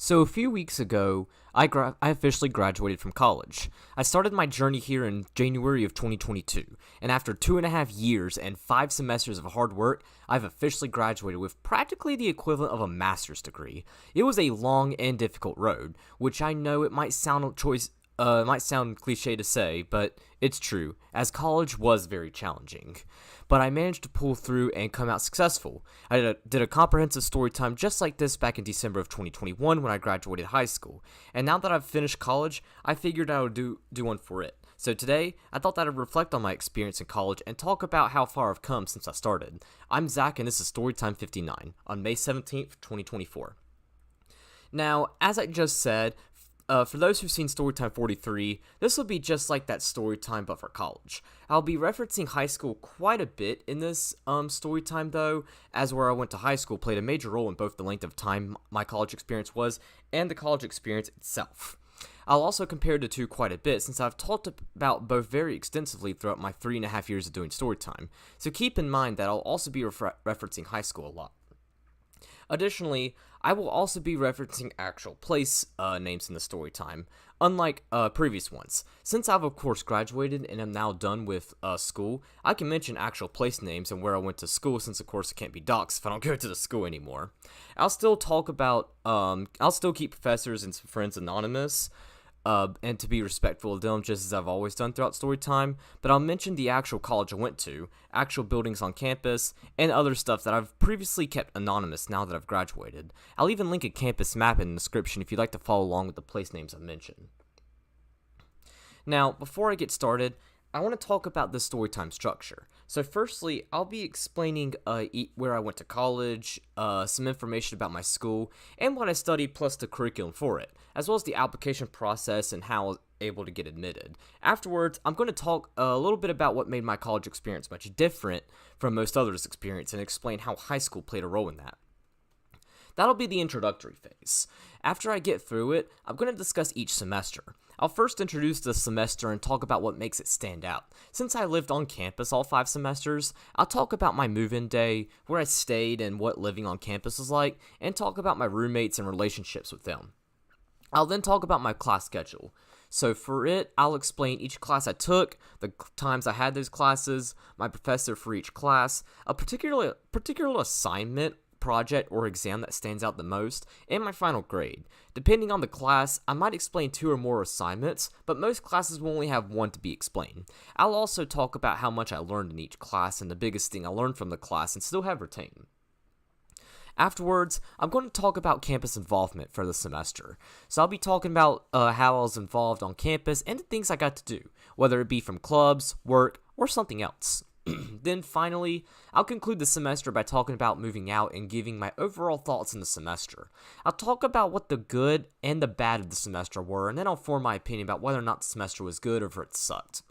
So a few weeks ago, I officially graduated from college. I started my journey here in January of 2022, and after 2.5 years and 5 semesters of hard work, I've officially graduated with practically the equivalent of a master's degree. It was a long and difficult road, which I know it might sound cliche to say, but it's true, as college was very challenging. But I managed to pull through and come out successful. I did a comprehensive story time just like this back in December of 2021 when I graduated high school. And now that I've finished college, I figured I would do one for it. So today, I thought that I'd reflect on my experience in college and talk about how far I've come since I started. I'm Zach, and this is Storytime 59 on May 17th, 2024. Now, as I just said, for those who've seen Storytime 43, this will be just like that Storytime but for college. I'll be referencing high school quite a bit in this Storytime though, as where I went to high school played a major role in both the length of time my college experience was and the college experience itself. I'll also compare the two quite a bit since I've talked about both very extensively throughout my 3.5 years of doing Storytime, so keep in mind that I'll also be referencing high school a lot. Additionally, I will also be referencing actual place names in the story time, unlike previous ones. Since I've of course graduated and am now done with school, I can mention actual place names and where I went to school since of course it can't be doxed if I don't go to the school anymore. I'll still keep professors and some friends anonymous, and to be respectful of them just as I've always done throughout Storytime, but I'll mention the actual college I went to, actual buildings on campus, and other stuff that I've previously kept anonymous now that I've graduated. I'll even link a campus map in the description if you'd like to follow along with the place names I mentioned. Now, before I get started, I want to talk about the Storytime structure. So firstly, I'll be explaining where I went to college, some information about my school, and what I studied plus the curriculum for it, as well as the application process and how I was able to get admitted. Afterwards, I'm going to talk a little bit about what made my college experience much different from most others' experience and explain how high school played a role in that. That'll be the introductory phase. After I get through it, I'm going to discuss each semester. I'll first introduce the semester and talk about what makes it stand out. Since I lived on campus all 5 semesters, I'll talk about my move-in day, where I stayed and what living on campus is like, and talk about my roommates and relationships with them. I'll then talk about my class schedule. So for it, I'll explain each class I took, the times I had those classes, my professor for each class, a particular assignment, project, or exam that stands out the most, and my final grade. Depending on the class, I might explain 2 or more assignments, but most classes will only have 1 to be explained. I'll also talk about how much I learned in each class and the biggest thing I learned from the class and still have retained. Afterwards, I'm going to talk about campus involvement for the semester. So I'll be talking about how I was involved on campus and the things I got to do, whether it be from clubs, work, or something else. Then finally, I'll conclude the semester by talking about moving out and giving my overall thoughts in the semester. I'll talk about what the good and the bad of the semester were, and then I'll form my opinion about whether or not the semester was good or if it sucked.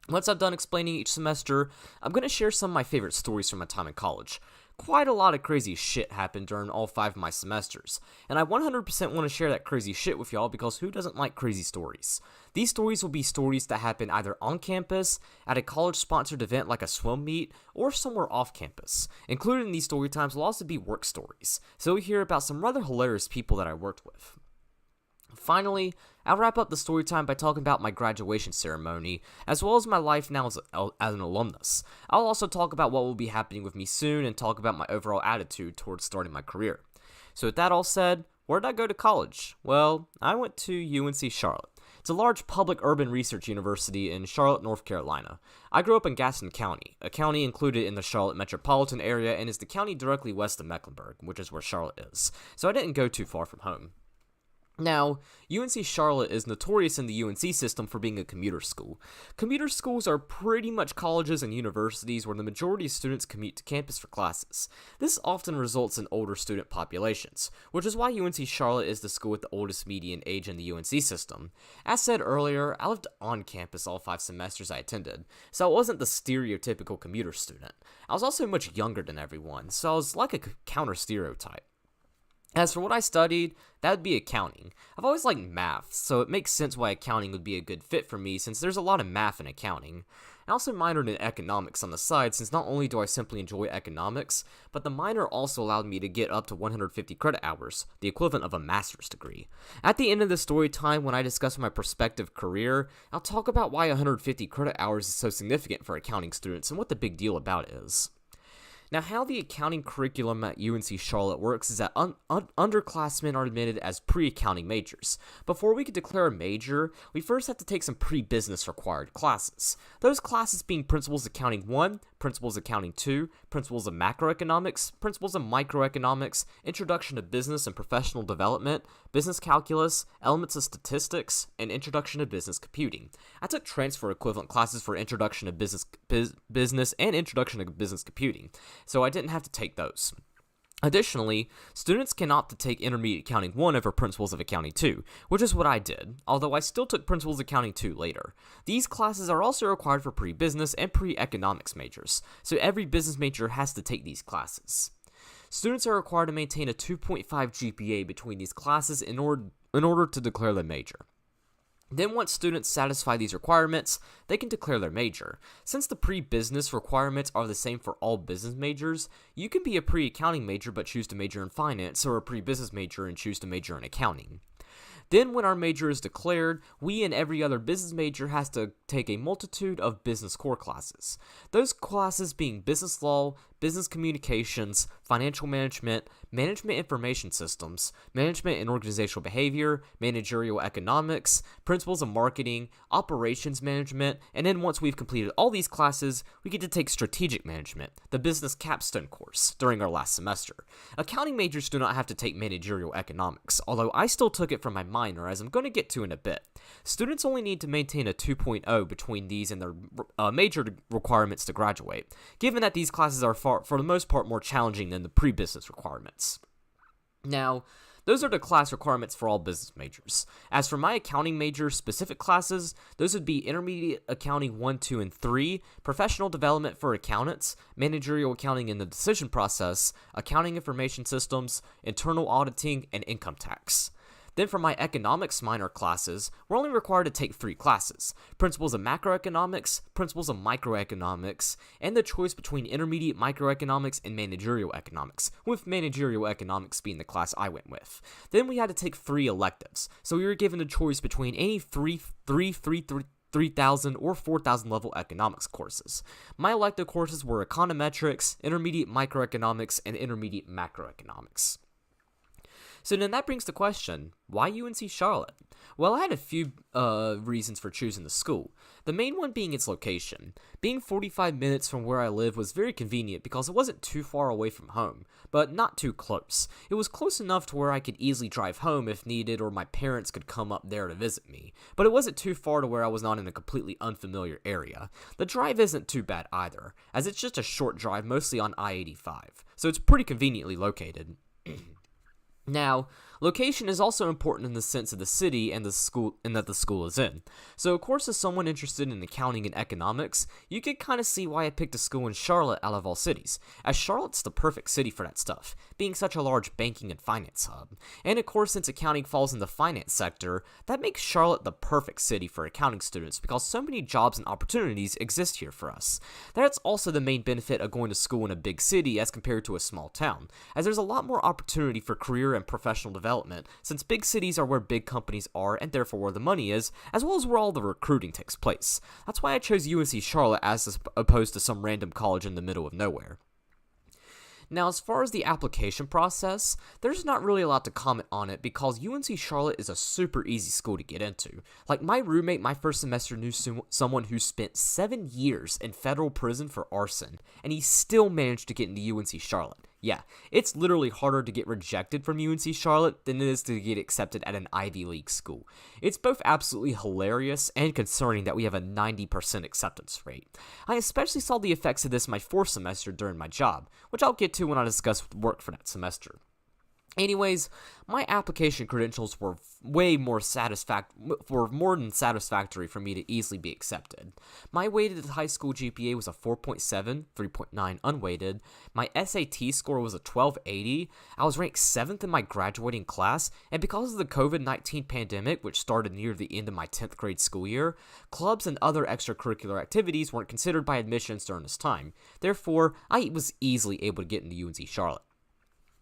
Once I've done explaining each semester, I'm going to share some of my favorite stories from my time in college. Quite a lot of crazy shit happened during all 5 of my semesters, and I 100% want to share that crazy shit with y'all because who doesn't like crazy stories? These stories will be stories that happen either on campus, at a college-sponsored event like a swim meet, or somewhere off campus. Included in these story times will also be work stories, so we hear about some rather hilarious people that I worked with. Finally, I'll wrap up the story time by talking about my graduation ceremony, as well as my life now as an alumnus. I'll also talk about what will be happening with me soon and talk about my overall attitude towards starting my career. So with that all said, where did I go to college? Well, I went to UNC Charlotte. It's a large public urban research university in Charlotte, North Carolina. I grew up in Gaston County, a county included in the Charlotte metropolitan area and is the county directly west of Mecklenburg, which is where Charlotte is. So I didn't go too far from home. Now, UNC Charlotte is notorious in the UNC system for being a commuter school. Commuter schools are pretty much colleges and universities where the majority of students commute to campus for classes. This often results in older student populations, which is why UNC Charlotte is the school with the oldest median age in the UNC system. As said earlier, I lived on campus all 5 semesters I attended, so I wasn't the stereotypical commuter student. I was also much younger than everyone, so I was like a counter-stereotype. As for what I studied, that would be accounting. I've always liked math, so it makes sense why accounting would be a good fit for me since there's a lot of math in accounting. I also minored in economics on the side, since not only do I simply enjoy economics, but the minor also allowed me to get up to 150 credit hours, the equivalent of a master's degree. At the end of the story time, when I discuss my prospective career, I'll talk about why 150 credit hours is so significant for accounting students and what the big deal about it is. Now, how the accounting curriculum at UNC Charlotte works is that underclassmen are admitted as pre-accounting majors. Before we can declare a major, we first have to take some pre-business required classes. Those classes being Principles Accounting 1, Principles Accounting 2, Principles of Macroeconomics, Principles of Microeconomics, Introduction to Business and Professional Development, Business Calculus, Elements of Statistics, and Introduction to Business Computing. I took transfer equivalent classes for Introduction to Business and Introduction to Business Computing, so I didn't have to take those. Additionally, students can opt to take Intermediate Accounting 1 over Principles of Accounting 2, which is what I did, although I still took Principles of Accounting 2 later. These classes are also required for pre-business and pre-economics majors, so every business major has to take these classes. Students are required to maintain a 2.5 GPA between these classes in order to declare the major. Then once students satisfy these requirements, they can declare their major. Since the pre-business requirements are the same for all business majors, you can be a pre-accounting major but choose to major in finance, or a pre-business major and choose to major in accounting. Then when our major is declared, we and every other business major has to take a multitude of business core classes. Those classes being business law, business communications, financial management, management information systems, management and organizational behavior, managerial economics, principles of marketing, operations management, and then once we've completed all these classes, we get to take strategic management, the business capstone course, during our last semester. Accounting majors do not have to take managerial economics, although I still took it from my minor, as I'm going to get to in a bit. Students only need to maintain a 2.0 between these and their major requirements to graduate, given that these classes are for the most part more challenging than the pre-business requirements. Now, those are the class requirements for all business majors. As for my accounting major specific classes, those would be Intermediate Accounting 1, 2, and 3, Professional Development for Accountants, Managerial Accounting in the Decision Process, Accounting Information Systems, Internal Auditing, and Income Tax. Then for my economics minor classes, we're only required to take 3 classes: Principles of Macroeconomics, Principles of Microeconomics, and the choice between Intermediate Microeconomics and Managerial Economics, with Managerial Economics being the class I went with. Then we had to take 3 electives, so we were given a choice between any 3,000 or 4,000 level economics courses. My elective courses were Econometrics, Intermediate Microeconomics, and Intermediate Macroeconomics. So then that brings the question, why UNC Charlotte? Well, I had a few reasons for choosing the school. The main one being its location. Being 45 minutes from where I live was very convenient because it wasn't too far away from home, but not too close. It was close enough to where I could easily drive home if needed, or my parents could come up there to visit me, but it wasn't too far to where I was not in a completely unfamiliar area. The drive isn't too bad either, as it's just a short drive mostly on I-85, so it's pretty conveniently located. Now, location is also important in the sense of the city and that the school is in. So of course, as someone interested in accounting and economics, you can kind of see why I picked a school in Charlotte out of all cities, as Charlotte's the perfect city for that stuff, being such a large banking and finance hub. And of course, since accounting falls in the finance sector, that makes Charlotte the perfect city for accounting students because so many jobs and opportunities exist here for us. That's also the main benefit of going to school in a big city as compared to a small town, as there's a lot more opportunity for career and professional development, since big cities are where big companies are and therefore where the money is, as well as where all the recruiting takes place. That's why I chose UNC Charlotte as opposed to some random college in the middle of nowhere. Now, as far as the application process, there's not really a lot to comment on it because UNC Charlotte is a super easy school to get into. Like, my roommate my first semester knew someone who spent 7 years in federal prison for arson, and he still managed to get into UNC Charlotte. Yeah, it's literally harder to get rejected from UNC Charlotte than it is to get accepted at an Ivy League school. It's both absolutely hilarious and concerning that we have a 90% acceptance rate. I especially saw the effects of this my 4th semester during my job, which I'll get to when I discuss work for that semester. Anyways, my application credentials were more than satisfactory for me to easily be accepted. My weighted high school GPA was a 4.7, 3.9 unweighted. My SAT score was a 1280. I was ranked 7th in my graduating class, and because of the COVID-19 pandemic, which started near the end of my 10th grade school year, clubs and other extracurricular activities weren't considered by admissions during this time. Therefore, I was easily able to get into UNC Charlotte.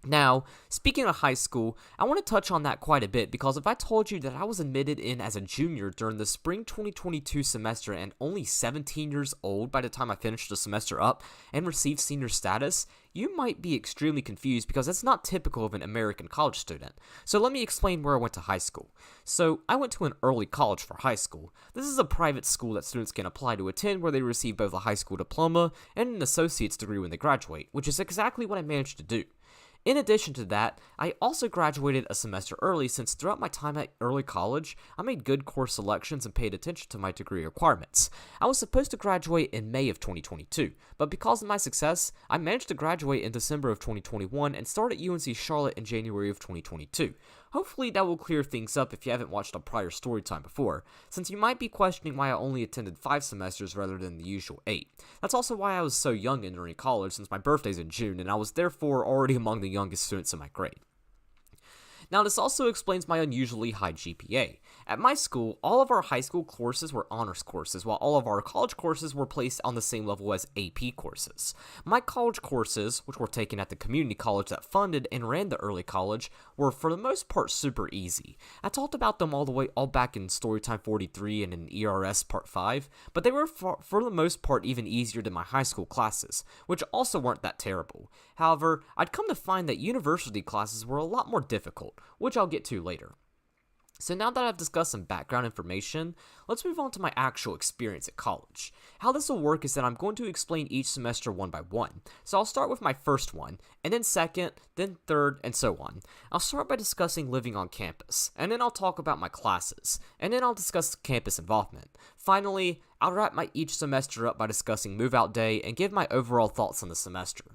Now, speaking of high school, I want to touch on that quite a bit because if I told you that I was admitted in as a junior during the spring 2022 semester and only 17 years old by the time I finished the semester up and received senior status, you might be extremely confused because that's not typical of an American college student. So let me explain where I went to high school. So I went to an early college for high school. This is a private school that students can apply to attend where they receive both a high school diploma and an associate's degree when they graduate, which is exactly what I managed to do. In addition to that, I also graduated a semester early since throughout my time at early college, I made good course selections and paid attention to my degree requirements. I was supposed to graduate in May of 2022, but because of my success, I managed to graduate in December of 2021 and start at UNC Charlotte in January of 2022. Hopefully that will clear things up if you haven't watched a prior Storytime before, since you might be questioning why I only attended 5 semesters rather than the usual 8. That's also why I was so young entering college, since my birthday's in June, and I was therefore already among the youngest students in my grade. Now, this also explains my unusually high GPA. At my school, all of our high school courses were honors courses, while all of our college courses were placed on the same level as AP courses. My college courses, which were taken at the community college that funded and ran the early college, were for the most part super easy. I talked about them all back in Storytime 43 and in ERS Part 5, but they were for the most part even easier than my high school classes, which also weren't that terrible. However, I'd come to find that university classes were a lot more difficult, which I'll get to later. So now that I've discussed some background information, let's move on to my actual experience at college. How this will work is that I'm going to explain each semester one by one. So I'll start with my first one, and then second, then third, and so on. I'll start by discussing living on campus, and then I'll talk about my classes, and then I'll discuss campus involvement. Finally, I'll wrap each semester up by discussing move-out day and give my overall thoughts on the semester.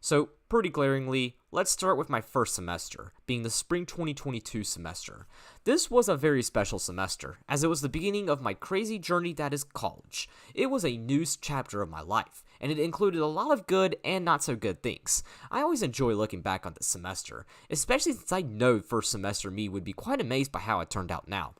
So, pretty glaringly, let's start with my first semester, being the spring 2022 semester. This was a very special semester, as it was the beginning of my crazy journey that is college. It was a new chapter of my life, and it included a lot of good and not so good things. I always enjoy looking back on this semester, especially since I know first semester me would be quite amazed by how it turned out now.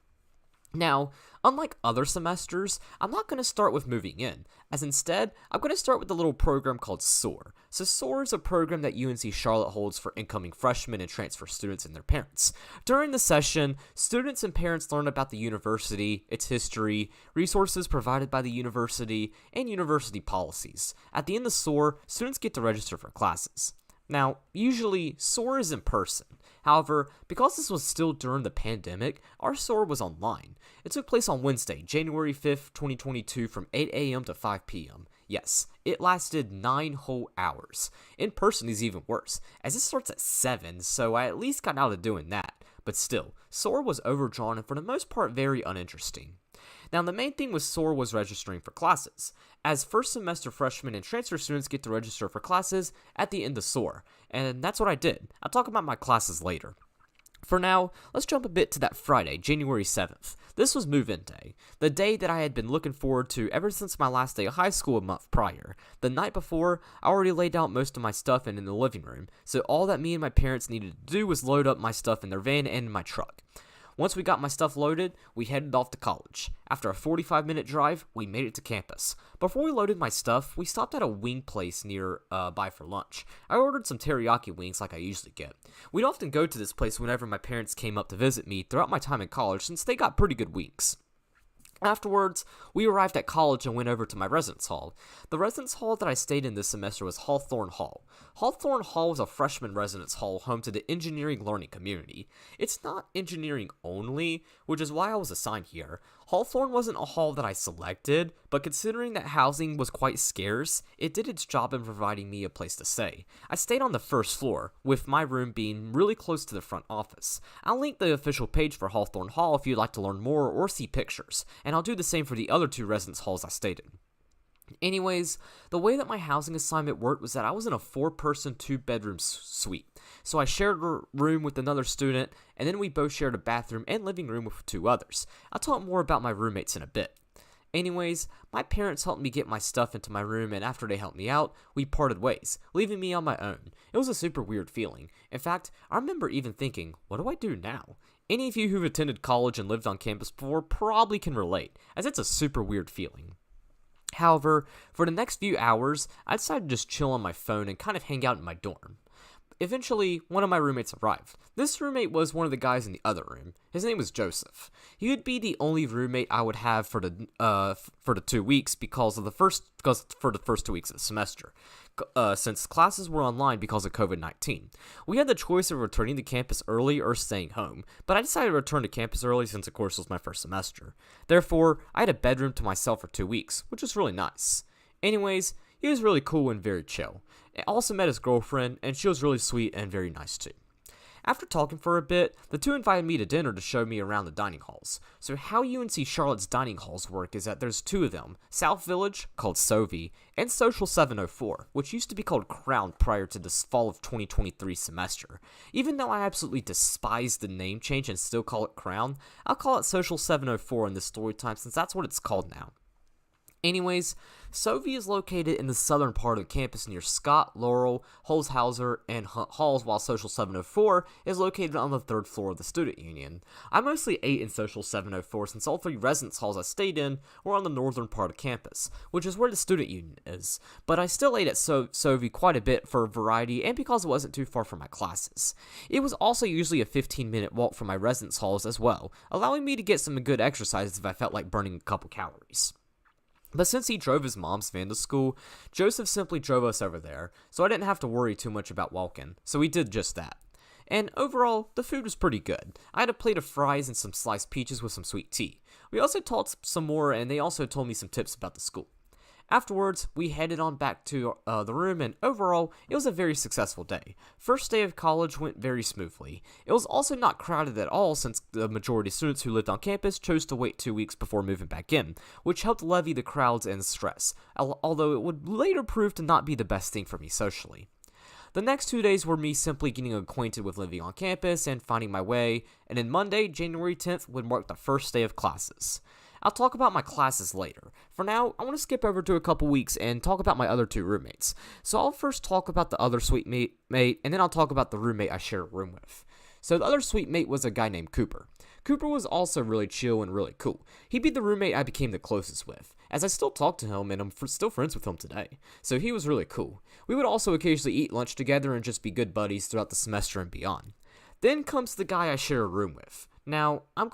Now, unlike other semesters, I'm not going to start with moving in, as instead, I'm going to start with a little program called SOAR. So SOAR is a program that UNC Charlotte holds for incoming freshmen and transfer students and their parents. During the session, students and parents learn about the university, its history, resources provided by the university, and university policies. At the end of SOAR, students get to register for classes. Now, usually, SOAR is in person. However, because this was still during the pandemic, our SOAR was online. It took place on Wednesday, January 5th, 2022 from 8 a.m. to 5 p.m. Yes, it lasted 9 whole hours. In person is even worse, as it starts at 7, so I at least got out of doing that. But still, SOAR was overdrawn and for the most part very uninteresting. Now, the main thing with SOAR was registering for classes, as first semester freshmen and transfer students get to register for classes at the end of SOAR, and that's what I did. I'll talk about my classes later. For now, let's jump a bit to that Friday, January 7th. This was move-in day, the day that I had been looking forward to ever since my last day of high school a month prior. The night before, I already laid out most of my stuff in the living room, so all that me and my parents needed to do was load up my stuff in their van and in my truck. Once we got my stuff loaded, we headed off to college. After a 45-minute drive, we made it to campus. Before we loaded my stuff, we stopped at a wing place near by for lunch. I ordered some teriyaki wings like I usually get. We'd often go to this place whenever my parents came up to visit me throughout my time in college since they got pretty good wings. Afterwards, we arrived at college and went over to my residence hall. The residence hall that I stayed in this semester was Hawthorne Hall. Hawthorne Hall was a freshman residence hall home to the engineering learning community. It's not engineering only, which is why I was assigned here. Hawthorne wasn't a hall that I selected, but considering that housing was quite scarce, it did its job in providing me a place to stay. I stayed on the first floor, with my room being really close to the front office. I'll link the official page for Hawthorne Hall if you'd like to learn more or see pictures, and I'll do the same for the other 2 residence halls I stayed in. Anyways, the way that my housing assignment worked was that I was in a 4-person, 2-bedroom suite. So I shared a room with another student, and then we both shared a bathroom and living room with 2 others. I'll talk more about my roommates in a bit. Anyways, my parents helped me get my stuff into my room, and after they helped me out, we parted ways, leaving me on my own. It was a super weird feeling. In fact, I remember even thinking, what do I do now? Any of you who've attended college and lived on campus before probably can relate, as it's a super weird feeling. However, for the next few hours, I decided to just chill on my phone and kind of hang out in my dorm. Eventually, one of my roommates arrived. This roommate was one of the guys in the other room. His name was Joseph. He would be the only roommate I would have for the 2 weeks because for the first 2 weeks of the semester, since classes were online because of COVID-19. We had the choice of returning to campus early or staying home, but I decided to return to campus early since, of course, it was my first semester. Therefore, I had a bedroom to myself for 2 weeks, which was really nice. Anyways, he was really cool and very chill. I also met his girlfriend, and she was really sweet and very nice too. After talking for a bit, the two invited me to dinner to show me around the dining halls. So how UNC Charlotte's dining halls work is that there's 2 of them, South Village, called Sovi, and Social 704, which used to be called Crown prior to this fall of 2023 semester. Even though I absolutely despise the name change and still call it Crown, I'll call it Social 704 in this story time since that's what it's called now. Anyways, Sovi is located in the southern part of the campus near Scott, Laurel, Holzhauser, and Hunt Halls, while Social 704 is located on the 3rd floor of the student union. I mostly ate in Social 704 since all 3 residence halls I stayed in were on the northern part of campus, which is where the student union is, but I still ate at Sovi quite a bit for variety and because it wasn't too far from my classes. It was also usually a 15-minute walk from my residence halls as well, allowing me to get some good exercise if I felt like burning a couple calories. But since he drove his mom's van to school, Joseph simply drove us over there, so I didn't have to worry too much about walking, so we did just that. And overall, the food was pretty good. I had a plate of fries and some sliced peaches with some sweet tea. We also talked some more, and they also told me some tips about the school. Afterwards, we headed on back to the room, and overall, it was a very successful day. First day of college went very smoothly. It was also not crowded at all since the majority of students who lived on campus chose to wait 2 weeks before moving back in, which helped levy the crowds and stress, although it would later prove to not be the best thing for me socially. The next 2 days were me simply getting acquainted with living on campus and finding my way, and then Monday, January 10th, would mark the first day of classes. I'll talk about my classes later. For now, I want to skip over to a couple weeks and talk about my other 2 roommates. So I'll first talk about the other suite mate, and then I'll talk about the roommate I share a room with. So the other suite mate was a guy named Cooper. Cooper was also really chill and really cool. He'd be the roommate I became the closest with, as I still talk to him and I'm still friends with him today. So he was really cool. We would also occasionally eat lunch together and just be good buddies throughout the semester and beyond. Then comes the guy I share a room with. Now, I'm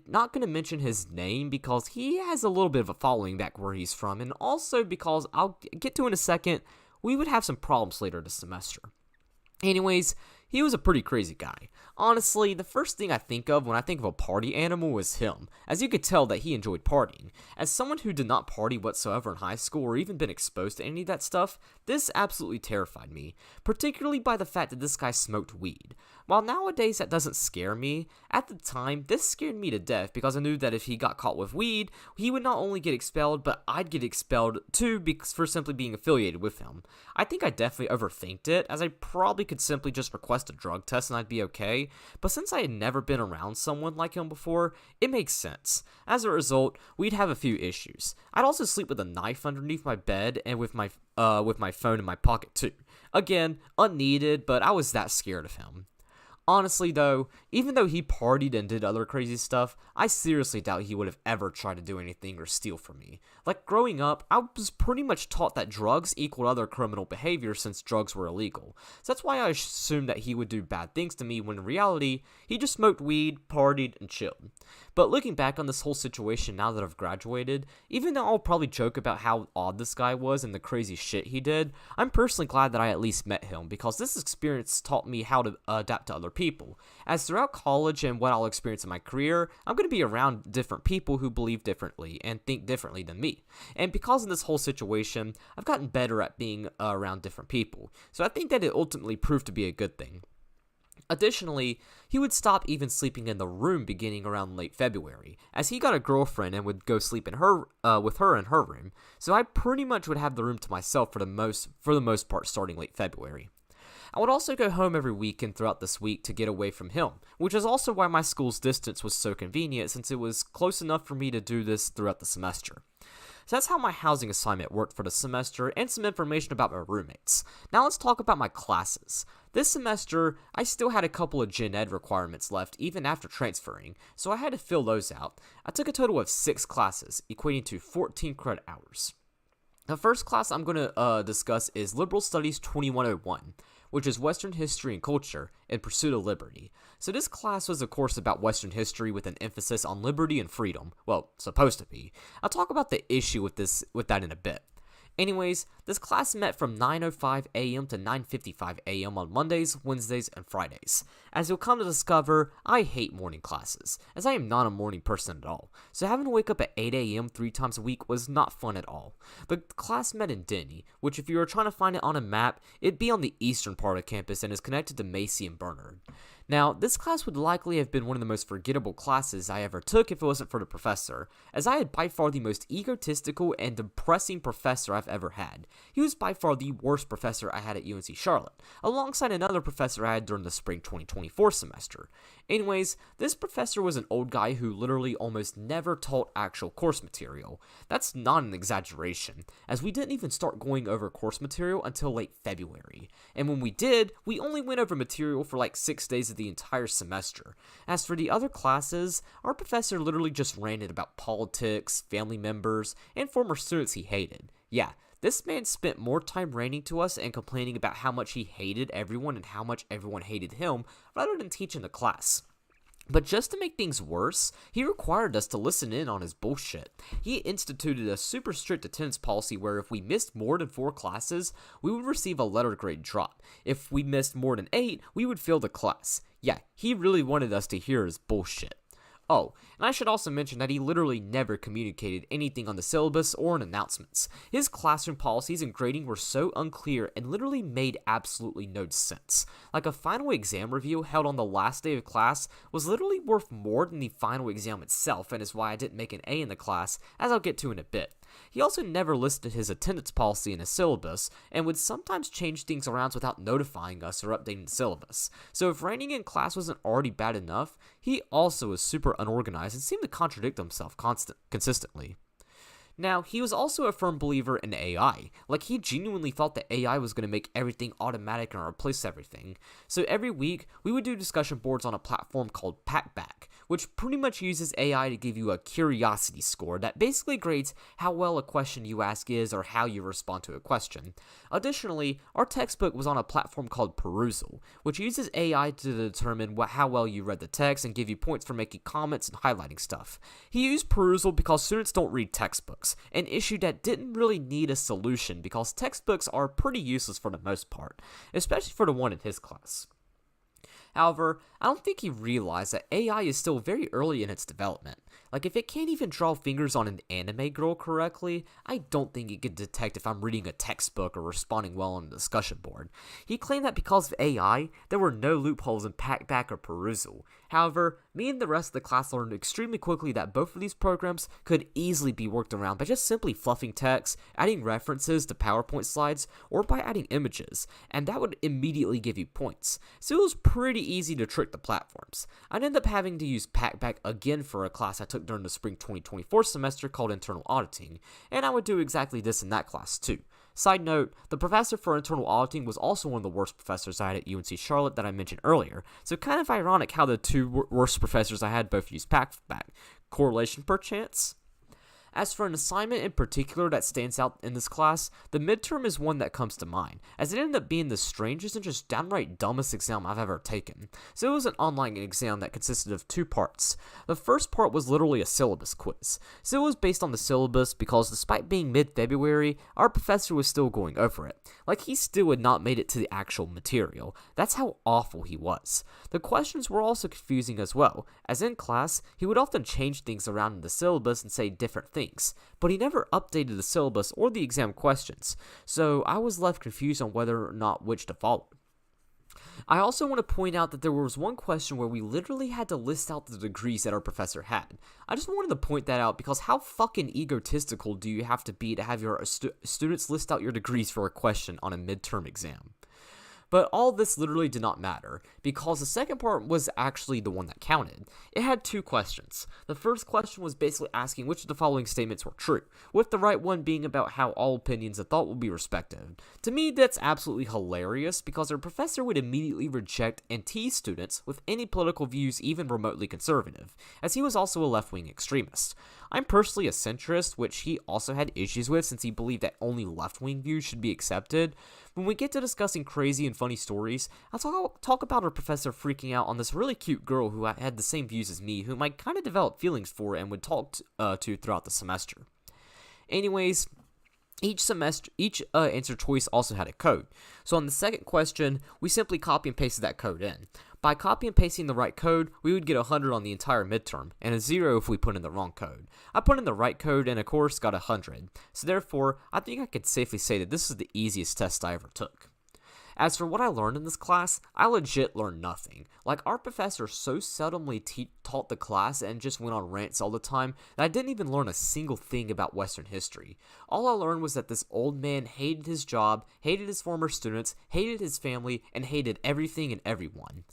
not gonna mention his name because he has a little bit of a following back where he's from, and also because I'll get to in a second, we would have some problems later this semester. Anyways, he was a pretty crazy guy. Honestly, the first thing I think of when I think of a party animal was him, as you could tell that he enjoyed partying. As someone who did not party whatsoever in high school or even been exposed to any of that stuff, this absolutely terrified me, particularly by the fact that this guy smoked weed. While nowadays that doesn't scare me, at the time this scared me to death because I knew that if he got caught with weed, he would not only get expelled, but I'd get expelled too for simply being affiliated with him. I think I definitely overthinked it, as I probably could simply just request a drug test and I'd be okay, but since I had never been around someone like him before, it makes sense. As a result, we'd have a few issues. I'd also sleep with a knife underneath my bed and with my phone in my pocket too. Again, unneeded, but I was that scared of him. Honestly though, even though he partied and did other crazy stuff, I seriously doubt he would have ever tried to do anything or steal from me. Like growing up, I was pretty much taught that drugs equaled other criminal behavior since drugs were illegal. So that's why I assumed that he would do bad things to me when in reality, he just smoked weed, partied, and chilled. But looking back on this whole situation now that I've graduated, even though I'll probably joke about how odd this guy was and the crazy shit he did, I'm personally glad that I at least met him because this experience taught me how to adapt to other people. As throughout college and what I'll experience in my career, I'm going to be around different people who believe differently and think differently than me. And because of this whole situation, I've gotten better at being around different people. So I think that it ultimately proved to be a good thing. Additionally, he would stop even sleeping in the room beginning around late February, as he got a girlfriend and would go sleep with her in her room, so I pretty much would have the room to myself for the most part starting late February. I would also go home every weekend throughout this week to get away from him, which is also why my school's distance was so convenient since it was close enough for me to do this throughout the semester. So that's how my housing assignment worked for the semester and some information about my roommates. Now let's talk about my classes. This semester, I still had a couple of gen ed requirements left even after transferring, so I had to fill those out. I took a total of 6 classes, equating to 14 credit hours. The first class I'm going to discuss is Liberal Studies 2101, which is Western History and Culture in Pursuit of Liberty. So this class was a course about Western history with an emphasis on liberty and freedom. Well, supposed to be. I'll talk about the issue with that in a bit. Anyways, this class met from 9:05 a.m. to 9:55 a.m. on Mondays, Wednesdays, and Fridays. As you'll come to discover, I hate morning classes, as I am not a morning person at all, so having to wake up at 8 a.m. 3 times a week was not fun at all. The class met in Denny, which if you were trying to find it on a map, it'd be on the eastern part of campus and is connected to Macy and Bernard. Now, this class would likely have been one of the most forgettable classes I ever took if it wasn't for the professor, as I had by far the most egotistical and depressing professor I've ever had. He was by far the worst professor I had at UNC Charlotte, alongside another professor I had during the spring 2024 semester. Anyways, this professor was an old guy who literally almost never taught actual course material. That's not an exaggeration, as we didn't even start going over course material until late February, and when we did, we only went over material for like 6 days of the entire semester. As for the other classes, our professor literally just ranted about politics, family members, and former students he hated. Yeah, this man spent more time ranting to us and complaining about how much he hated everyone and how much everyone hated him, rather than teaching the class. But just to make things worse, he required us to listen in on his bullshit. He instituted a super strict attendance policy where if we missed more than 4 classes, we would receive a letter grade drop. If we missed more than 8, we would fail the class. Yeah, he really wanted us to hear his bullshit. Oh, and I should also mention that he literally never communicated anything on the syllabus or in announcements. His classroom policies and grading were so unclear and literally made absolutely no sense. Like a final exam review held on the last day of class was literally worth more than the final exam itself, and is why I didn't make an A in the class, as I'll get to in a bit. He also never listed his attendance policy in his syllabus, and would sometimes change things around without notifying us or updating the syllabus. So if ranting in class wasn't already bad enough, he also was super unorganized and seemed to contradict himself consistently. Now, he was also a firm believer in AI. Like, he genuinely thought that AI was going to make everything automatic and replace everything. So every week, we would do discussion boards on a platform called Packback, which pretty much uses AI to give you a curiosity score that basically grades how well a question you ask is or how you respond to a question. Additionally, our textbook was on a platform called Perusal, which uses AI to determine how well you read the text and give you points for making comments and highlighting stuff. He used Perusal because students don't read textbooks, an issue that didn't really need a solution because textbooks are pretty useless for the most part, especially for the one in his class. However, I don't think he realized that AI is still very early in its development. Like, if it can't even draw fingers on an anime girl correctly, I don't think it can detect if I'm reading a textbook or responding well on a discussion board. He claimed that because of AI, there were no loopholes in Packback or Perusal. However, me and the rest of the class learned extremely quickly that both of these programs could easily be worked around by just simply fluffing text, adding references to PowerPoint slides, or by adding images, and that would immediately give you points. So it was pretty easy to trick the platforms. I'd end up having to use Packback again for a class I took during the spring 2024 semester called Internal Auditing, and I would do exactly this in that class too. Side note, the professor for internal auditing was also one of the worst professors I had at UNC Charlotte that I mentioned earlier, so kind of ironic how the two worst professors I had both used Packback. Correlation perchance? As for an assignment in particular that stands out in this class, the midterm is one that comes to mind, as it ended up being the strangest and just downright dumbest exam I've ever taken. So it was an online exam that consisted of 2 parts. The first part was literally a syllabus quiz. So it was based on the syllabus because despite being mid-February, our professor was still going over it. Like, he still had not made it to the actual material. That's how awful he was. The questions were also confusing as well, as in class, he would often change things around in the syllabus and say different things. But he never updated the syllabus or the exam questions, so I was left confused on whether or not which to follow. I also want to point out that there was one question where we literally had to list out the degrees that our professor had. I just wanted to point that out because how fucking egotistical do you have to have your students list out your degrees for a question on a midterm exam? But all this literally did not matter, because the second part was actually the one that counted. It had two questions. The first question was basically asking which of the following statements were true, with the right one being about how all opinions of thought will be respected. To me, that's absolutely hilarious, because our professor would immediately reject and tease students with any political views even remotely conservative, as he was also a left-wing extremist. I'm personally a centrist, which he also had issues with since he believed that only left-wing views should be accepted. When we get to discussing crazy and funny stories, I'll talk about our professor freaking out on this really cute girl who had the same views as me, whom I kind of developed feelings for and would talk to throughout the semester. Anyways, each answer choice also had a code. So on the second question, we simply copy and pasted that code in. By copy and pasting the right code, we would get 100 on the entire midterm, and a 0 if we put in the wrong code. I put in the right code and of course got 100. So therefore, I think I could safely say that this is the easiest test I ever took. As for what I learned in this class, I legit learned nothing. Like, our professor so seldomly taught the class and just went on rants all the time that I didn't even learn a single thing about Western history. All I learned was that this old man hated his job, hated his former students, hated his family, and hated everything and everyone.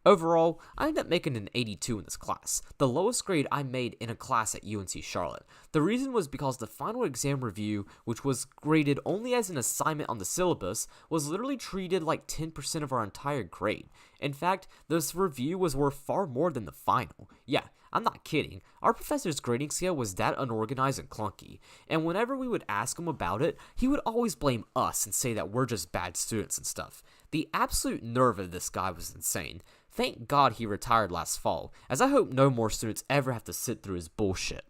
Overall, I ended up making an 82 in this class, the lowest grade I made in a class at UNC Charlotte. The reason was because the final exam review, which was graded only as an assignment on the syllabus, was literally treated like 10% of our entire grade. In fact, this review was worth far more than the final. Yeah, I'm not kidding. Our professor's grading scale was that unorganized and clunky, and whenever we would ask him about it, he would always blame us and say that we're just bad students and stuff. The absolute nerve of this guy was insane. Thank God he retired last fall, as I hope no more students ever have to sit through his bullshit.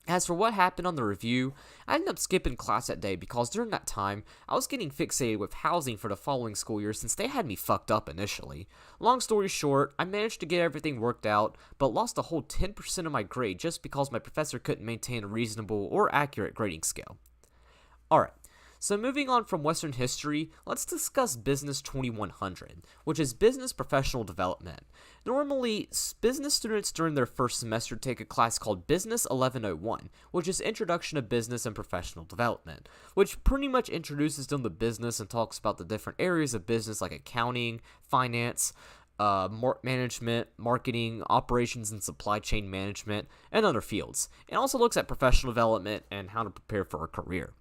As for what happened on the review, I ended up skipping class that day because during that time, I was getting fixated with housing for the following school year since they had me fucked up initially. Long story short, I managed to get everything worked out, but lost a whole 10% of my grade just because my professor couldn't maintain a reasonable or accurate grading scale. Alright. So moving on from Western history, let's discuss Business 2100, which is business professional development. Normally, business students during their first semester take a class called Business 1101, which is Introduction to Business and Professional Development, which pretty much introduces them to business and talks about the different areas of business like accounting, finance, management, marketing, operations and supply chain management, and other fields. It also looks at professional development and how to prepare for a career.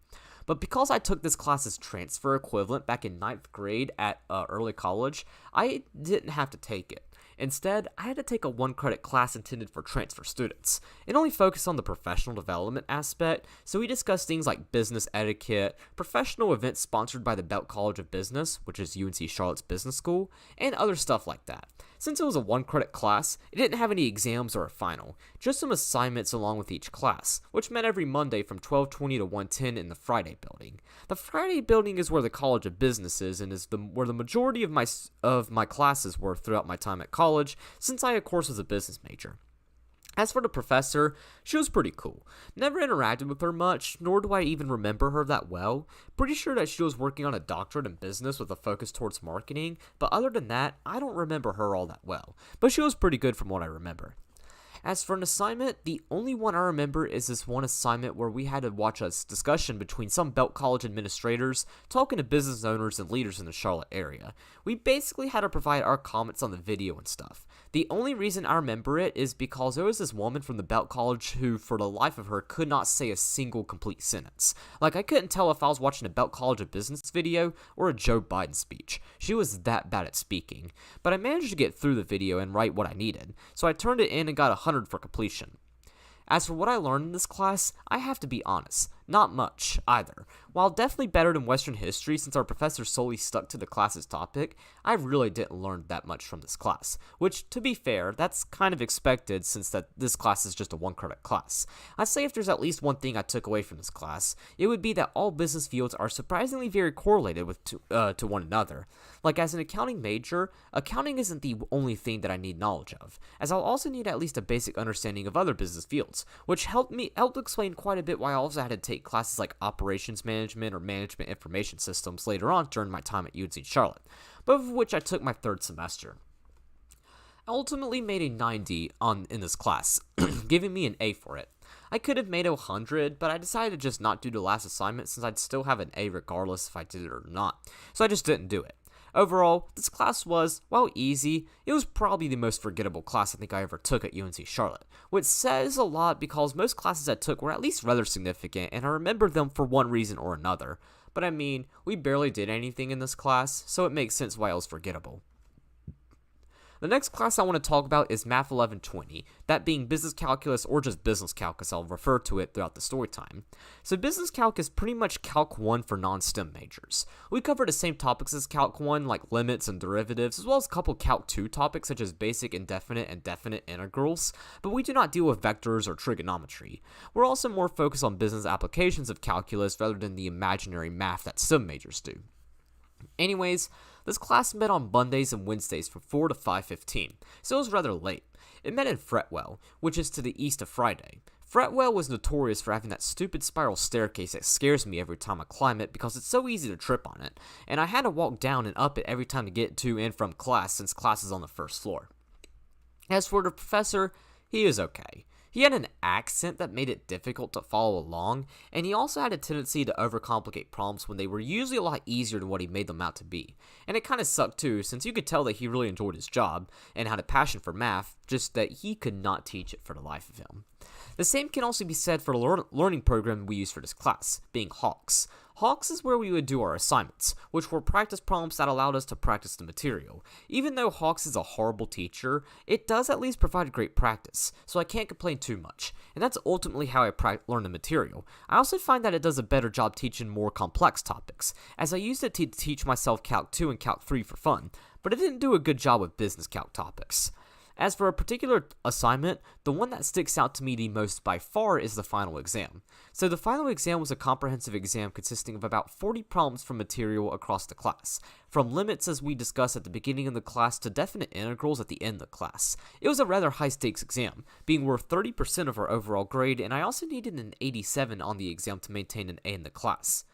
But because I took this class as transfer equivalent back in 9th grade at early college, I didn't have to take it. Instead, I had to take a 1-credit class intended for transfer students. It only focused on the professional development aspect, so we discussed things like business etiquette, professional events sponsored by the Belk College of Business, which is UNC Charlotte's business school, and other stuff like that. Since it was a 1-credit class, it didn't have any exams or a final, just some assignments along with each class, which met every Monday from 12:20 to 1:10 in the Friday building. The Friday building is where the College of Business is and is where the majority of my classes were throughout my time at college, since I of course was a business major. As for the professor, she was pretty cool. Never interacted with her much, nor do I even remember her that well. Pretty sure that she was working on a doctorate in business with a focus towards marketing, but other than that, I don't remember her all that well. But she was pretty good from what I remember. As for an assignment, the only one I remember is this one assignment where we had to watch a discussion between some Belk College administrators talking to business owners and leaders in the Charlotte area. We basically had to provide our comments on the video and stuff. The only reason I remember it is because there was this woman from the Belk College who, for the life of her, could not say a single complete sentence. Like, I couldn't tell if I was watching a Belk College of Business video or a Joe Biden speech. She was that bad at speaking. But I managed to get through the video and write what I needed, so I turned it in and got 100 for completion. As for what I learned in this class, I have to be honest, not much, either. While definitely better than Western history since our professor solely stuck to the class's topic, I really didn't learn that much from this class, which, to be fair, that's kind of expected since this class is just a 1-credit class. I'd say if there's at least one thing I took away from this class, it would be that all business fields are surprisingly very correlated to one another. Like, as an accounting major, accounting isn't the only thing that I need knowledge of, as I'll also need at least a basic understanding of other business fields, which helped explain quite a bit why I also had to take classes like Operations Management or Management Information Systems later on during my time at UNC Charlotte, both of which I took my third semester. I ultimately made a 90 in this class, giving me an A for it. I could have made 100, but I decided to just not do the last assignment since I'd still have an A regardless if I did it or not, so I just didn't do it. Overall, this class was, while easy, it was probably the most forgettable class I think I ever took at UNC Charlotte, which says a lot because most classes I took were at least rather significant, and I remember them for one reason or another. But I mean, we barely did anything in this class, so it makes sense why it was forgettable. The next class I want to talk about is Math 1120, that being Business Calculus or just Business Calc as I'll refer to it throughout the story time. So Business Calc is pretty much Calc 1 for non-STEM majors. We cover the same topics as Calc 1 like limits and derivatives, as well as a couple Calc 2 topics such as basic indefinite and definite integrals, but we do not deal with vectors or trigonometry. We're also more focused on business applications of calculus rather than the imaginary math that STEM majors do. Anyways, this class met on Mondays and Wednesdays from 4 to 5:15, so it was rather late. It met in Fretwell, which is to the east of Friday. Fretwell was notorious for having that stupid spiral staircase that scares me every time I climb it because it's so easy to trip on it, and I had to walk down and up it every time to get to and from class since class is on the first floor. As for the professor, he was okay. He had an accent that made it difficult to follow along, and he also had a tendency to overcomplicate problems when they were usually a lot easier than what he made them out to be. And it kind of sucked too, since you could tell that he really enjoyed his job and had a passion for math, just that he could not teach it for the life of him. The same can also be said for the learning program we used for this class, being Hawks. Hawks is where we would do our assignments, which were practice problems that allowed us to practice the material. Even though Hawks is a horrible teacher, it does at least provide great practice, so I can't complain too much, and that's ultimately how I learn the material. I also find that it does a better job teaching more complex topics, as I used it to teach myself Calc 2 and Calc 3 for fun, but it didn't do a good job with business calc topics. As for a particular assignment, the one that sticks out to me the most by far is the final exam. So the final exam was a comprehensive exam consisting of about 40 problems from material across the class, from limits as we discussed at the beginning of the class to definite integrals at the end of the class. It was a rather high stakes exam, being worth 30% of our overall grade, and I also needed an 87 on the exam to maintain an A in the class.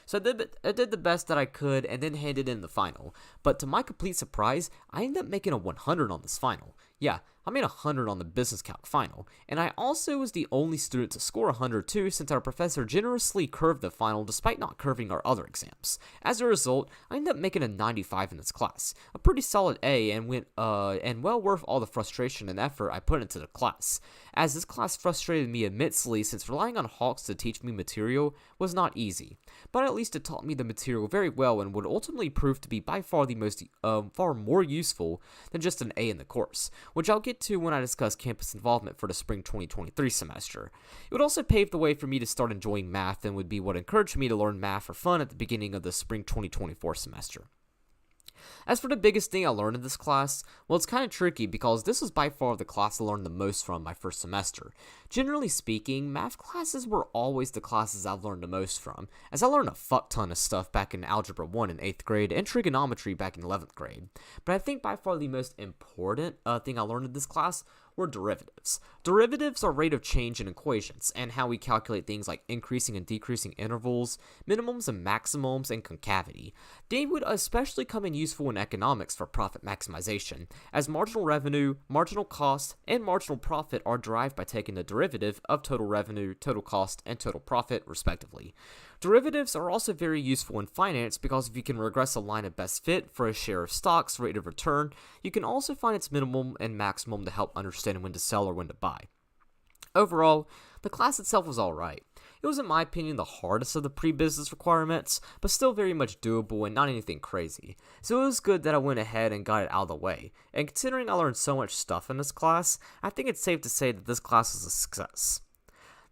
So I did the best that I could and then handed in the final, but to my complete surprise, I ended up making a 100 on this final. Yeah, I made 100 on the business calc final, and I also was the only student to score 100 too, since our professor generously curved the final despite not curving our other exams. As a result, I ended up making a 95 in this class, a pretty solid A, and well worth all the frustration and effort I put into the class, as this class frustrated me immensely since relying on Hawks to teach me material was not easy, but at least it taught me the material very well and would ultimately prove to be by far the most far more useful than just an A in the course, which I'll get to when I discuss campus involvement for the spring 2023 semester. It would also pave the way for me to start enjoying math and would be what encouraged me to learn math for fun at the beginning of the spring 2024 semester. As for the biggest thing I learned in this class, well, it's kind of tricky because this was by far the class I learned the most from my first semester. Generally speaking, math classes were always the classes I've learned the most from, as I learned a fuck ton of stuff back in Algebra 1 in 8th grade and trigonometry back in 11th grade. But I think by far the most important thing I learned in this class were derivatives. Derivatives are rate of change in equations, and how we calculate things like increasing and decreasing intervals, minimums and maximums, and concavity. They would especially come in useful in economics for profit maximization, as marginal revenue, marginal cost, and marginal profit are derived by taking the derivative of total revenue, total cost, and total profit, respectively. Derivatives are also very useful in finance because if you can regress a line of best fit for a share of stock's rate of return, you can also find its minimum and maximum to help understand when to sell or when to buy. Overall, the class itself was alright. It was, in my opinion, the hardest of the pre-business requirements, but still very much doable and not anything crazy. So it was good that I went ahead and got it out of the way. And considering I learned so much stuff in this class, I think it's safe to say that this class was a success.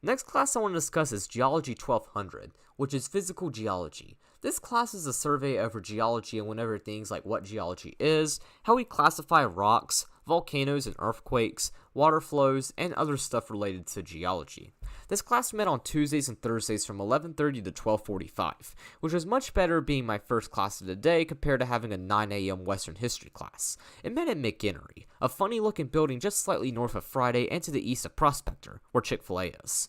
Next class I want to discuss is Geology 1200, which is Physical Geology. This class is a survey over geology and whenever things like what geology is, how we classify rocks, volcanoes and earthquakes, water flows, and other stuff related to geology. This class met on Tuesdays and Thursdays from 11:30 to 12:45, which was much better being my first class of the day compared to having a 9 a.m. Western History class. It met at McInnery, a funny looking building just slightly north of Friday and to the east of Prospector, where Chick-fil-A is.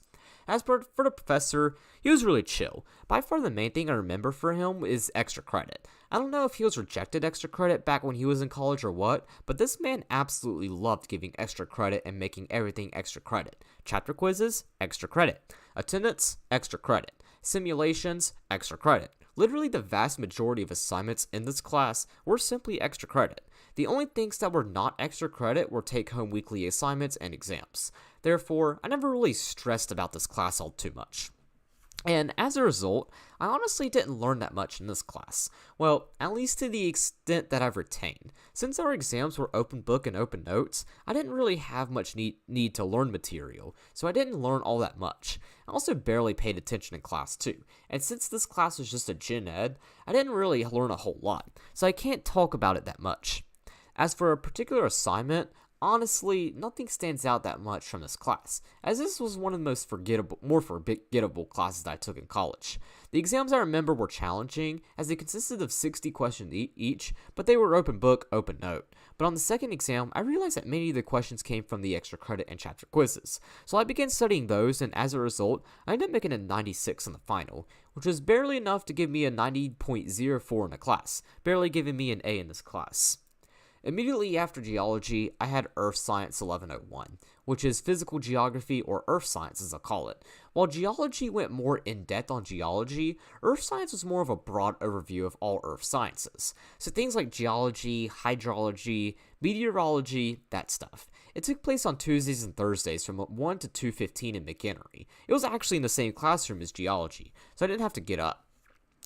As for the professor, he was really chill. By far the main thing I remember for him is extra credit. I don't know if he was rejected extra credit back when he was in college or what, but this man absolutely loved giving extra credit and making everything extra credit. Chapter quizzes, extra credit. Attendance, extra credit. Simulations, extra credit. Literally the vast majority of assignments in this class were simply extra credit. The only things that were not extra credit were take-home weekly assignments and exams. Therefore, I never really stressed about this class all too much. And as a result, I honestly didn't learn that much in this class. Well, at least to the extent that I've retained. Since our exams were open book and open notes, I didn't really have much need to learn material, so I didn't learn all that much. I also barely paid attention in class too, and since this class was just a gen ed, I didn't really learn a whole lot, so I can't talk about it that much. As for a particular assignment, honestly, nothing stands out that much from this class, as this was one of the more forgettable classes that I took in college. The exams I remember were challenging, as they consisted of 60 questions each, but they were open book, open note. But on the second exam, I realized that many of the questions came from the extra credit and chapter quizzes, so I began studying those, and as a result, I ended up making a 96 on the final, which was barely enough to give me a 90.04 in the class, barely giving me an A in this class. Immediately after geology, I had Earth Science 1101, which is physical geography or earth science as I call it. While geology went more in-depth on geology, earth science was more of a broad overview of all earth sciences. So things like geology, hydrology, meteorology, that stuff. It took place on Tuesdays and Thursdays from 1 to 2:15 in McHenry. It was actually in the same classroom as geology, so I didn't have to get up.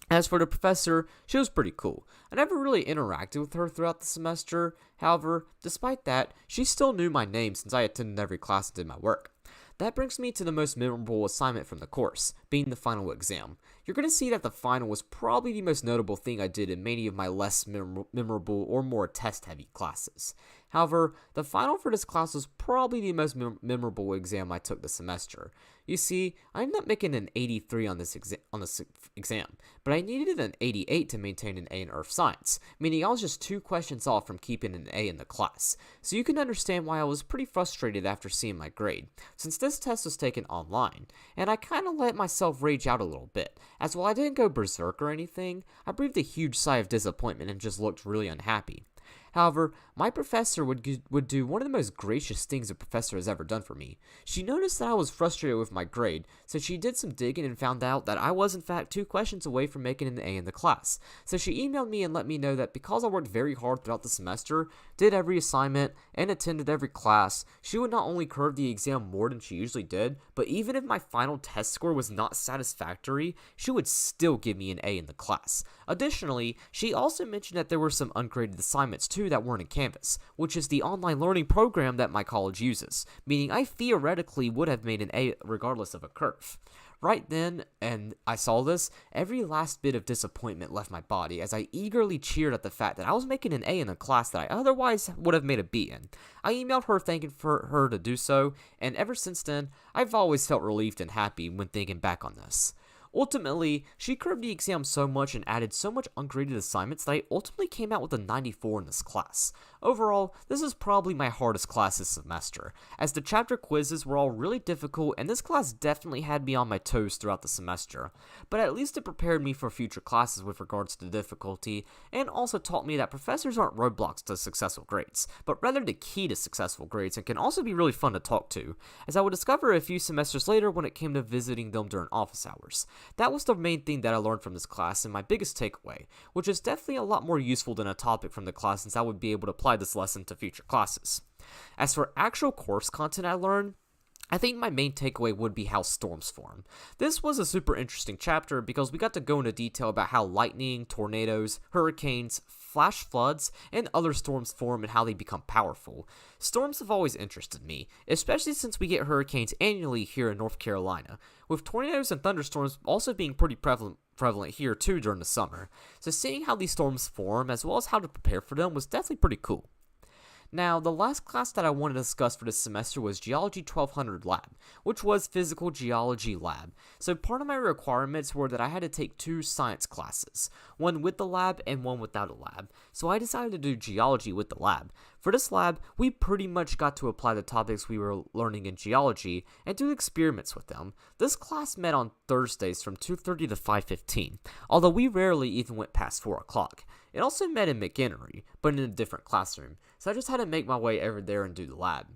As for the professor, she was pretty cool. I never really interacted with her throughout the semester. However, despite that, she still knew my name since I attended every class and did my work. That brings me to the most memorable assignment from the course, being the final exam. You're going to see that the final was probably the most notable thing I did in many of my less memorable or more test-heavy classes. However, the final for this class was probably the most memorable exam I took this semester. You see, I ended up making an 83 on this exam, but I needed an 88 to maintain an A in Earth Science, meaning I was just 2 questions off from keeping an A in the class. So you can understand why I was pretty frustrated after seeing my grade, since this test was taken online, and I kinda let myself rage out a little bit, as while I didn't go berserk or anything, I breathed a huge sigh of disappointment and just looked really unhappy. However, my professor would do one of the most gracious things a professor has ever done for me. She noticed that I was frustrated with my grade, so she did some digging and found out that I was in fact 2 questions away from making an A in the class. So she emailed me and let me know that because I worked very hard throughout the semester, did every assignment, and attended every class, she would not only curve the exam more than she usually did, but even if my final test score was not satisfactory, she would still give me an A in the class. Additionally, she also mentioned that there were some ungraded assignments too that weren't in Canvas, which is the online learning program that my college uses, meaning I theoretically would have made an A regardless of a curve. Right then, and I saw this, every last bit of disappointment left my body as I eagerly cheered at the fact that I was making an A in a class that I otherwise would have made a B in. I emailed her thanking for her to do so, and ever since then, I've always felt relieved and happy when thinking back on this. Ultimately, she curved the exam so much and added so much ungraded assignments that I ultimately came out with a 94 in this class. Overall, this is probably my hardest class this semester, as the chapter quizzes were all really difficult and this class definitely had me on my toes throughout the semester. But at least it prepared me for future classes with regards to difficulty, and also taught me that professors aren't roadblocks to successful grades, but rather the key to successful grades and can also be really fun to talk to, as I would discover a few semesters later when it came to visiting them during office hours. That was the main thing that I learned from this class and my biggest takeaway, which is definitely a lot more useful than a topic from the class since I would be able to apply this lesson to future classes. As for actual course content I learned, I think my main takeaway would be how storms form. This was a super interesting chapter because we got to go into detail about how lightning, tornadoes, hurricanes, flash floods, and other storms form and how they become powerful. Storms have always interested me, especially since we get hurricanes annually here in North Carolina, with tornadoes and thunderstorms also being pretty prevalent here too during the summer. So seeing how these storms form as well as how to prepare for them was definitely pretty cool. Now, the last class that I wanted to discuss for this semester was Geology 1200 Lab, which was Physical Geology Lab. So part of my requirements were that I had to take 2 science classes, one with the lab and one without a lab. So I decided to do geology with the lab. For this lab, we pretty much got to apply the topics we were learning in geology and do experiments with them. This class met on Thursdays from 2:30 to 5:15, although we rarely even went past 4 o'clock. It also met in McHenry, but in a different classroom, so I just had to make my way over there and do the lab.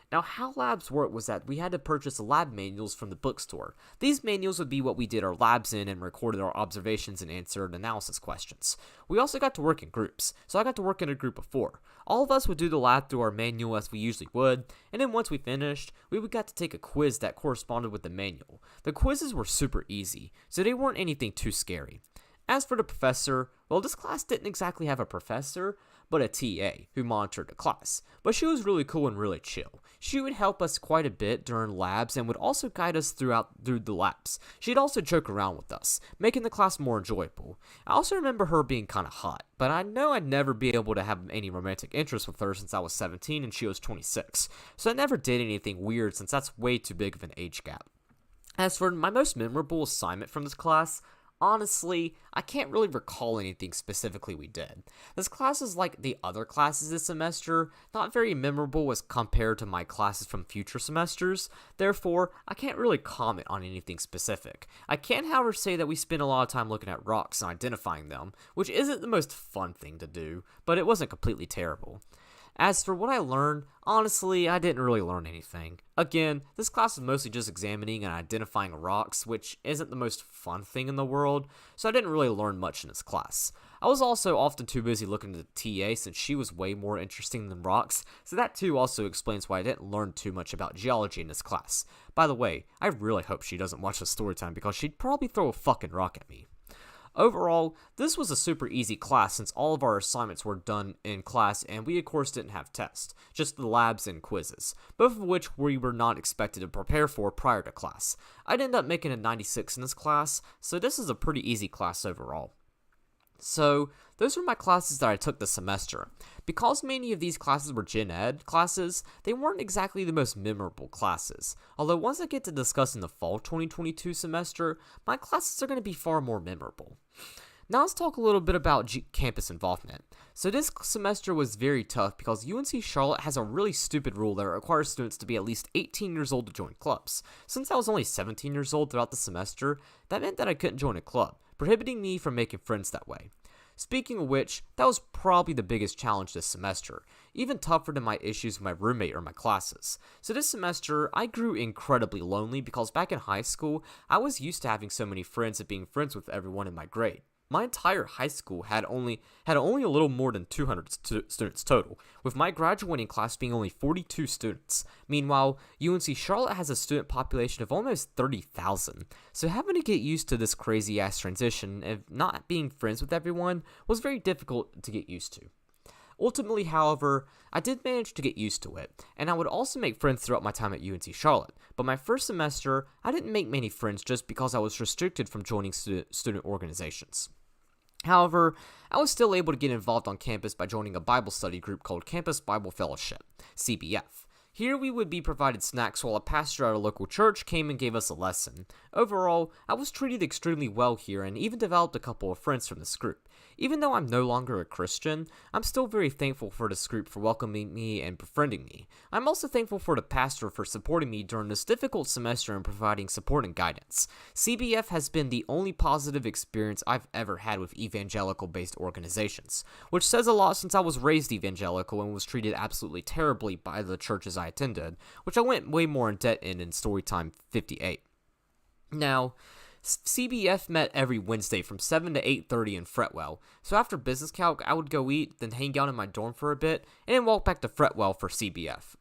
Now, how labs work was that we had to purchase lab manuals from the bookstore. These manuals would be what we did our labs in and recorded our observations and answered analysis questions. We also got to work in groups, so I got to work in a group of 4. All of us would do the lab through our manual as we usually would, and then once we finished, we would got to take a quiz that corresponded with the manual. The quizzes were super easy, so they weren't anything too scary. As for the professor, well, this class didn't exactly have a professor, but a TA who monitored the class. But she was really cool and really chill. She would help us quite a bit during labs and would also guide us through the labs. She'd also joke around with us, making the class more enjoyable. I also remember her being kind of hot, but I know I'd never be able to have any romantic interest with her since I was 17 and she was 26. So I never did anything weird since that's way too big of an age gap. As for my most memorable assignment from this class, honestly, I can't really recall anything specifically we did. This class is like the other classes this semester, not very memorable as compared to my classes from future semesters, therefore, I can't really comment on anything specific. I can, however, say that we spent a lot of time looking at rocks and identifying them, which isn't the most fun thing to do, but it wasn't completely terrible. As for what I learned, honestly, I didn't really learn anything. Again, this class is mostly just examining and identifying rocks, which isn't the most fun thing in the world, so I didn't really learn much in this class. I was also often too busy looking at the TA since she was way more interesting than rocks, so that too also explains why I didn't learn too much about geology in this class. By the way, I really hope she doesn't watch the Storytime because she'd probably throw a fucking rock at me. Overall, this was a super easy class since all of our assignments were done in class and we of course didn't have tests, just the labs and quizzes, both of which we were not expected to prepare for prior to class. I'd end up making a 96 in this class, so this is a pretty easy class overall. So, those were my classes that I took this semester. Because many of these classes were Gen Ed classes, they weren't exactly the most memorable classes. Although once I get to discuss in the fall 2022 semester, my classes are going to be far more memorable. Now let's talk a little bit about campus involvement. So this semester was very tough because UNC Charlotte has a really stupid rule that requires students to be at least 18 years old to join clubs. Since I was only 17 years old throughout the semester, that meant that I couldn't join a club, prohibiting me from making friends that way. Speaking of which, that was probably the biggest challenge this semester, even tougher than my issues with my roommate or my classes. So this semester, I grew incredibly lonely because back in high school, I was used to having so many friends and being friends with everyone in my grade. My entire high school had only a little more than 200 students total, with my graduating class being only 42 students. Meanwhile, UNC Charlotte has a student population of almost 30,000, so having to get used to this crazy-ass transition of not being friends with everyone was very difficult to get used to. Ultimately, however, I did manage to get used to it, and I would also make friends throughout my time at UNC Charlotte, but my first semester, I didn't make many friends just because I was restricted from joining student organizations. However, I was still able to get involved on campus by joining a Bible study group called Campus Bible Fellowship, CBF. Here we would be provided snacks while a pastor at a local church came and gave us a lesson. Overall, I was treated extremely well here and even developed a couple of friends from this group. Even though I'm no longer a Christian, I'm still very thankful for this group for welcoming me and befriending me. I'm also thankful for the pastor for supporting me during this difficult semester and providing support and guidance. CBF has been the only positive experience I've ever had with evangelical-based organizations, which says a lot since I was raised evangelical and was treated absolutely terribly by the churches I attended, which I went way more in debt in Storytime 58. Now, CBF met every Wednesday from 7 to 8:30 in Fretwell, so after business calc, I would go eat, then hang out in my dorm for a bit, and then walk back to Fretwell for CBF.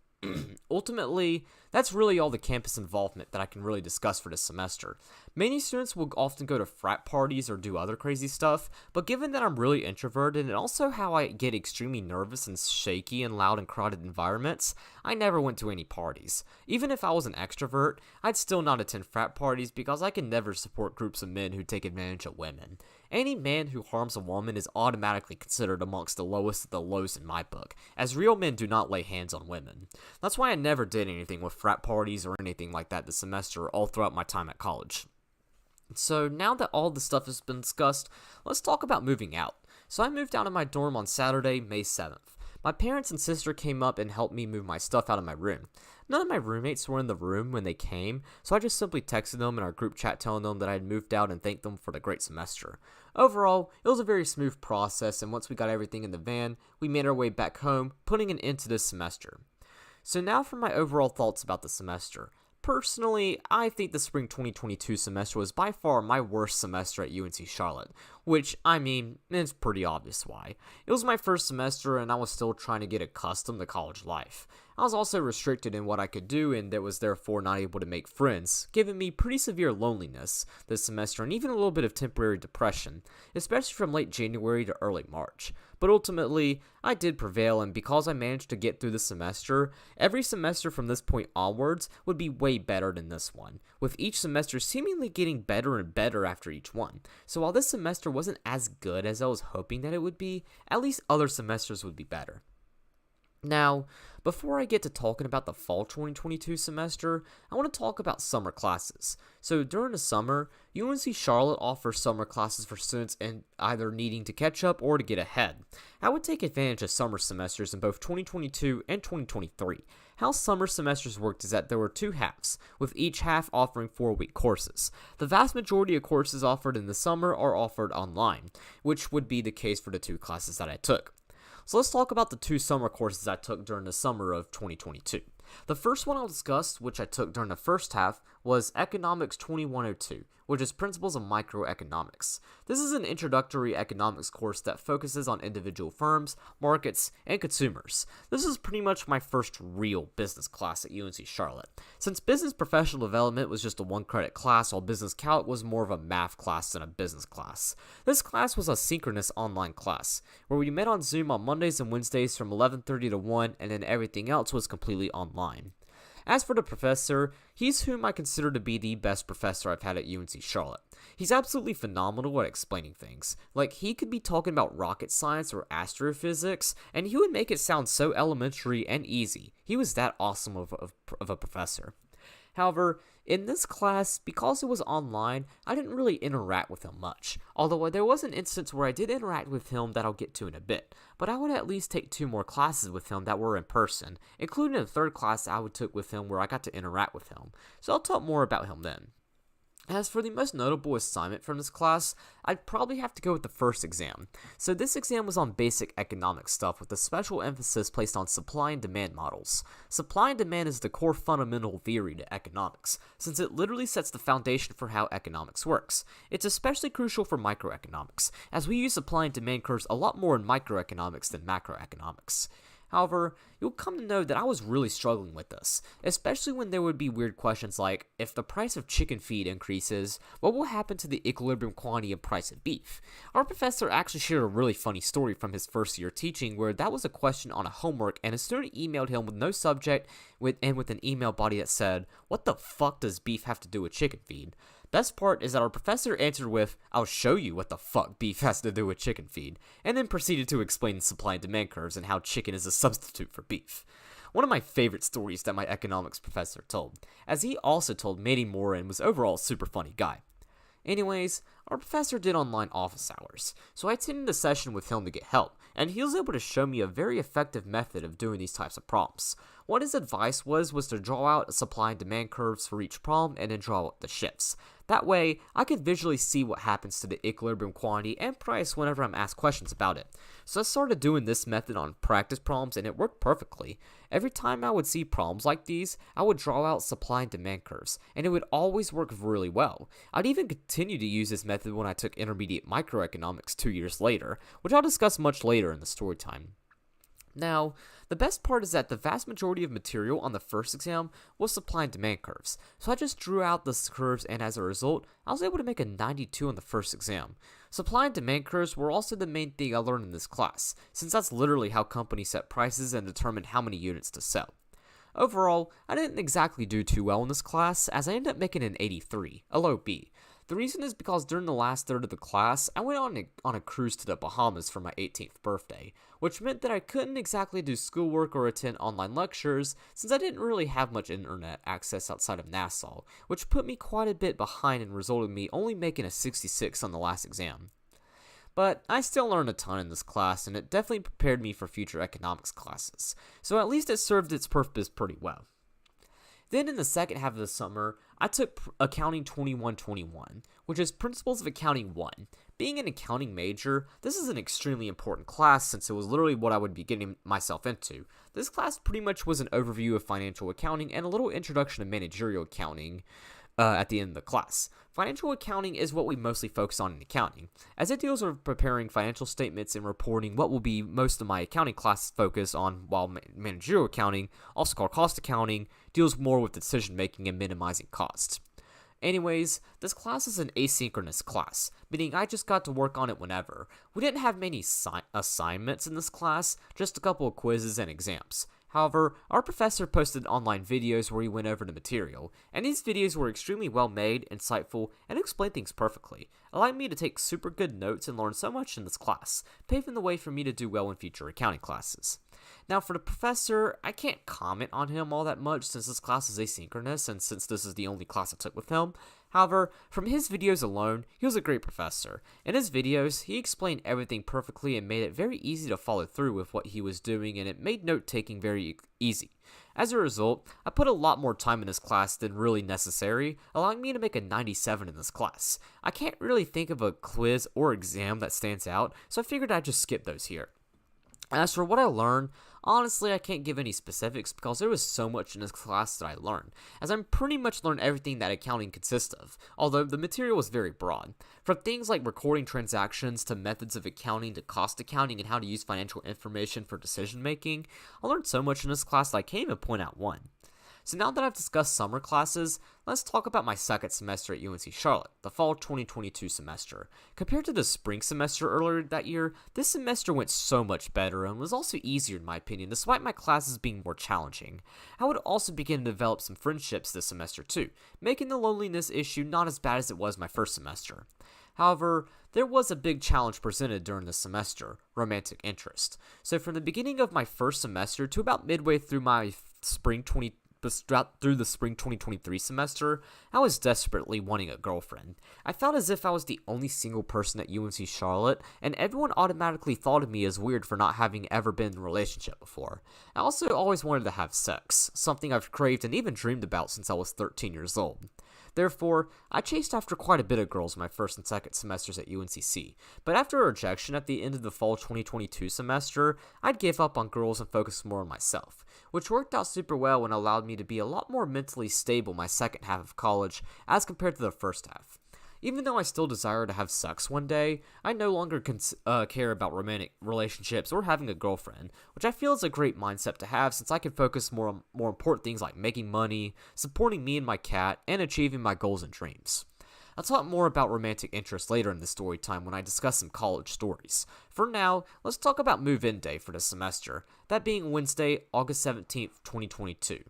Ultimately, that's really all the campus involvement that I can really discuss for this semester. Many students will often go to frat parties or do other crazy stuff, but given that I'm really introverted and also how I get extremely nervous and shaky in loud and crowded environments, I never went to any parties. Even if I was an extrovert, I'd still not attend frat parties because I can never support groups of men who take advantage of women. Any man who harms a woman is automatically considered amongst the lowest of the lows in my book, as real men do not lay hands on women. That's why I never did anything with frat parties or anything like that this semester all throughout my time at college. So now that all the stuff has been discussed, let's talk about moving out. So I moved out of my dorm on Saturday, May 7th. My parents and sister came up and helped me move my stuff out of my room. None of my roommates were in the room when they came, so I just simply texted them in our group chat telling them that I had moved out and thanked them for the great semester. Overall, it was a very smooth process, and once we got everything in the van, we made our way back home, putting an end to this semester. So now for my overall thoughts about the semester. Personally, I think the spring 2022 semester was by far my worst semester at UNC Charlotte, which, I mean, it's pretty obvious why. It was my first semester and I was still trying to get accustomed to college life. I was also restricted in what I could do and was therefore not able to make friends, giving me pretty severe loneliness this semester and even a little bit of temporary depression, especially from late January to early March. But ultimately, I did prevail, and because I managed to get through the semester, every semester from this point onwards would be way better than this one, with each semester seemingly getting better and better after each one. So while this semester wasn't as good as I was hoping that it would be, at least other semesters would be better. Now, before I get to talking about the fall 2022 semester, I want to talk about summer classes. So during the summer, UNC Charlotte offers summer classes for students in either needing to catch up or to get ahead. I would take advantage of summer semesters in both 2022 and 2023. How summer semesters worked is that there were two halves, with each half offering 4-week courses. The vast majority of courses offered in the summer are offered online, which would be the case for the two classes that I took. So let's talk about the two summer courses I took during the summer of 2022. The first one I'll discuss, which I took during the first half, was Economics 2102, which is Principles of Microeconomics. This is an introductory economics course that focuses on individual firms, markets, and consumers. This is pretty much my first real business class at UNC Charlotte, since Business Professional Development was just a one-credit class, while Business Calc was more of a math class than a business class. This class was a synchronous online class, where we met on Zoom on Mondays and Wednesdays from 11:30 to 1, and then everything else was completely online. As for the professor, he's whom I consider to be the best professor I've had at UNC Charlotte. He's absolutely phenomenal at explaining things. Like, he could be talking about rocket science or astrophysics, and he would make it sound so elementary and easy. He was that awesome of a professor. However, in this class, because it was online, I didn't really interact with him much, although there was an instance where I did interact with him that I'll get to in a bit, but I would at least take 2 more classes with him that were in person, including a third class I would took with him where I got to interact with him, so I'll talk more about him then. As for the most notable assignment from this class, I'd probably have to go with the first exam. So this exam was on basic economic stuff with a special emphasis placed on supply and demand models. Supply and demand is the core fundamental theory to economics, since it literally sets the foundation for how economics works. It's especially crucial for microeconomics, as we use supply and demand curves a lot more in microeconomics than macroeconomics. However, you'll come to know that I was really struggling with this, especially when there would be weird questions like, if the price of chicken feed increases, what will happen to the equilibrium quantity and price of beef? Our professor actually shared a really funny story from his first year teaching where that was a question on a homework and a student emailed him with no subject with an email body that said, "What the fuck does beef have to do with chicken feed?" Best part is that our professor answered with, "I'll show you what the fuck beef has to do with chicken feed," and then proceeded to explain supply and demand curves and how chicken is a substitute for beef. One of my favorite stories that my economics professor told, as he also told many more and was overall a super funny guy. Anyways, our professor did online office hours, so I attended a session with him to get help, and he was able to show me a very effective method of doing these types of problems. What his advice was to draw out supply and demand curves for each problem and then draw out the shifts. That way, I could visually see what happens to the equilibrium quantity and price whenever I'm asked questions about it. So I started doing this method on practice problems and it worked perfectly. Every time I would see problems like these, I would draw out supply and demand curves, and it would always work really well. I'd even continue to use this method when I took intermediate microeconomics 2 years later, which I'll discuss much later in the story time. Now, the best part is that the vast majority of material on the first exam was supply and demand curves, so I just drew out the curves and as a result, I was able to make a 92 on the first exam. Supply and demand curves were also the main thing I learned in this class, since that's literally how companies set prices and determine how many units to sell. Overall, I didn't exactly do too well in this class, as I ended up making an 83, a low B. The reason is because during the last third of the class, I went on a cruise to the Bahamas for my 18th birthday, which meant that I couldn't exactly do schoolwork or attend online lectures since I didn't really have much internet access outside of Nassau, which put me quite a bit behind and resulted in me only making a 66 on the last exam. But I still learned a ton in this class, and it definitely prepared me for future economics classes, so at least it served its purpose pretty well. Then in the second half of the summer, I took Accounting 2121, which is Principles of Accounting 1. Being an accounting major, this is an extremely important class since it was literally what I would be getting myself into. This class pretty much was an overview of financial accounting and a little introduction to managerial accounting at the end of the class. Financial accounting is what we mostly focus on in accounting, as it deals with preparing financial statements and reporting what will be most of my accounting class focus on, while managerial accounting, also called cost accounting, deals more with decision making and minimizing costs. Anyways, this class is an asynchronous class, meaning I just got to work on it whenever. We didn't have many assignments in this class, just a couple of quizzes and exams. However, our professor posted online videos where he went over the material, and these videos were extremely well made, insightful, and explained things perfectly, allowing me to take super good notes and learn so much in this class, paving the way for me to do well in future accounting classes. Now for the professor, I can't comment on him all that much since this class is asynchronous and since this is the only class I took with him. However, from his videos alone, he was a great professor. In his videos, he explained everything perfectly and made it very easy to follow through with what he was doing, and it made note-taking very easy. As a result, I put a lot more time in this class than really necessary, allowing me to make a 97 in this class. I can't really think of a quiz or exam that stands out, so I figured I'd just skip those here. As for what I learned, honestly, I can't give any specifics because there was so much in this class that I learned, as I pretty much learned everything that accounting consists of, although the material was very broad. From things like recording transactions to methods of accounting to cost accounting and how to use financial information for decision making, I learned so much in this class that I can't even point out one. So now that I've discussed summer classes, let's talk about my second semester at UNC Charlotte, the fall 2022 semester. Compared to the spring semester earlier that year, this semester went so much better and was also easier in my opinion, despite my classes being more challenging. I would also begin to develop some friendships this semester too, making the loneliness issue not as bad as it was my first semester. However, there was a big challenge presented during the semester, romantic interest. So from the beginning of my first semester to about midway through through the spring 2023 semester, I was desperately wanting a girlfriend. I felt as if I was the only single person at UNC Charlotte, and everyone automatically thought of me as weird for not having ever been in a relationship before. I also always wanted to have sex, something I've craved and even dreamed about since I was 13 years old. Therefore, I chased after quite a bit of girls my first and second semesters at UNCC, but after a rejection at the end of the fall 2022 semester, I'd give up on girls and focus more on myself, which worked out super well and allowed me to be a lot more mentally stable my second half of college as compared to the first half. Even though I still desire to have sex one day, I no longer care about romantic relationships or having a girlfriend, which I feel is a great mindset to have since I can focus more on more important things like making money, supporting me and my cat, and achieving my goals and dreams. I'll talk more about romantic interest later in the story time when I discuss some college stories. For now, let's talk about move-in day for this semester, that being Wednesday, August 17th, 2022.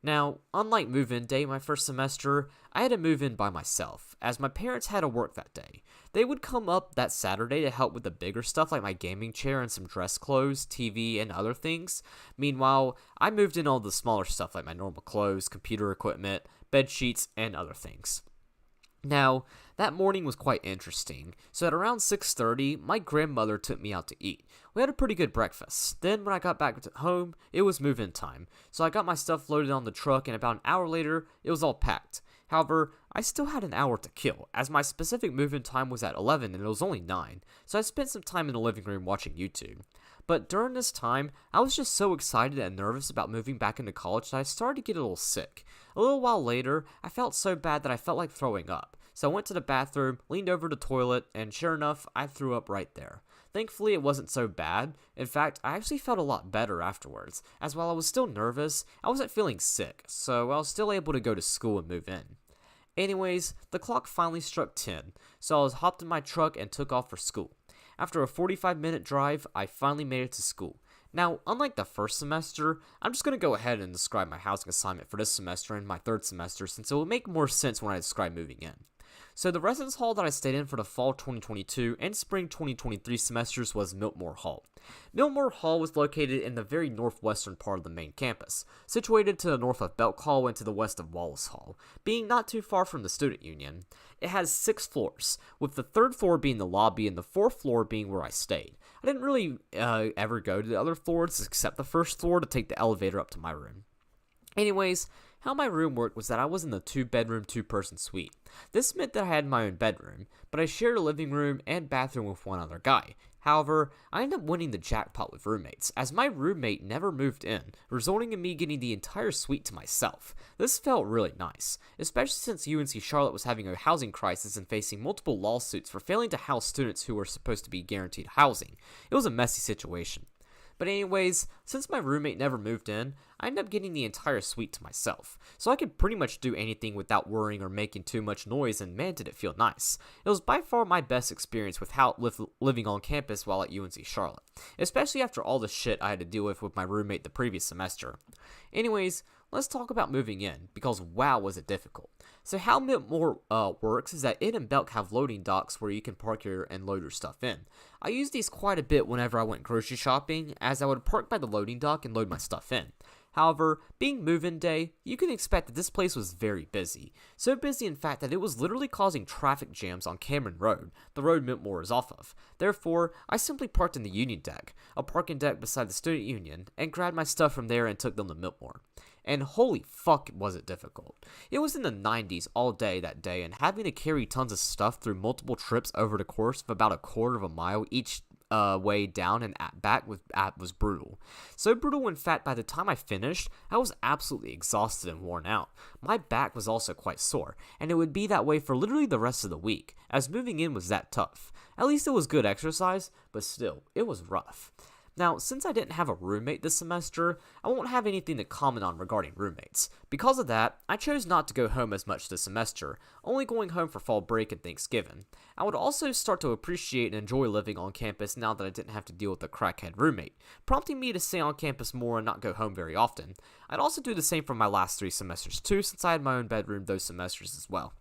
Now, unlike move-in day my first semester, I had to move in by myself, as my parents had to work that day. They would come up that Saturday to help with the bigger stuff like my gaming chair and some dress clothes, TV, and other things. Meanwhile, I moved in all the smaller stuff like my normal clothes, computer equipment, bed sheets, and other things. Now, that morning was quite interesting, so at around 6:30, my grandmother took me out to eat. We had a pretty good breakfast. Then when I got back home, it was move-in time, so I got my stuff loaded on the truck and about an hour later, it was all packed. However, I still had an hour to kill, as my specific move-in time was at 11 and it was only 9, so I spent some time in the living room watching YouTube. But during this time, I was just so excited and nervous about moving back into college that I started to get a little sick. A little while later, I felt so bad that I felt like throwing up. So I went to the bathroom, leaned over the toilet, and sure enough, I threw up right there. Thankfully, it wasn't so bad. In fact, I actually felt a lot better afterwards, as while I was still nervous, I wasn't feeling sick, so I was still able to go to school and move in. Anyways, the clock finally struck 10, so I was hopped in my truck and took off for school. After a 45-minute drive, I finally made it to school. Now, unlike the first semester, I'm just going to go ahead and describe my housing assignment for this semester and my third semester since it will make more sense when I describe moving in. So the residence hall that I stayed in for the fall 2022 and spring 2023 semesters was Miltmore Hall. Miltmore Hall was located in the very northwestern part of the main campus, situated to the north of Belk Hall and to the west of Wallace Hall, being not too far from the student union. It has 6 floors, with the 3rd floor being the lobby and the 4th floor being where I stayed. I didn't really ever go to the other floors except the 1st floor to take the elevator up to my room. Anyways, how my room worked was that I was in the 2-bedroom, 2-person suite. This meant that I had my own bedroom, but I shared a living room and bathroom with one other guy. However, I ended up winning the jackpot with roommates, as my roommate never moved in, resulting in me getting the entire suite to myself. This felt really nice, especially since UNC Charlotte was having a housing crisis and facing multiple lawsuits for failing to house students who were supposed to be guaranteed housing. It was a messy situation. But anyways, since my roommate never moved in, I ended up getting the entire suite to myself, so I could pretty much do anything without worrying or making too much noise, and man did it feel nice. It was by far my best experience with living on campus while at UNC Charlotte, especially after all the shit I had to deal with my roommate the previous semester. Anyways, let's talk about moving in, because wow was it difficult. So how Miltmore works is that it and Belk have loading docks where you can park and load your stuff in. I used these quite a bit whenever I went grocery shopping, as I would park by the loading dock and load my stuff in. However, being move-in day, you can expect that this place was very busy. So busy in fact that it was literally causing traffic jams on Cameron Road, the road Miltmore is off of. Therefore, I simply parked in the Union deck, a parking deck beside the student union, and grabbed my stuff from there and took them to Miltmore. And holy fuck was it difficult. It was in the 90s all day that day, and having to carry tons of stuff through multiple trips over the course of about a quarter of a mile each way down and back was brutal. So brutal in fact by the time I finished, I was absolutely exhausted and worn out. My back was also quite sore, and it would be that way for literally the rest of the week, as moving in was that tough. At least it was good exercise, but still, it was rough. Now, since I didn't have a roommate this semester, I won't have anything to comment on regarding roommates. Because of that, I chose not to go home as much this semester, only going home for fall break and Thanksgiving. I would also start to appreciate and enjoy living on campus now that I didn't have to deal with a crackhead roommate, prompting me to stay on campus more and not go home very often. I'd also do the same for my last 3 semesters too, since I had my own bedroom those semesters as well.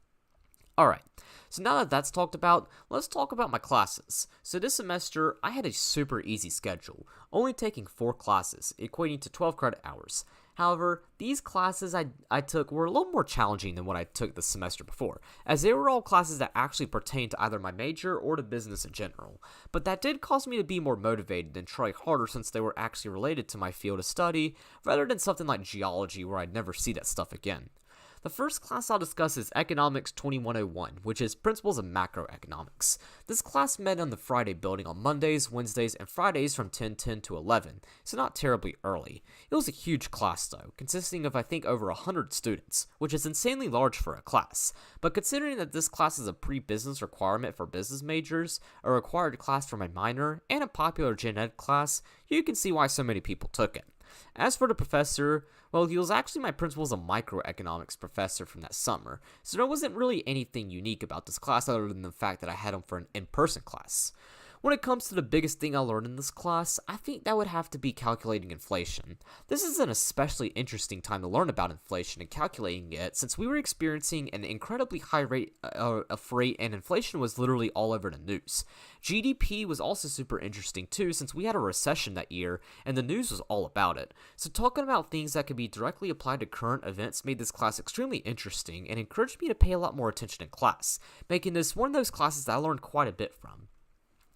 Alright, so now that that's talked about, let's talk about my classes. So this semester, I had a super easy schedule, only taking 4 classes, equating to 12 credit hours. However, these classes I took were a little more challenging than what I took the semester before, as they were all classes that actually pertained to either my major or to business in general. But that did cause me to be more motivated and try harder since they were actually related to my field of study, rather than something like geology where I'd never see that stuff again. The first class I'll discuss is Economics 2101, which is Principles of Macroeconomics. This class met on the Friday building on Mondays, Wednesdays, and Fridays from 10:10 to 11, so not terribly early. It was a huge class though, consisting of I think over 100 students, which is insanely large for a class. But considering that this class is a pre-business requirement for business majors, a required class for my minor, and a popular gen ed class, you can see why so many people took it. As for the professor, well, he was actually my Principles of Microeconomics professor from that summer, so there wasn't really anything unique about this class other than the fact that I had him for an in-person class. When it comes to the biggest thing I learned in this class, I think that would have to be calculating inflation. This is an especially interesting time to learn about inflation and calculating it, since we were experiencing an incredibly high rate of rate and inflation was literally all over the news. GDP was also super interesting too, since we had a recession that year and the news was all about it. So talking about things that could be directly applied to current events made this class extremely interesting and encouraged me to pay a lot more attention in class, making this one of those classes that I learned quite a bit from.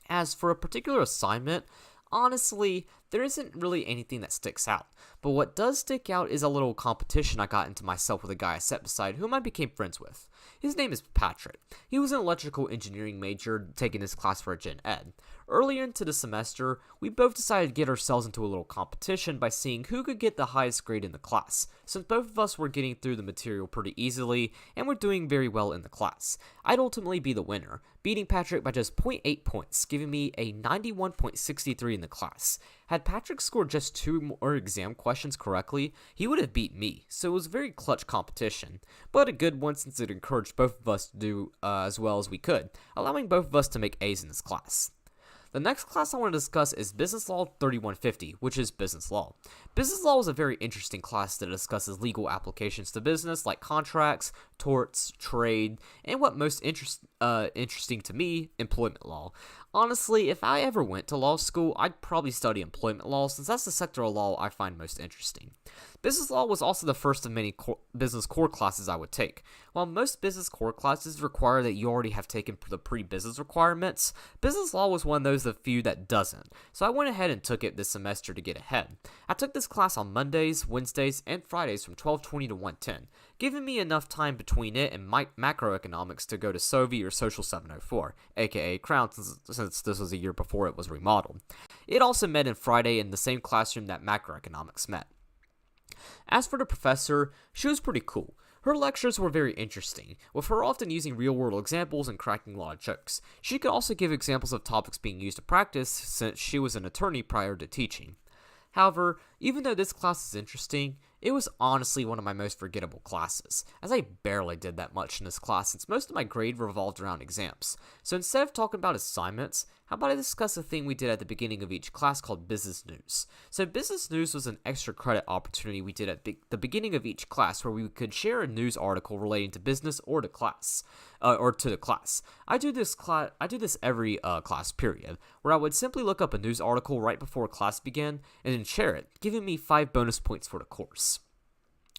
As for a particular assignment, honestly, there isn't really anything that sticks out, but what does stick out is a little competition I got into myself with a guy I sat beside whom I became friends with. His name is Patrick. He was an electrical engineering major taking this class for a gen ed. Earlier into the semester, we both decided to get ourselves into a little competition by seeing who could get the highest grade in the class, since both of us were getting through the material pretty easily and were doing very well in the class. I'd ultimately be the winner, beating Patrick by just 0.8 points, giving me a 91.63 in the class. Had Patrick scored just 2 more exam questions correctly, he would have beat me, so it was a very clutch competition, but a good one since it encouraged both of us to do as well as we could, allowing both of us to make A's in this class. The next class I want to discuss is Business Law 3150, which is business law. Business law is a very interesting class that discusses legal applications to business like contracts, torts, trade, and what most interesting to me, employment law. Honestly, if I ever went to law school, I'd probably study employment law since that's the sector of law I find most interesting. Business law was also the first of many business core classes I would take. While most business core classes require that you already have taken the pre-business requirements, business law was one of those of the few that doesn't, so I went ahead and took it this semester to get ahead. I took this class on Mondays, Wednesdays, and Fridays from 12:20 to 1:10, giving me enough time between it and macroeconomics to go to SOVI or Social 704, aka Crown, since this was a year before it was remodeled. It also met in Friday in the same classroom that macroeconomics met. As for the professor, she was pretty cool. Her lectures were very interesting, with her often using real-world examples and cracking a lot of jokes. She could also give examples of topics being used to practice, since she was an attorney prior to teaching. However, even though this class is interesting, it was honestly one of my most forgettable classes, as I barely did that much in this class since most of my grade revolved around exams. So instead of talking about assignments, how about I discuss a thing we did at the beginning of each class called Business News. So Business News was an extra credit opportunity we did at the beginning of each class where we could share a news article relating to business or to class, to the class. I do this every class period, where I would simply look up a news article right before class began and then share it, giving me 5 bonus points for the course.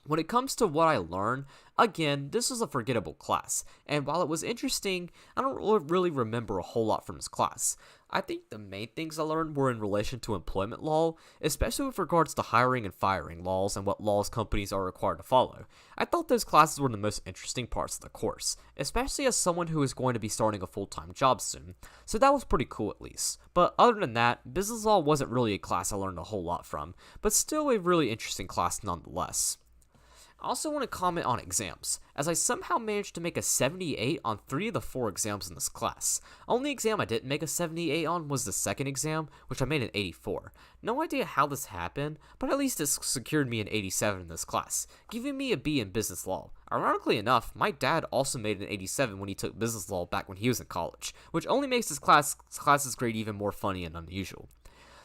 When it comes to what I learned, again, this was a forgettable class, and while it was interesting, I don't really remember a whole lot from this class. I think the main things I learned were in relation to employment law, especially with regards to hiring and firing laws and what laws companies are required to follow. I thought those classes were the most interesting parts of the course, especially as someone who is going to be starting a full-time job soon, so that was pretty cool at least. But other than that, business law wasn't really a class I learned a whole lot from, but still a really interesting class nonetheless. I also want to comment on exams, as I somehow managed to make a 78 on 3 of the 4 exams in this class. Only exam I didn't make a 78 on was the second exam, which I made an 84. No idea how this happened, but at least it secured me an 87 in this class, giving me a B in business law. Ironically enough, my dad also made an 87 when he took business law back when he was in college, which only makes this class's grade even more funny and unusual.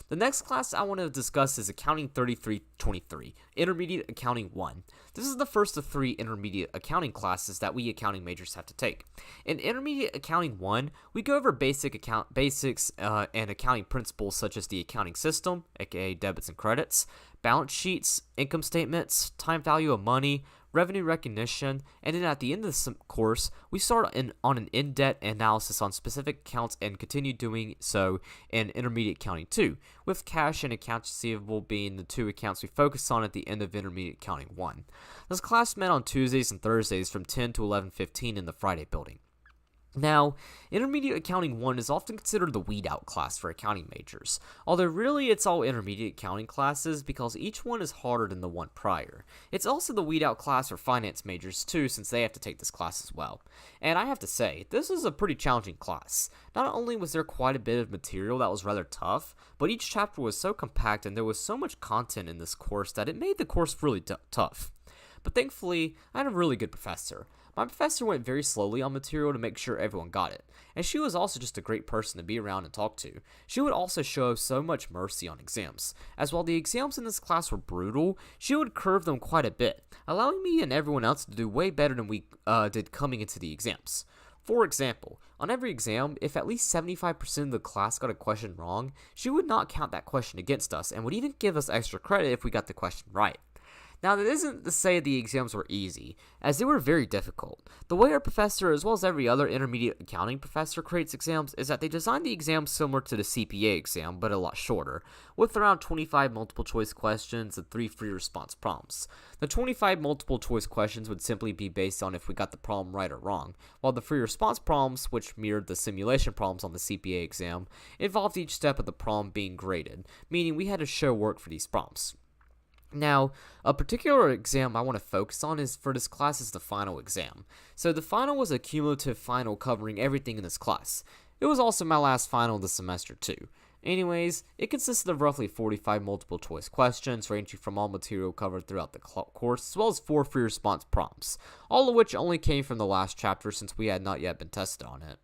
The next class I want to discuss is Accounting 3323, Intermediate Accounting 1. This is the first of 3 intermediate accounting classes that we accounting majors have to take. In Intermediate Accounting 1, we go over basics and accounting principles such as the accounting system, aka debits and credits, balance sheets, income statements, time value of money, revenue recognition, and then at the end of this course, we start on an in-depth analysis on specific accounts and continue doing so in Intermediate Accounting 2, with cash and accounts receivable being the 2 accounts we focus on at the end of Intermediate Accounting 1. This class met on Tuesdays and Thursdays from 10 to 11:15 in the Friday building. Now, Intermediate Accounting 1 is often considered the weed-out class for accounting majors, although really it's all intermediate accounting classes because each one is harder than the one prior. It's also the weed-out class for finance majors too, since they have to take this class as well. And I have to say, this is a pretty challenging class. Not only was there quite a bit of material that was rather tough, but each chapter was so compact and there was so much content in this course that it made the course really tough. But thankfully, I had a really good professor. My professor went very slowly on material to make sure everyone got it, and she was also just a great person to be around and talk to. She would also show so much mercy on exams, as while the exams in this class were brutal, she would curve them quite a bit, allowing me and everyone else to do way better than we did coming into the exams. For example, on every exam, if at least 75% of the class got a question wrong, she would not count that question against us and would even give us extra credit if we got the question right. Now, that isn't to say the exams were easy, as they were very difficult. The way our professor, as well as every other intermediate accounting professor, creates exams is that they design the exam similar to the CPA exam, but a lot shorter, with around 25 multiple choice questions and 3 free response prompts. The 25 multiple choice questions would simply be based on if we got the problem right or wrong, while the free response prompts, which mirrored the simulation problems on the CPA exam, involved each step of the problem being graded, meaning we had to show work for these prompts. Now, a particular exam I want to focus on for this class is the final exam. So the final was a cumulative final covering everything in this class. It was also my last final of the semester too. Anyways, it consisted of roughly 45 multiple choice questions ranging from all material covered throughout the course, as well as 4 free response prompts, all of which only came from the last chapter since we had not yet been tested on it.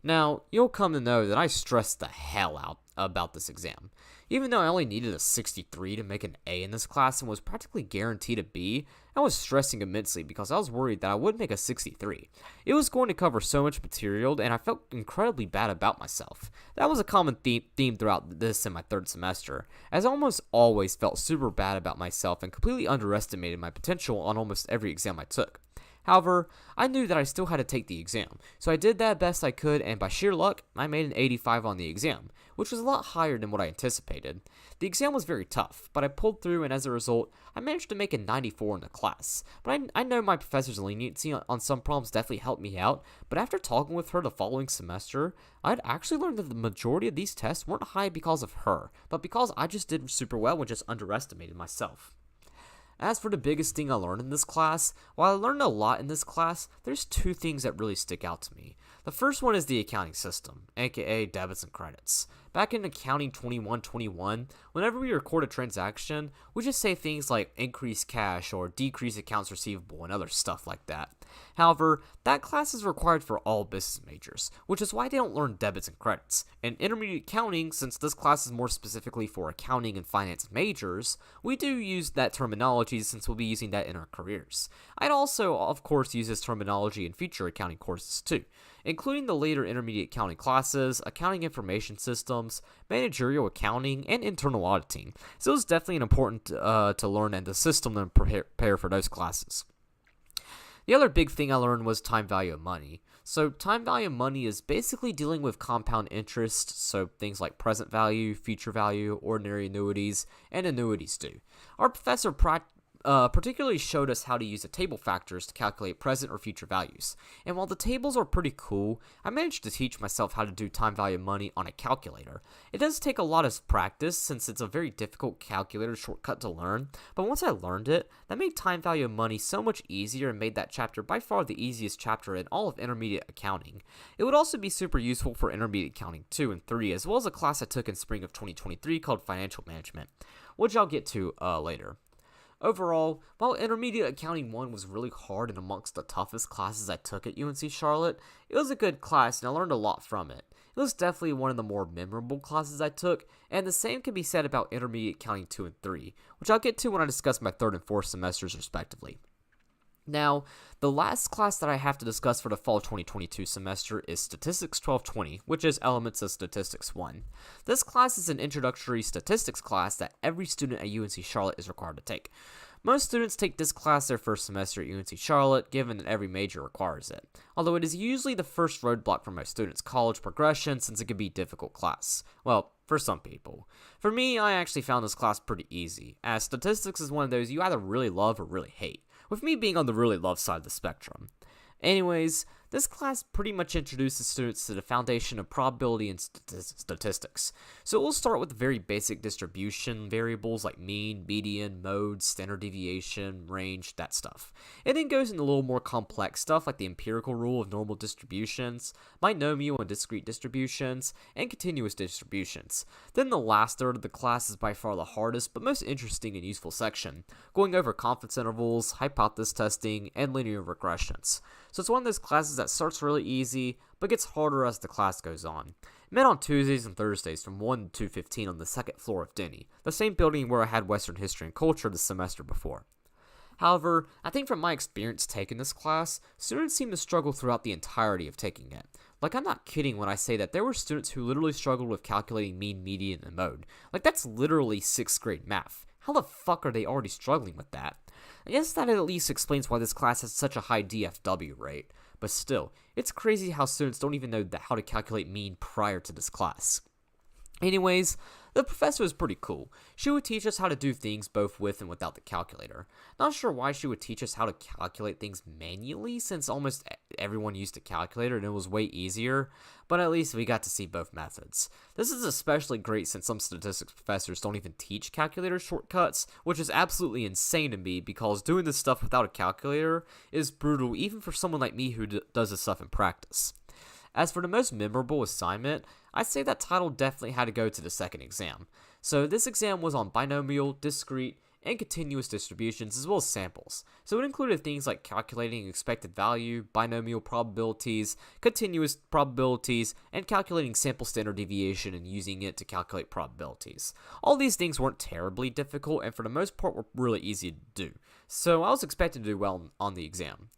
Now, you'll come to know that I stressed the hell out about this exam. Even though I only needed a 63 to make an A in this class and was practically guaranteed a B, I was stressing immensely because I was worried that I would make a 63. It was going to cover so much material and I felt incredibly bad about myself. That was a common theme throughout this and my third semester, as I almost always felt super bad about myself and completely underestimated my potential on almost every exam I took. However, I knew that I still had to take the exam, so I did that best I could, and by sheer luck, I made an 85 on the exam, which was a lot higher than what I anticipated. The exam was very tough, but I pulled through, and as a result, I managed to make a 94 in the class. But I know my professor's leniency on some problems definitely helped me out, but after talking with her the following semester, I'd actually learned that the majority of these tests weren't high because of her, but because I just did super well and just underestimated myself. As for the biggest thing I learned in this class, while I learned a lot in this class, there's two things that really stick out to me. The first one is the accounting system, aka debits and credits. Back in Accounting 2121, whenever we record a transaction, we just say things like increase cash or decrease accounts receivable and other stuff like that. However, that class is required for all business majors, which is why they don't learn debits and credits. In intermediate accounting, since this class is more specifically for accounting and finance majors, we do use that terminology since we'll be using that in our careers. I'd also, of course, use this terminology in future accounting courses too, including the later intermediate accounting classes, accounting information systems, managerial accounting, and internal auditing. So it's definitely important to learn and the system and prepare for those classes. The other big thing I learned was time value of money. So time value of money is basically dealing with compound interest, so things like present value, future value, ordinary annuities, and annuities too. Our professor particularly showed us how to use the table factors to calculate present or future values. And while the tables are pretty cool, I managed to teach myself how to do time value of money on a calculator. It does take a lot of practice since it's a very difficult calculator shortcut to learn, but once I learned it, that made time value of money so much easier and made that chapter by far the easiest chapter in all of intermediate accounting. It would also be super useful for intermediate accounting 2 and 3, as well as a class I took in spring of 2023 called financial management, which I'll get to later. Overall, while Intermediate Accounting 1 was really hard and amongst the toughest classes I took at UNC Charlotte, it was a good class and I learned a lot from it. It was definitely one of the more memorable classes I took, and the same can be said about Intermediate Accounting 2 and 3, which I'll get to when I discuss my third and fourth semesters respectively. Now, the last class that I have to discuss for the fall 2022 semester is Statistics 1220, which is Elements of Statistics 1. This class is an introductory statistics class that every student at UNC Charlotte is required to take. Most students take this class their first semester at UNC Charlotte, given that every major requires it, although it is usually the first roadblock for most students' college progression since it can be a difficult class. Well, for some people. For me, I actually found this class pretty easy, as statistics is one of those you either really love or really hate, with me being on the really love side of the spectrum. Anyways, this class pretty much introduces students to the foundation of probability and statistics. So we'll start with very basic distribution variables like mean, median, mode, standard deviation, range, that stuff. It then goes into a little more complex stuff like the empirical rule of normal distributions, binomial and discrete distributions, and continuous distributions. Then the last third of the class is by far the hardest but most interesting and useful section, going over confidence intervals, hypothesis testing, and linear regressions. So it's one of those classes that starts really easy, but gets harder as the class goes on. It met on Tuesdays and Thursdays from 1 to 2:15 on the second floor of Denny, the same building where I had Western History and Culture the semester before. However, I think from my experience taking this class, students seem to struggle throughout the entirety of taking it. Like, I'm not kidding when I say that there were students who literally struggled with calculating mean, median, and mode. Like, that's literally 6th grade math. How the fuck are they already struggling with that? I guess that at least explains why this class has such a high DFW rate, but still, it's crazy how students don't even know how to calculate mean prior to this class. Anyways, the professor was pretty cool. She would teach us how to do things both with and without the calculator. Not sure why she would teach us how to calculate things manually since almost everyone used a calculator and it was way easier, but at least we got to see both methods. This is especially great since some statistics professors don't even teach calculator shortcuts, which is absolutely insane to me because doing this stuff without a calculator is brutal even for someone like me who does this stuff in practice. As for the most memorable assignment, I'd say that title definitely had to go to the second exam. So this exam was on binomial, discrete, and continuous distributions, as well as samples. So it included things like calculating expected value, binomial probabilities, continuous probabilities, and calculating sample standard deviation and using it to calculate probabilities. All these things weren't terribly difficult, and for the most part were really easy to do. So I was expected to do well on the exam.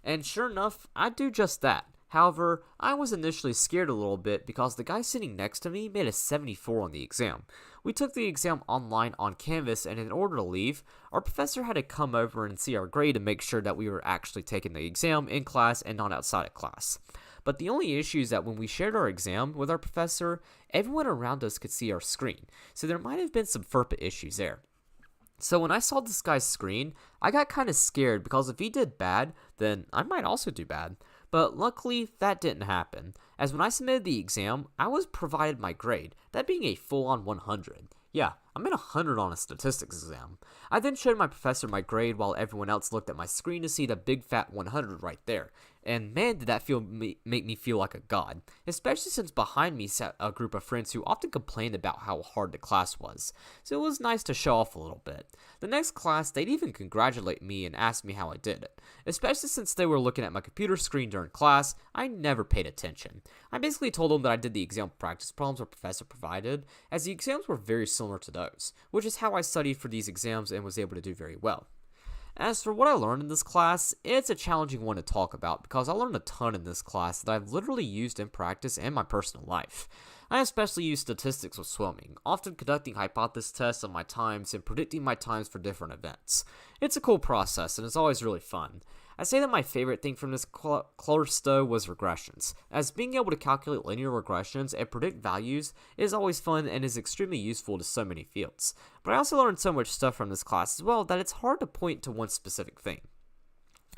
And sure enough, I do just that. However, I was initially scared a little bit because the guy sitting next to me made a 74 on the exam. We took the exam online on Canvas, and in order to leave, our professor had to come over and see our grade to make sure that we were actually taking the exam in class and not outside of class. But the only issue is that when we shared our exam with our professor, everyone around us could see our screen, so there might have been some FERPA issues there. So when I saw this guy's screen, I got kind of scared because if he did bad, then I might also do bad. But luckily, that didn't happen, as when I submitted the exam, I was provided my grade, that being a full-on 100. Yeah, I'm at 100 on a statistics exam. I then showed my professor my grade while everyone else looked at my screen to see the big fat 100 right there. And man, did that make me feel like a god, especially since behind me sat a group of friends who often complained about how hard the class was, so it was nice to show off a little bit. The next class, they'd even congratulate me and ask me how I did it, especially since they were looking at my computer screen during class. I never paid attention. I basically told them that I did the exam practice problems our professor provided, as the exams were very similar to those, which is how I studied for these exams and was able to do very well. As for what I learned in this class, it's a challenging one to talk about because I learned a ton in this class that I've literally used in practice and my personal life. I especially use statistics with swimming, often conducting hypothesis tests on my times and predicting my times for different events. It's a cool process and it's always really fun. I say that my favorite thing from this course though was regressions, as being able to calculate linear regressions and predict values is always fun and is extremely useful to so many fields. But I also learned so much stuff from this class as well that it's hard to point to one specific thing.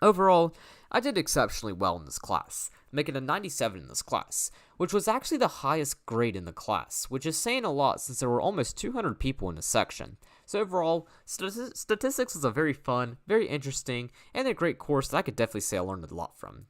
Overall, I did exceptionally well in this class, making a 97 in this class, which was actually the highest grade in the class, which is saying a lot since there were almost 200 people in this section. So overall, statistics was a very fun, very interesting, and a great course that I could definitely say I learned a lot from.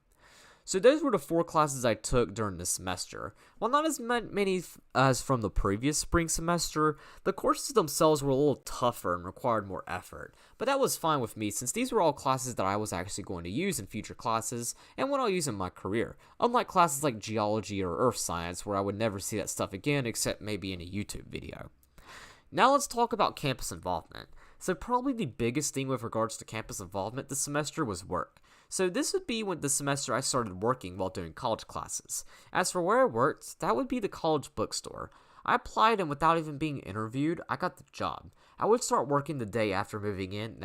So those were the 4 classes I took during this semester. While not as many as from the previous spring semester, the courses themselves were a little tougher and required more effort. But that was fine with me since these were all classes that I was actually going to use in future classes and what I'll use in my career, unlike classes like geology or earth science where I would never see that stuff again except maybe in a YouTube video. Now let's talk about campus involvement. So probably the biggest thing with regards to campus involvement this semester was work. So this would be when the semester I started working while doing college classes. As for where I worked, that would be the college bookstore. I applied and without even being interviewed, I got the job. I would start working the day after moving in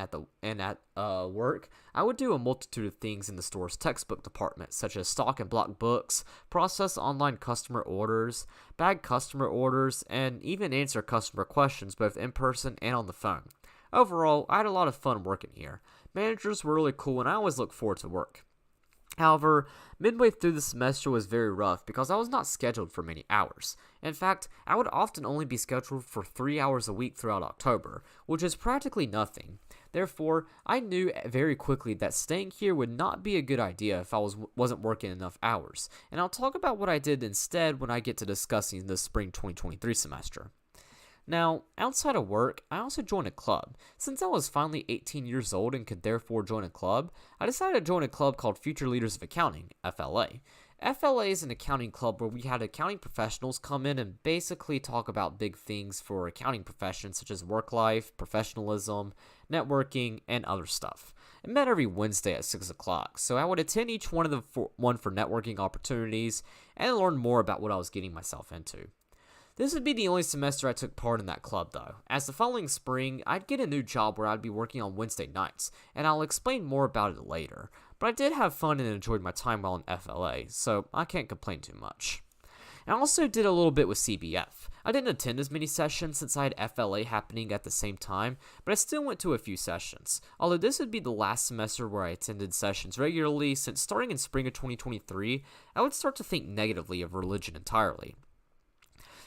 and at work. I would do a multitude of things in the store's textbook department, such as stock and block books, process online customer orders, bag customer orders, and even answer customer questions both in person and on the phone. Overall, I had a lot of fun working here. Managers were really cool and I always look forward to work. However, midway through the semester was very rough because I was not scheduled for many hours. In fact, I would often only be scheduled for 3 hours a week throughout October, which is practically nothing. Therefore, I knew very quickly that staying here would not be a good idea if I wasn't working enough hours, and I'll talk about what I did instead when I get to discussing the spring 2023 semester. Now, outside of work, I also joined a club. Since I was finally 18 years old and could therefore join a club, I decided to join a club called Future Leaders of Accounting, FLA. FLA is an accounting club where we had accounting professionals come in and basically talk about big things for accounting professions such as work life, professionalism, networking, and other stuff. It met every Wednesday at 6 o'clock, so I would attend each one of them for networking opportunities and learn more about what I was getting myself into. This would be the only semester I took part in that club though, as the following spring, I'd get a new job where I'd be working on Wednesday nights, and I'll explain more about it later. But I did have fun and enjoyed my time while in FLA, so I can't complain too much. I also did a little bit with CBF. I didn't attend as many sessions since I had FLA happening at the same time, but I still went to a few sessions. Although this would be the last semester where I attended sessions regularly, since starting in spring of 2023, I would start to think negatively of religion entirely.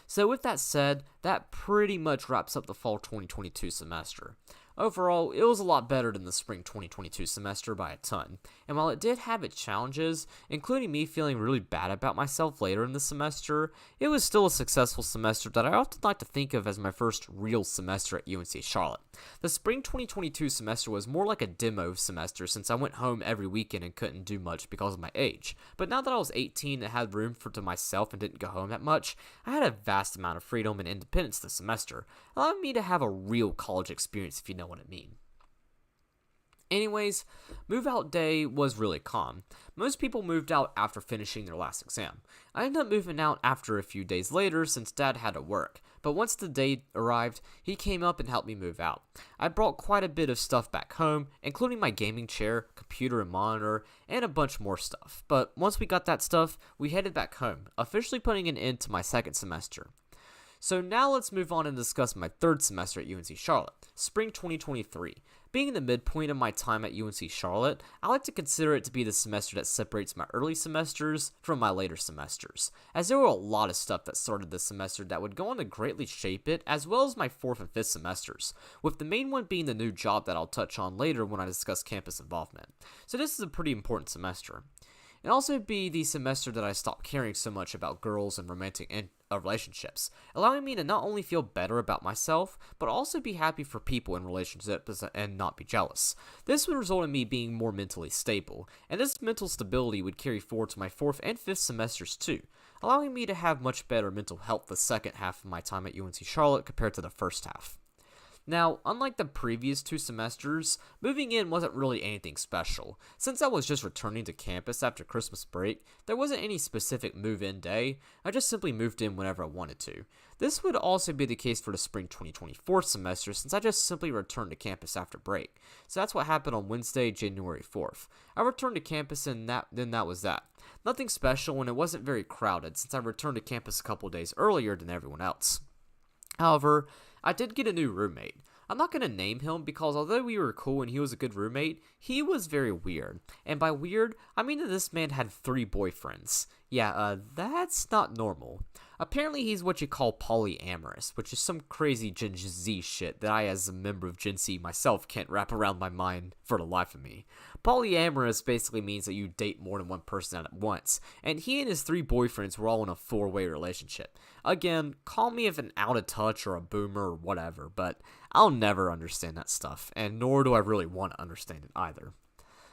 So with that said, that pretty much wraps up the fall 2022 semester. Overall, it was a lot better than the spring 2022 semester by a ton, and while it did have its challenges, including me feeling really bad about myself later in the semester, it was still a successful semester that I often like to think of as my first real semester at UNC Charlotte. The spring 2022 semester was more like a demo semester since I went home every weekend and couldn't do much because of my age, but now that I was 18 and had room to myself and didn't go home that much, I had a vast amount of freedom and independence this semester, allowing me to have a real college experience if you know what I mean. Anyways, move out day was really calm. Most people moved out after finishing their last exam. I ended up moving out after a few days later since Dad had to work, but once the day arrived, he came up and helped me move out. I brought quite a bit of stuff back home, including my gaming chair, computer and monitor, and a bunch more stuff. But once we got that stuff, we headed back home, officially putting an end to my second semester. So now let's move on and discuss my third semester at UNC Charlotte, spring 2023. Being in the midpoint of my time at UNC Charlotte, I like to consider it to be the semester that separates my early semesters from my later semesters, as there were a lot of stuff that started this semester that would go on to greatly shape it, as well as my fourth and fifth semesters, with the main one being the new job that I'll touch on later when I discuss campus involvement. So this is a pretty important semester. It'll also be the semester that I stopped caring so much about girls and romantic relationships, allowing me to not only feel better about myself, but also be happy for people in relationships and not be jealous. This would result in me being more mentally stable, and this mental stability would carry forward to my fourth and fifth semesters too, allowing me to have much better mental health the second half of my time at UNC Charlotte compared to the first half. Now, unlike the previous two semesters, moving in wasn't really anything special. Since I was just returning to campus after Christmas break, there wasn't any specific move-in day. I just simply moved in whenever I wanted to. This would also be the case for the spring 2024 semester since I just simply returned to campus after break. So that's what happened on Wednesday, January 4th. I returned to campus and then that was that. Nothing special, and it wasn't very crowded since I returned to campus a couple days earlier than everyone else. However, I did get a new roommate. I'm not going to name him because although we were cool and he was a good roommate, he was very weird. And by weird, I mean that this man had 3 boyfriends. Yeah, that's not normal. Apparently he's what you call polyamorous, which is some crazy Gen Z shit that I as a member of Gen Z myself can't wrap around my mind for the life of me. Polyamorous basically means that you date more than one person at once, and he and his 3 boyfriends were all in a 4-way relationship. Again, call me if an out of touch or a boomer or whatever, but I'll never understand that stuff, and nor do I really want to understand it either.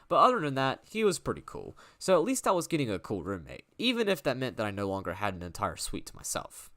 But other than that, he was pretty cool, so at least I was getting a cool roommate, even if that meant that I no longer had an entire suite to myself.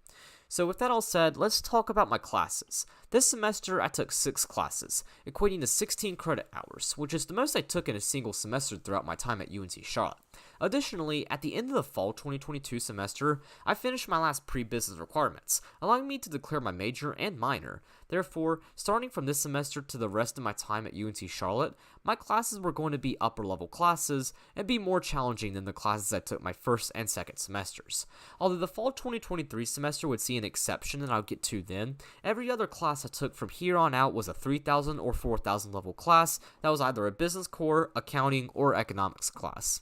So with that all said, let's talk about my classes. This semester I took 6 classes, equating to 16 credit hours, which is the most I took in a single semester throughout my time at UNC Charlotte. Additionally, at the end of the fall 2022 semester, I finished my last pre-business requirements, allowing me to declare my major and minor. Therefore, starting from this semester to the rest of my time at UNC Charlotte, my classes were going to be upper-level classes and be more challenging than the classes I took my first and second semesters. Although the fall 2023 semester would see an exception that I'll get to then, every other class I took from here on out was a 3,000 or 4,000 level class that was either a business core, accounting, or economics class.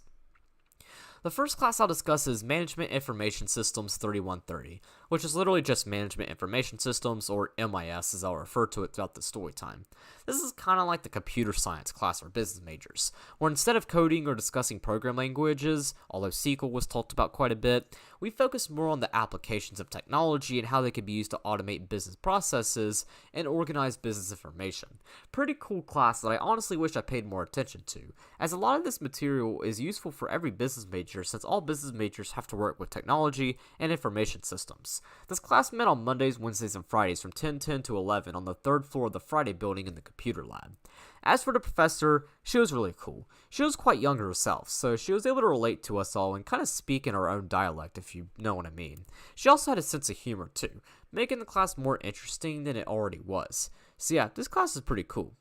The first class I'll discuss is Management Information Systems 3130, which is literally just Management Information Systems, or MIS as I'll refer to it throughout the story time. This is kind of like the computer science class for business majors, where instead of coding or discussing program languages, although SQL was talked about quite a bit, we focus more on the applications of technology and how they can be used to automate business processes and organize business information. Pretty cool class that I honestly wish I paid more attention to, as a lot of this material is useful for every business major since all business majors have to work with technology and information systems. This class met on Mondays, Wednesdays, and Fridays from 10:10 to 11 on the 3rd floor of the Friday building in the computer lab. As for the professor, she was really cool. She was quite young herself, so she was able to relate to us all and kind of speak in her own dialect, if you know what I mean. She also had a sense of humor too, making the class more interesting than it already was. So yeah, this class is pretty cool.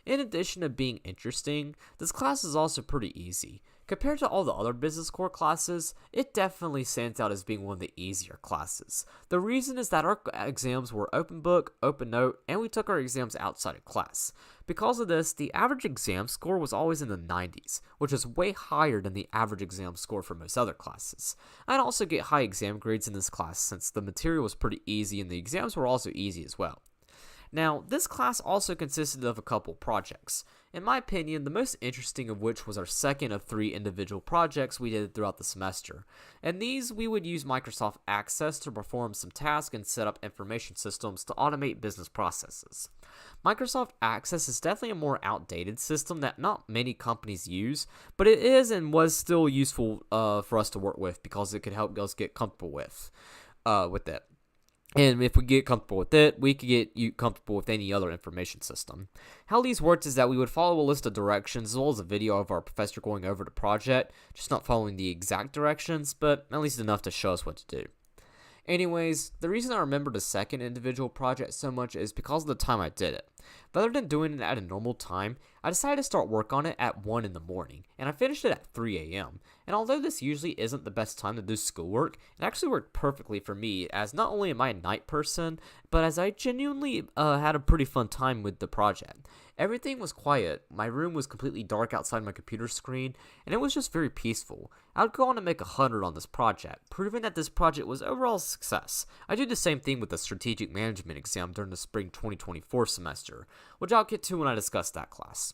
In addition to being interesting, this class is also pretty easy. Compared to all the other business core classes, it definitely stands out as being one of the easier classes. The reason is that our exams were open book, open note, and we took our exams outside of class. Because of this, the average exam score was always in the 90s, which is way higher than the average exam score for most other classes. I'd also get high exam grades in this class since the material was pretty easy and the exams were also easy as well. Now, this class also consisted of a couple projects. In my opinion, the most interesting of which was our second of 3 individual projects we did throughout the semester. And these, we would use Microsoft Access to perform some tasks and set up information systems to automate business processes. Microsoft Access is definitely a more outdated system that not many companies use, but it is and was still useful for us to work with because it could help us get comfortable with it. And if we get comfortable with it, we could get you comfortable with any other information system. How these worked is that we would follow a list of directions as well as a video of our professor going over the project, just not following the exact directions, but at least enough to show us what to do. Anyways, the reason I remember the second individual project so much is because of the time I did it. Rather than doing it at a normal time, I decided to start work on it at 1 in the morning, and I finished it at 3 a.m. And although this usually isn't the best time to do schoolwork, it actually worked perfectly for me, as not only am I a night person, but as I genuinely had a pretty fun time with the project. Everything was quiet, my room was completely dark outside my computer screen, and it was just very peaceful. I would go on to make 100 on this project, proving that this project was overall a success. I did the same thing with the strategic management exam during the spring 2024 semester, which I'll get to when I discuss that class.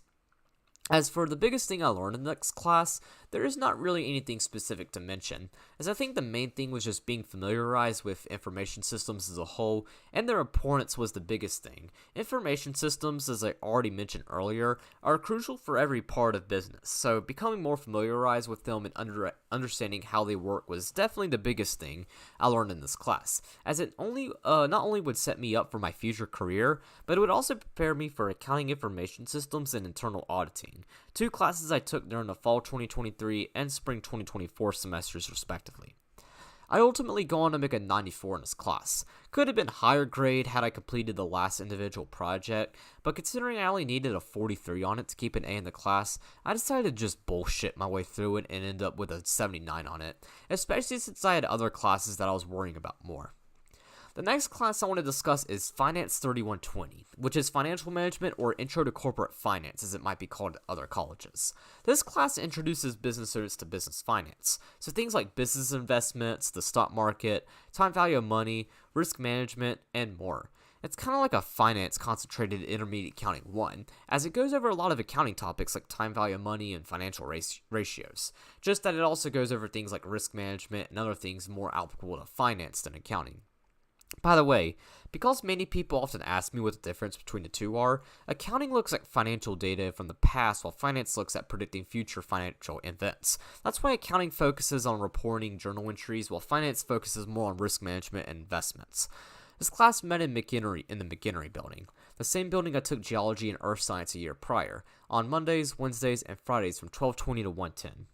As for the biggest thing I learned in the next class, there is not really anything specific to mention, as I think the main thing was just being familiarized with information systems as a whole, and their importance was the biggest thing. Information systems, as I already mentioned earlier, are crucial for every part of business, so becoming more familiarized with them and understanding how they work was definitely the biggest thing I learned in this class, as it not only would set me up for my future career, but it would also prepare me for accounting information systems and internal auditing, 2 classes I took during the fall 2023 and spring 2024 semesters respectively. I ultimately go on to make a 94 in this class. Could have been higher grade had I completed the last individual project, but considering I only needed a 43 on it to keep an A in the class, I decided to just bullshit my way through it and end up with a 79 on it, especially since I had other classes that I was worrying about more. The next class I want to discuss is Finance 3120, which is Financial Management or Intro to Corporate Finance as it might be called at other colleges. This class introduces business owners to business finance, so things like business investments, the stock market, time value of money, risk management, and more. It's kind of like a finance concentrated intermediate accounting 1, as it goes over a lot of accounting topics like time value of money and financial ratios, just that it also goes over things like risk management and other things more applicable to finance than accounting. By the way, because many people often ask me what the difference between the two are, accounting looks at financial data from the past while finance looks at predicting future financial events. That's why accounting focuses on reporting journal entries while finance focuses more on risk management and investments. This class met in the McInerney building, the same building I took geology and earth science a year prior, on Mondays, Wednesdays, and Fridays from 12:20 to 1:10.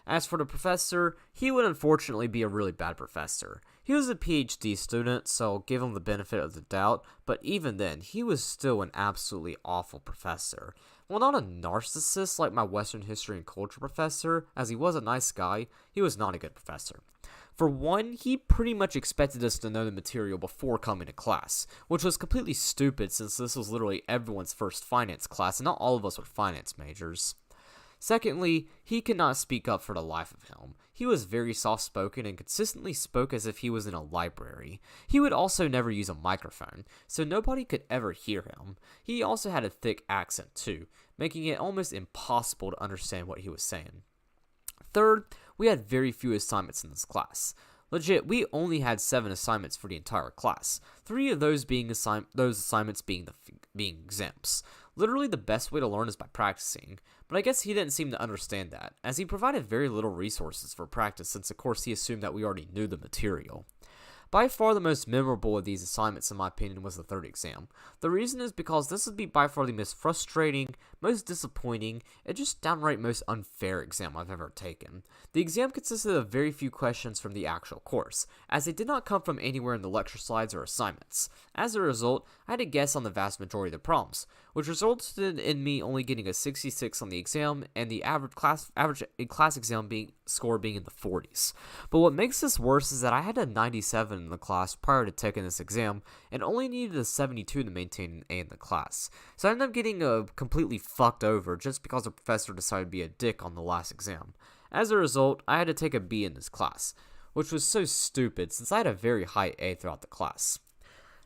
As for the professor, he would unfortunately be a really bad professor. He was a PhD student, so I'll give him the benefit of the doubt, but even then, he was still an absolutely awful professor. While not a narcissist like my Western history and culture professor, as he was a nice guy, he was not a good professor. For one, he pretty much expected us to know the material before coming to class, which was completely stupid since this was literally everyone's first finance class and not all of us were finance majors. Secondly, he could not speak up for the life of him. He was very soft-spoken and consistently spoke as if he was in a library. He would also never use a microphone, so nobody could ever hear him. He also had a thick accent too, making it almost impossible to understand what he was saying. Third, we had very few assignments in this class. Legit, we only had 7 assignments for the entire class, 3 of those assignments being exams. Literally the best way to learn is by practicing, but I guess he didn't seem to understand that, as he provided very little resources for practice since of course he assumed that we already knew the material. By far the most memorable of these assignments in my opinion was the 3rd exam. The reason is because this would be by far the most frustrating, most disappointing, and just downright most unfair exam I've ever taken. The exam consisted of very few questions from the actual course, as they did not come from anywhere in the lecture slides or assignments. As a result, I had to guess on the vast majority of the problems, which resulted in me only getting a 66 on the exam and the average class exam score being in the 40s. But what makes this worse is that I had a 97 in the class prior to taking this exam and only needed a 72 to maintain an A in the class. So I ended up getting completely fucked over just because the professor decided to be a dick on the last exam. As a result, I had to take a B in this class, which was so stupid since I had a very high A throughout the class.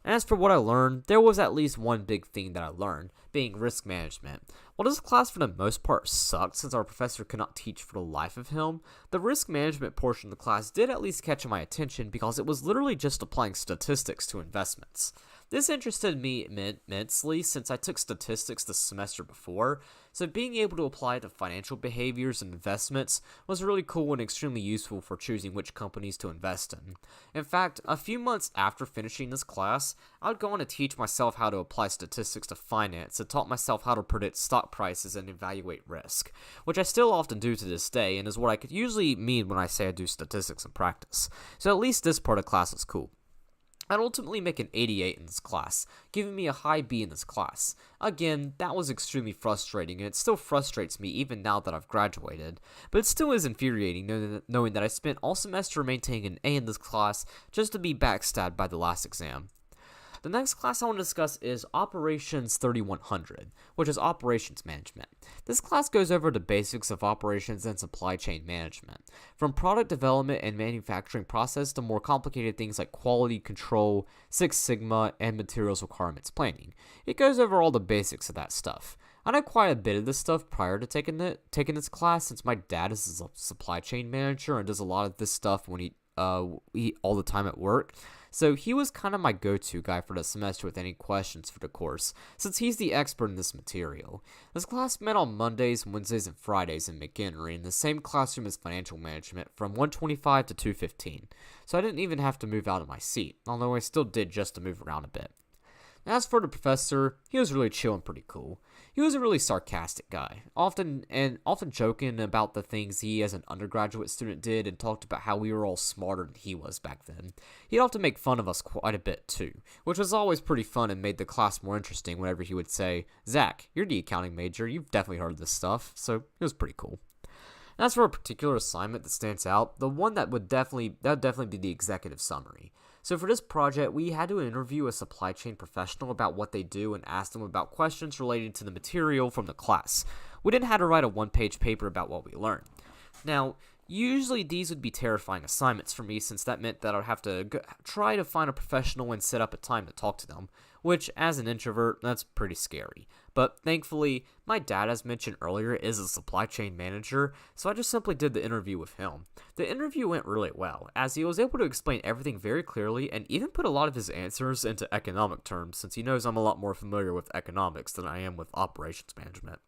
As for what I learned, there was at least one big thing that I learned, being risk management. While this class for the most part sucked since our professor could not teach for the life of him, the risk management portion of the class did at least catch my attention because it was literally just applying statistics to investments. This interested me immensely since I took statistics the semester before, so being able to apply it to financial behaviors and investments was really cool and extremely useful for choosing which companies to invest in. In fact, a few months after finishing this class, I would go on to teach myself how to apply statistics to finance and taught myself how to predict stock prices and evaluate risk, which I still often do to this day and is what I could usually mean when I say I do statistics in practice. So at least this part of class is cool. I'd ultimately make an 88 in this class, giving me a high B in this class. Again, that was extremely frustrating, and it still frustrates me even now that I've graduated, but it still is infuriating knowing that I spent all semester maintaining an A in this class just to be backstabbed by the last exam. The next class I want to discuss is Operations 3100, which is Operations Management. This class goes over the basics of operations and supply chain management, from product development and manufacturing process to more complicated things like quality control, Six Sigma, and materials requirements planning. It goes over all the basics of that stuff. I know quite a bit of this stuff prior to taking this class, since my dad is a supply chain manager and does a lot of this stuff when he all the time at work. So he was kind of my go-to guy for the semester with any questions for the course, since he's the expert in this material. This class met on Mondays, Wednesdays, and Fridays in McHenry in the same classroom as financial management from 125 to 215, so I didn't even have to move out of my seat, although I still did just to move around a bit. As for the professor, he was really chill and pretty cool. He was a really sarcastic guy, often joking about the things he as an undergraduate student did and talked about how we were all smarter than he was back then. He'd often make fun of us quite a bit too, which was always pretty fun and made the class more interesting whenever he would say, "Zach, you're the accounting major, you've definitely heard of this stuff," so it was pretty cool. As for a particular assignment that stands out, the one that would definitely be the executive summary. So for this project, we had to interview a supply chain professional about what they do and ask them about questions related to the material from the class. We then had to write a one-page paper about what we learned. Now, usually these would be terrifying assignments for me, since that meant that I'd have to try to find a professional and set up a time to talk to them, which, as an introvert, that's pretty scary. But thankfully, my dad, as mentioned earlier, is a supply chain manager, so I just simply did the interview with him. The interview went really well, as he was able to explain everything very clearly and even put a lot of his answers into economic terms, since he knows I'm a lot more familiar with economics than I am with operations management.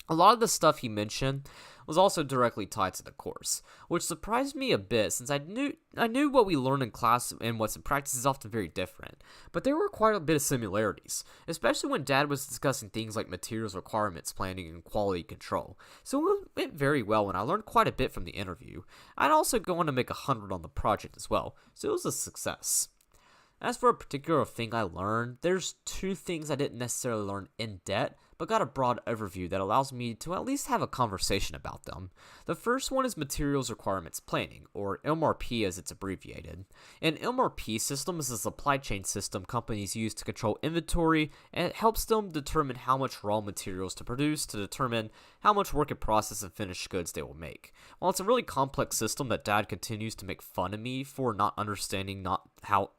A lot of the stuff he mentioned was also directly tied to the course, which surprised me a bit since I knew what we learn in class and what's in practice is often very different, but there were quite a bit of similarities, especially when Dad was discussing things like materials requirements planning and quality control. So it went very well and I learned quite a bit from the interview. I'd also go on to make 100 on the project as well, so it was a success. As for a particular thing I learned, there's two things I didn't necessarily learn in depth, but got a broad overview that allows me to at least have a conversation about them. The first one is Materials Requirements Planning, or MRP as it's abbreviated. An MRP system is a supply chain system companies use to control inventory, and it helps them determine how much raw materials to produce to determine how much work in process and finished goods they will make. While it's a really complex system that Dad continues to make fun of me for not understanding how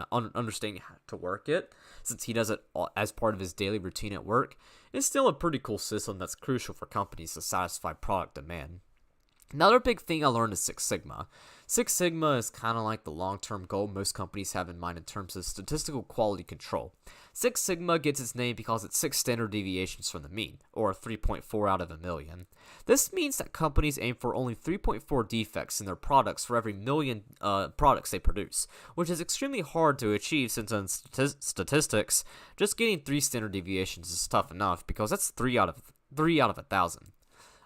to work it, since he does it as part of his daily routine at work, it's still a pretty cool system that's crucial for companies to satisfy product demand. Another big thing I learned is Six Sigma. Six Sigma is kind of like the long-term goal most companies have in mind in terms of statistical quality control. Six Sigma gets its name because it's 6 standard deviations from the mean, or 3.4 out of a million. This means that companies aim for only 3.4 defects in their products for every million products they produce, which is extremely hard to achieve since in statistics, just getting 3 standard deviations is tough enough because that's 3 out of 1,000.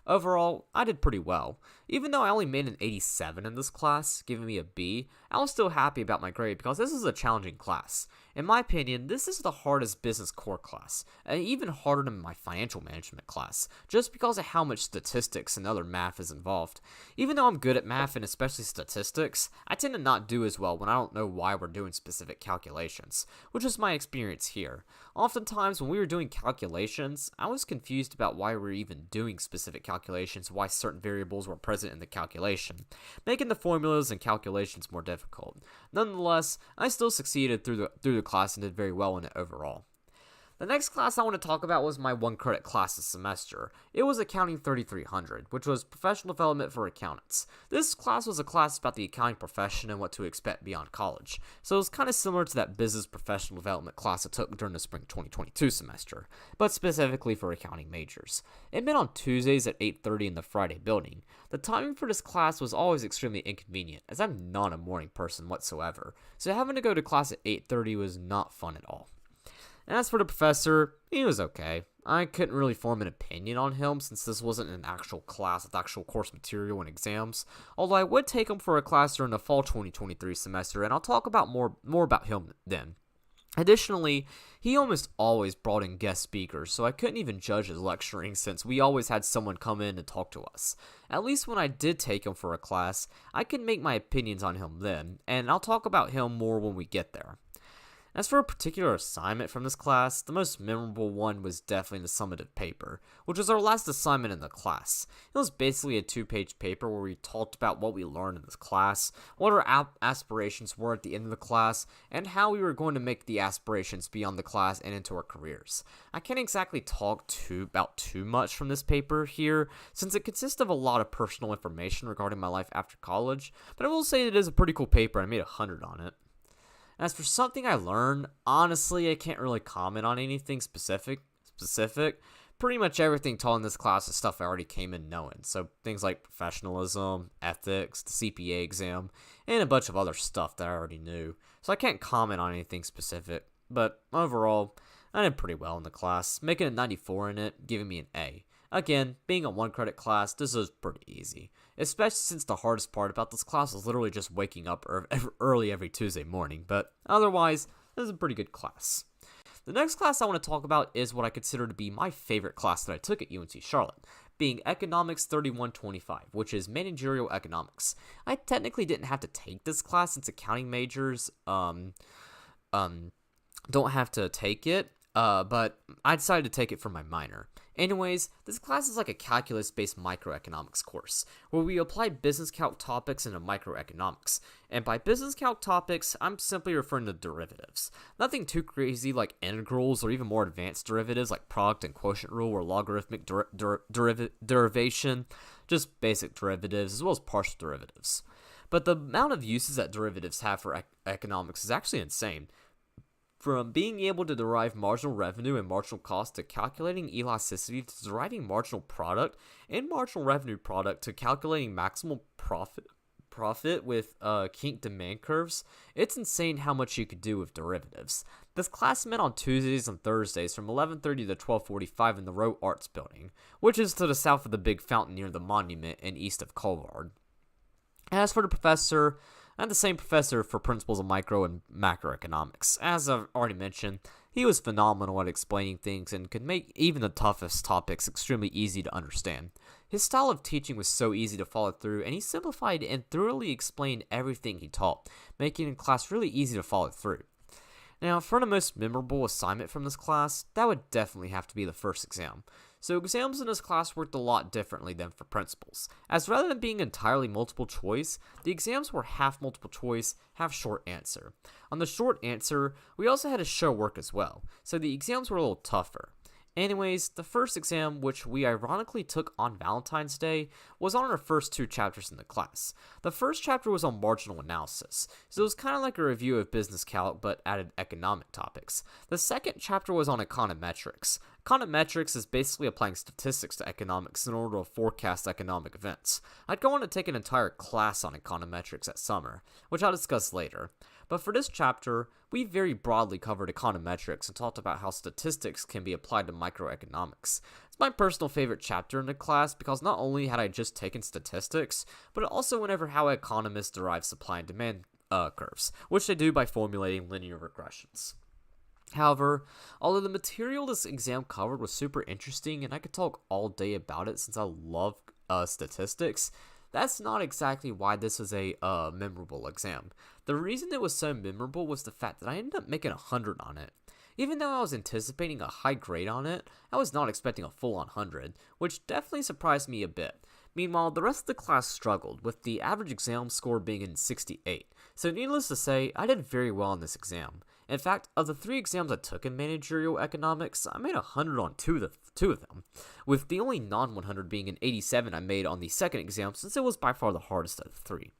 Overall, I did pretty well. Even though I only made an 87 in this class, giving me a B, I was still happy about my grade because this is a challenging class. In my opinion, this is the hardest business core class, and even harder than my financial management class, just because of how much statistics and other math is involved. Even though I'm good at math and especially statistics, I tend to not do as well when I don't know why we're doing specific calculations, which is my experience here. Oftentimes, when we were doing calculations, I was confused about why we were even doing specific calculations, why certain variables were present in the calculation, making the formulas and calculations more difficult. Nonetheless, I still succeeded through the the class and did very well in it overall. The next class I want to talk about was my 1-credit class this semester. It was Accounting 3300, which was Professional Development for Accountants. This class was a class about the accounting profession and what to expect beyond college, so it was kind of similar to that Business Professional Development class I took during the spring 2022 semester, but specifically for accounting majors. It met on Tuesdays at 8:30 in the Friday building. The timing for this class was always extremely inconvenient, as I'm not a morning person whatsoever, so having to go to class at 8:30 was not fun at all. As for the professor, he was okay. I couldn't really form an opinion on him since this wasn't an actual class with actual course material and exams, although I would take him for a class during the fall 2023 semester, and I'll talk about more about him then. Additionally, he almost always brought in guest speakers, so I couldn't even judge his lecturing since we always had someone come in and talk to us. At least when I did take him for a class, I could make my opinions on him then, and I'll talk about him more when we get there. As for a particular assignment from this class, the most memorable one was definitely the summative paper, which was our last assignment in the class. It was basically a 2-page paper where we talked about what we learned in this class, what our aspirations were at the end of the class, and how we were going to make the aspirations beyond the class and into our careers. I can't exactly talk about too much from this paper here, since it consists of a lot of personal information regarding my life after college, but I will say it is a pretty cool paper. I made 100 on it. As for something I learned, honestly, I can't really comment on anything specific. Pretty much everything taught in this class is stuff I already came in knowing. So things like professionalism, ethics, the CPA exam, and a bunch of other stuff that I already knew. So I can't comment on anything specific. But overall, I did pretty well in the class, making a 94 in it, giving me an A. Again, being a 1-credit class, this is pretty easy, especially since the hardest part about this class is literally just waking up early every Tuesday morning, but otherwise, this is a pretty good class. The next class I want to talk about is what I consider to be my favorite class that I took at UNC Charlotte, being Economics 3125, which is Managerial Economics. I technically didn't have to take this class since accounting majors don't have to take it, but I decided to take it for my minor. Anyways, this class is like a calculus-based microeconomics course, where we apply business calc topics into microeconomics. And by business calc topics, I'm simply referring to derivatives. Nothing too crazy like integrals or even more advanced derivatives like product and quotient rule or logarithmic derivation, just basic derivatives as well as partial derivatives. But the amount of uses that derivatives have for economics is actually insane. From being able to derive marginal revenue and marginal cost to calculating elasticity to deriving marginal product and marginal revenue product to calculating maximal profit with kink demand curves, it's insane how much you could do with derivatives. This class met on Tuesdays and Thursdays from 11:30 to 12:45 in the Rowe Arts Building, which is to the south of the big fountain near the monument and east of Colvard. As for the professor, I had the same professor for Principles of Micro and Macroeconomics. As I've already mentioned, he was phenomenal at explaining things and could make even the toughest topics extremely easy to understand. His style of teaching was so easy to follow through, and he simplified and thoroughly explained everything he taught, making the class really easy to follow through. Now, for the most memorable assignment from this class, that would definitely have to be the first exam. So exams in this class worked a lot differently than for principles, as rather than being entirely multiple choice, the exams were half multiple choice, half short answer. On the short answer, we also had to show work as well, so the exams were a little tougher. Anyways, the first exam, which we ironically took on Valentine's Day, was on our first 2 chapters in the class. The first chapter was on marginal analysis, so it was kind of like a review of business calc but added economic topics. The second chapter was on econometrics. Econometrics is basically applying statistics to economics in order to forecast economic events. I'd go on to take an entire class on econometrics at summer, which I'll discuss later. But for this chapter, we very broadly covered econometrics and talked about how statistics can be applied to microeconomics. It's my personal favorite chapter in the class because not only had I just taken statistics, but it also went over how economists derive supply and demand curves, which they do by formulating linear regressions. However, although the material this exam covered was super interesting and I could talk all day about it since I love statistics, that's not exactly why this was a memorable exam. The reason it was so memorable was the fact that I ended up making 100 on it. Even though I was anticipating a high grade on it, I was not expecting a full-on 100, which definitely surprised me a bit. Meanwhile, the rest of the class struggled, with the average exam score being in 68, so needless to say, I did very well in this exam. In fact, of the 3 exams I took in managerial economics, I made 100 on two of them, with the only non-100 being an 87 I made on the second exam, since it was by far the hardest of the 3.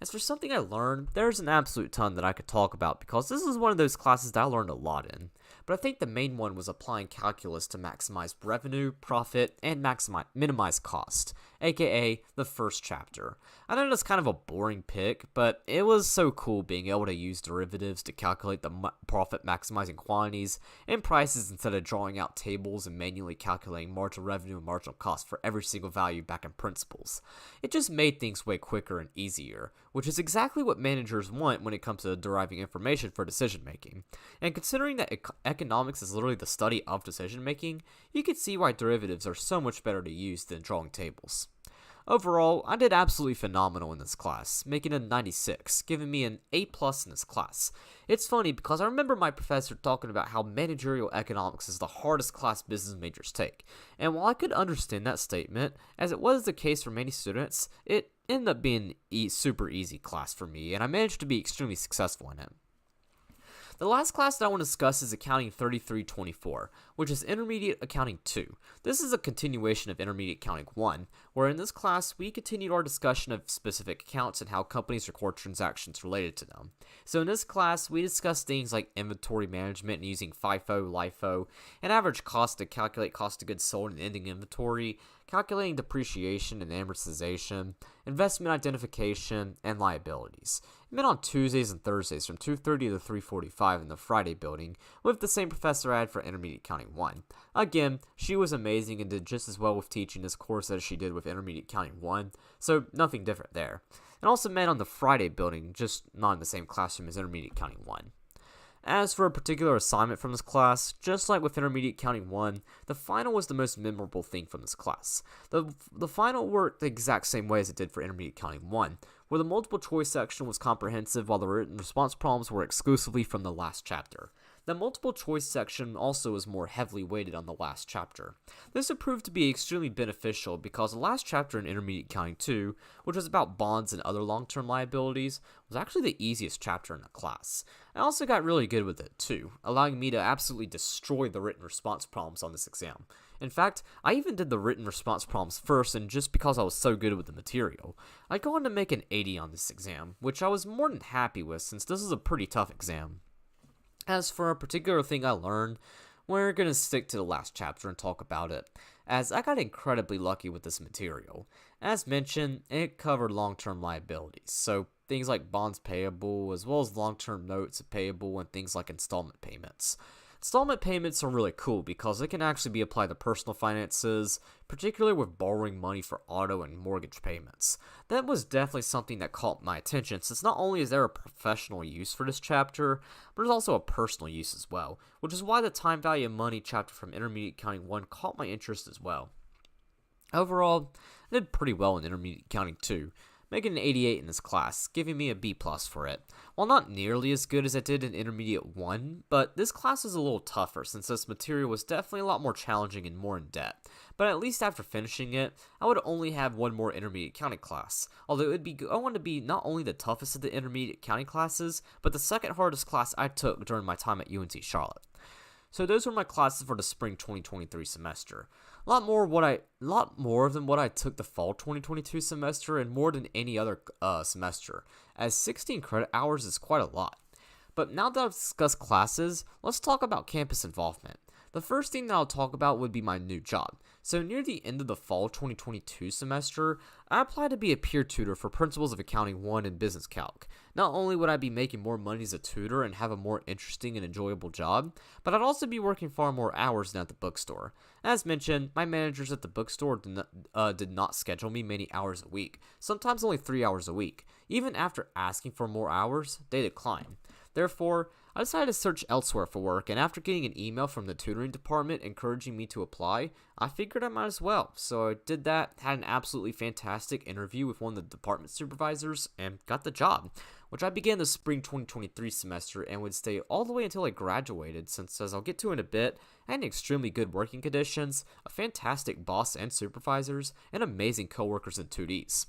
As for something I learned, there's an absolute ton that I could talk about because this is one of those classes that I learned a lot in. But I think the main one was applying calculus to maximize revenue, profit, and minimize cost, aka the first chapter. I know that's kind of a boring pick, but it was so cool being able to use derivatives to calculate the profit maximizing quantities and prices instead of drawing out tables and manually calculating marginal revenue and marginal cost for every single value back in principles. It just made things way quicker and easier, which is exactly what managers want when it comes to deriving information for decision making. And considering that economics is literally the study of decision making, you can see why derivatives are so much better to use than drawing tables. Overall, I did absolutely phenomenal in this class, making a 96, giving me an A+ in this class. It's funny because I remember my professor talking about how managerial economics is the hardest class business majors take, and while I could understand that statement, as it was the case for many students, it ended up being a super easy class for me, and I managed to be extremely successful in it. The last class that I want to discuss is Accounting 3324, which is Intermediate Accounting 2. This is a continuation of Intermediate Accounting 1, where in this class we continued our discussion of specific accounts and how companies record transactions related to them. So in this class, we discussed things like inventory management and using FIFO, LIFO, and average cost to calculate cost of goods sold and ending inventory, calculating depreciation and amortization, investment identification, and liabilities. It met on Tuesdays and Thursdays from 2:30 to 3:45 in the Friday building with the same professor I had for Intermediate Accounting 1. Again, she was amazing and did just as well with teaching this course as she did with Intermediate Accounting 1, so nothing different there. It also met on the Friday building, just not in the same classroom as Intermediate Accounting 1. As for a particular assignment from this class, just like with Intermediate Accounting 1, the final was the most memorable thing from this class. The final worked the exact same way as it did for Intermediate Accounting 1, where the multiple choice section was comprehensive while the written response problems were exclusively from the last chapter. The multiple choice section also was more heavily weighted on the last chapter. This would prove to be extremely beneficial because the last chapter in Intermediate Accounting 2, which was about bonds and other long-term liabilities, was actually the easiest chapter in the class. I also got really good with it too, allowing me to absolutely destroy the written response problems on this exam. In fact, I even did the written response problems first, and just because I was so good with the material, I go on to make an 80 on this exam, which I was more than happy with since this is a pretty tough exam. As for a particular thing I learned, we're going to stick to the last chapter and talk about it, as I got incredibly lucky with this material. As mentioned, it covered long-term liabilities, so things like bonds payable, as well as long-term notes payable and things like installment payments. Installment payments are really cool because they can actually be applied to personal finances, particularly with borrowing money for auto and mortgage payments. That was definitely something that caught my attention, since not only is there a professional use for this chapter, but there's also a personal use as well, which is why the time value of money chapter from Intermediate Accounting 1 caught my interest as well. Overall, I did pretty well in Intermediate Accounting 2, making an 88 in this class, giving me a B+ for it. While not nearly as good as I did in Intermediate 1, but this class is a little tougher since this material was definitely a lot more challenging and more in depth. But at least after finishing it, I would only have one more Intermediate Accounting class, although it would be going to be not only the toughest of the Intermediate Accounting classes, but the second hardest class I took during my time at UNC Charlotte. So those were my classes for the spring 2023 semester. A lot more than what I took the fall 2022 semester, and more than any other semester, as 16 credit hours is quite a lot. But now that I've discussed classes, let's talk about campus involvement. The first thing that I'll talk about would be my new job. So near the end of the fall 2022 semester, I applied to be a peer tutor for Principles of Accounting 1 and Business Calc. Not only would I be making more money as a tutor and have a more interesting and enjoyable job, but I'd also be working far more hours than at the bookstore. As mentioned, my managers at the bookstore did not schedule me many hours a week, sometimes only 3 hours a week. Even after asking for more hours, they declined. Therefore, I decided to search elsewhere for work, and after getting an email from the tutoring department encouraging me to apply, I figured I might as well. So I did that, had an absolutely fantastic interview with one of the department supervisors, and got the job, which I began the spring 2023 semester and would stay all the way until I graduated, since, as I'll get to in a bit, I had extremely good working conditions, a fantastic boss and supervisors, and amazing coworkers and tutees.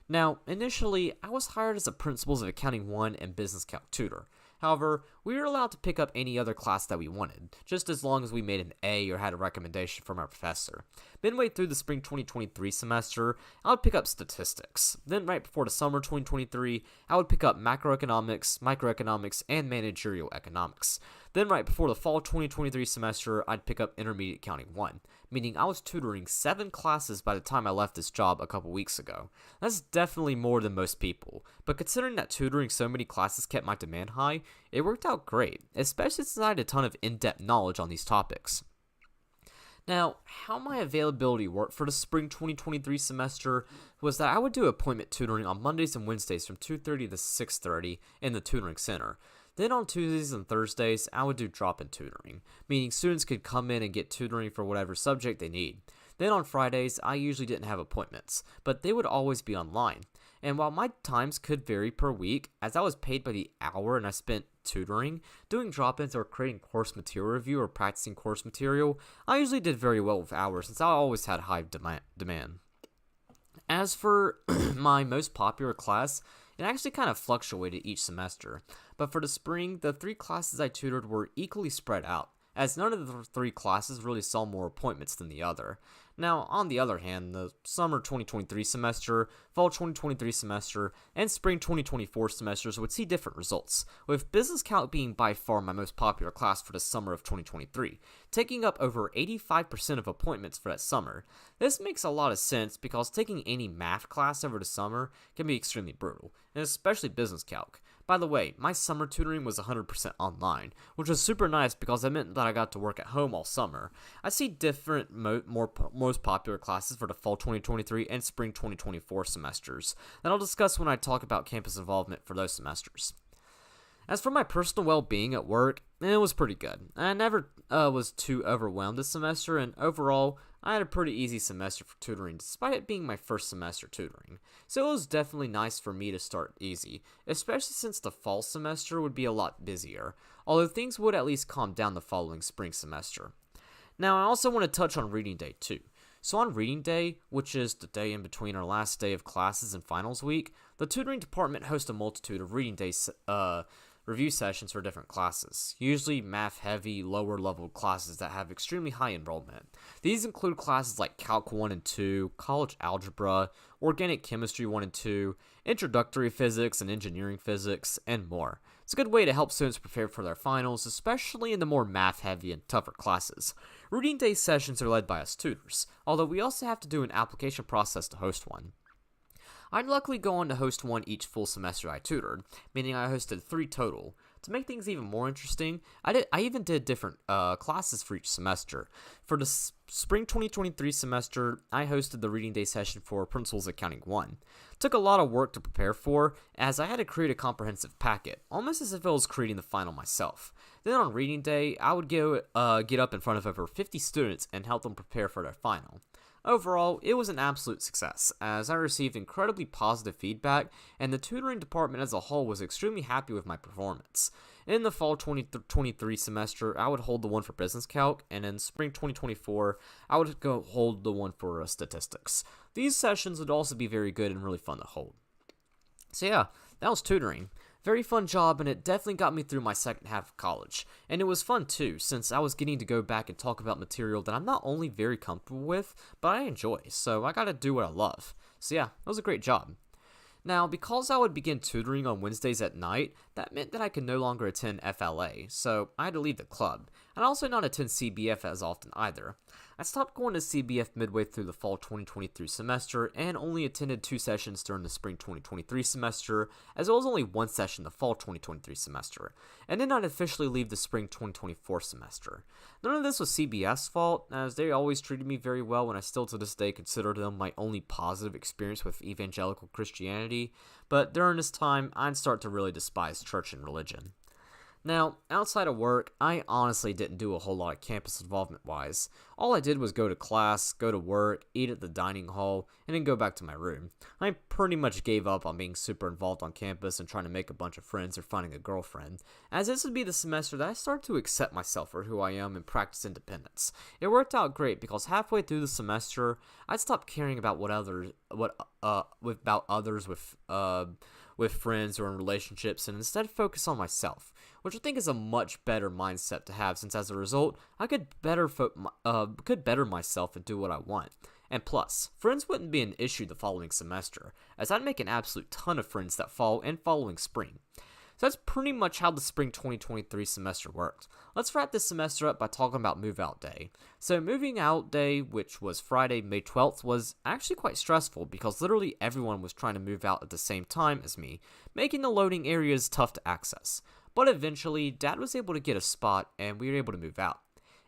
Now, initially, I was hired as a Principles of Accounting 1 and Business Calc tutor. However, we were allowed to pick up any other class that we wanted, just as long as we made an A or had a recommendation from our professor. Midway through the spring 2023 semester, I would pick up statistics. Then right before the summer 2023, I would pick up macroeconomics, microeconomics, and managerial economics. Then right before the fall 2023 semester, I'd pick up intermediate accounting 1, meaning I was tutoring 7 classes by the time I left this job a couple weeks ago. That's definitely more than most people, but considering that tutoring so many classes kept my demand high, it worked out great, especially since I had a ton of in-depth knowledge on these topics. Now, how my availability worked for the spring 2023 semester was that I would do appointment tutoring on Mondays and Wednesdays from 2:30 to 6:30 in the tutoring center. Then on Tuesdays and Thursdays, I would do drop-in tutoring, meaning students could come in and get tutoring for whatever subject they need. Then on Fridays, I usually didn't have appointments, but they would always be online. And while my times could vary per week, as I was paid by the hour and I spent tutoring, doing drop-ins or creating course material review or practicing course material, I usually did very well with hours since I always had high demand. As for my most popular class, it actually kind of fluctuated each semester, but for the spring, the 3 classes I tutored were equally spread out, as none of the 3 classes really saw more appointments than the other. Now, on the other hand, the summer 2023 semester, fall 2023 semester, and spring 2024 semesters would see different results, with Business Calc being by far my most popular class for the summer of 2023, taking up over 85% of appointments for that summer. This makes a lot of sense because taking any math class over the summer can be extremely brutal, and especially Business Calc. By the way, my summer tutoring was 100% online, which was super nice because it meant that I got to work at home all summer. I see different most popular classes for the fall 2023 and spring 2024 semesters that I'll discuss when I talk about campus involvement for those semesters. As for my personal well-being at work, it was pretty good. I never was too overwhelmed this semester, and overall, I had a pretty easy semester for tutoring, despite it being my first semester tutoring. So it was definitely nice for me to start easy, especially since the fall semester would be a lot busier, although things would at least calm down the following spring semester. Now, I also want to touch on reading day too. So on reading day, which is the day in between our last day of classes and finals week, the tutoring department hosts a multitude of reading day review sessions for different classes, usually math-heavy, lower-level classes that have extremely high enrollment. These include classes like Calc 1 and 2, College Algebra, Organic Chemistry 1 and 2, Introductory Physics and Engineering Physics, and more. It's a good way to help students prepare for their finals, especially in the more math-heavy and tougher classes. Reading day sessions are led by us tutors, although we also have to do an application process to host one. I'd luckily go on to host one each full semester I tutored, meaning I hosted 3 total. To make things even more interesting, I even did different classes for each semester. For the spring 2023 semester, I hosted the reading day session for Principles Accounting 1. It took a lot of work to prepare for, as I had to create a comprehensive packet, almost as if I was creating the final myself. Then on reading day, I would get up in front of over 50 students and help them prepare for their final. Overall, it was an absolute success, as I received incredibly positive feedback, and the tutoring department as a whole was extremely happy with my performance. In the fall 2023 semester, I would hold the one for Business Calc, and in spring 2024, I would go hold the one for statistics. These sessions would also be very good and really fun to hold. So yeah, that was tutoring. Very fun job, and it definitely got me through my second half of college. And it was fun too, since I was getting to go back and talk about material that I'm not only very comfortable with, but I enjoy, so I gotta do what I love. So yeah, it was a great job. Now, because I would begin tutoring on Wednesdays at night, that meant that I could no longer attend FLA, so I had to leave the club, and also not attend CBF as often either. I stopped going to CBF midway through the fall 2023 semester, and only attended 2 sessions during the spring 2023 semester, as well as only 1 session the fall 2023 semester, and did not officially leave the spring 2024 semester. None of this was CBF's fault, as they always treated me very well, and I still to this day consider them my only positive experience with evangelical Christianity, but during this time, I'd start to really despise church and religion. Now, outside of work, I honestly didn't do a whole lot of campus involvement-wise. All I did was go to class, go to work, eat at the dining hall, and then go back to my room. I pretty much gave up on being super involved on campus and trying to make a bunch of friends or finding a girlfriend, as this would be the semester that I started to accept myself for who I am and practice independence. It worked out great because halfway through the semester, I stopped caring about others with friends or in relationships, and instead focus on myself, which I think is a much better mindset to have since as a result, I could better myself and do what I want. And plus, friends wouldn't be an issue the following semester, as I'd make an absolute ton of friends that fall and following spring. So that's pretty much how the spring 2023 semester worked. Let's wrap this semester up by talking about move out day. So moving out day, which was Friday, May 12th, was actually quite stressful because literally everyone was trying to move out at the same time as me, making the loading areas tough to access. But eventually, Dad was able to get a spot and we were able to move out.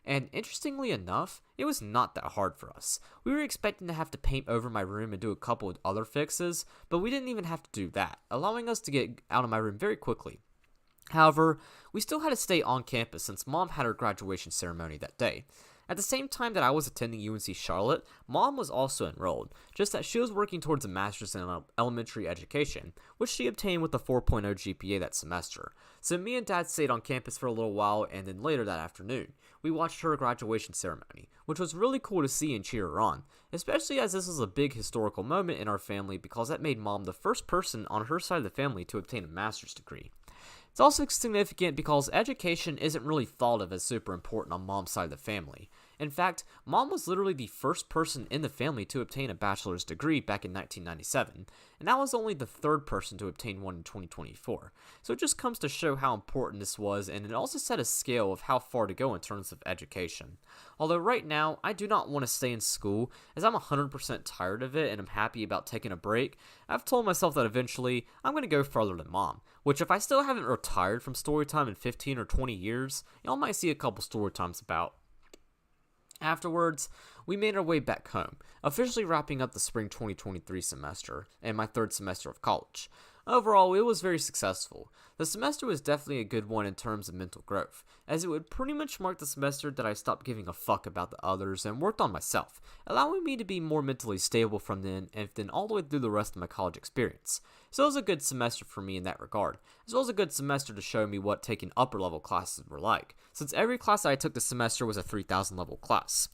And interestingly enough, it was not that hard for us. We were expecting to have to paint over my room and do a couple of other fixes, but we didn't even have to do that, allowing us to get out of my room very quickly. However, we still had to stay on campus since Mom had her graduation ceremony that day. At the same time that I was attending UNC Charlotte, Mom was also enrolled, just that she was working towards a master's in elementary education, which she obtained with a 4.0 GPA that semester. So me and Dad stayed on campus for a little while, and then later that afternoon, we watched her graduation ceremony, which was really cool to see and cheer her on, especially as this was a big historical moment in our family because that made Mom the first person on her side of the family to obtain a master's degree. It's also significant because education isn't really thought of as super important on Mom's side of the family. In fact, Mom was literally the first person in the family to obtain a bachelor's degree back in 1997, and that was only the third person to obtain one in 2024. So it just comes to show how important this was, and it also set a scale of how far to go in terms of education. Although right now, I do not want to stay in school, as I'm 100% tired of it and I'm happy about taking a break. I've told myself that eventually, I'm going to go further than Mom, which if I still haven't retired from Storytime in 15 or 20 years, y'all might see a couple Storytimes about. Afterwards, we made our way back home, officially wrapping up the spring 2023 semester and my third semester of college. Overall, it was very successful. The semester was definitely a good one in terms of mental growth, as it would pretty much mark the semester that I stopped giving a fuck about the others and worked on myself, allowing me to be more mentally stable from then and then all the way through the rest of my college experience. So it was a good semester for me in that regard, as well as a good semester to show me what taking upper level classes were like, since every class I took this semester was a 3000 level class.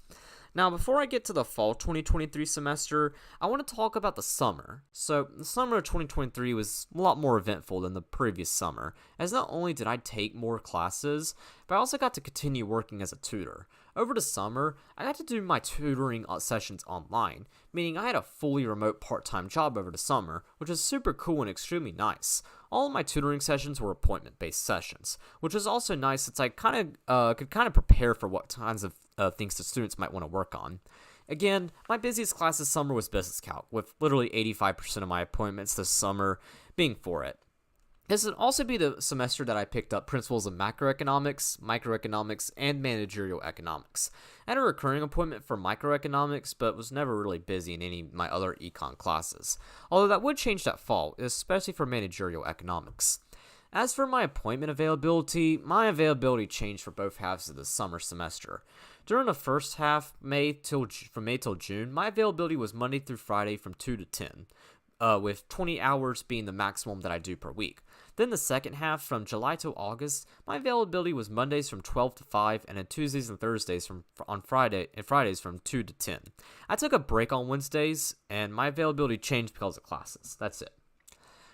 Now, before I get to the fall 2023 semester, I want to talk about the summer. So, the summer of 2023 was a lot more eventful than the previous summer, as not only did I take more classes, but I also got to continue working as a tutor. Over the summer, I got to do my tutoring sessions online, meaning I had a fully remote part-time job over the summer, which was super cool and extremely nice. All of my tutoring sessions were appointment-based sessions, which was also nice since I could kind of prepare for what kinds of things the students might want to work on. Again, my busiest class this summer was business calc, with literally 85% of my appointments this summer being for it. This would also be the semester that I picked up principles of macroeconomics, microeconomics, and managerial economics. I had a recurring appointment for microeconomics, but was never really busy in any of my other econ classes, although that would change that fall, especially for managerial economics. As for my appointment availability, my availability changed for both halves of the summer semester. During the first half, from May till June, my availability was Monday through Friday from 2 to 10, with 20 hours being the maximum that I do per week. Then the second half, from July to August, my availability was Mondays from 12 to 5, and then Tuesdays and Thursdays Fridays from 2 to 10. I took a break on Wednesdays, and my availability changed because of classes. That's it.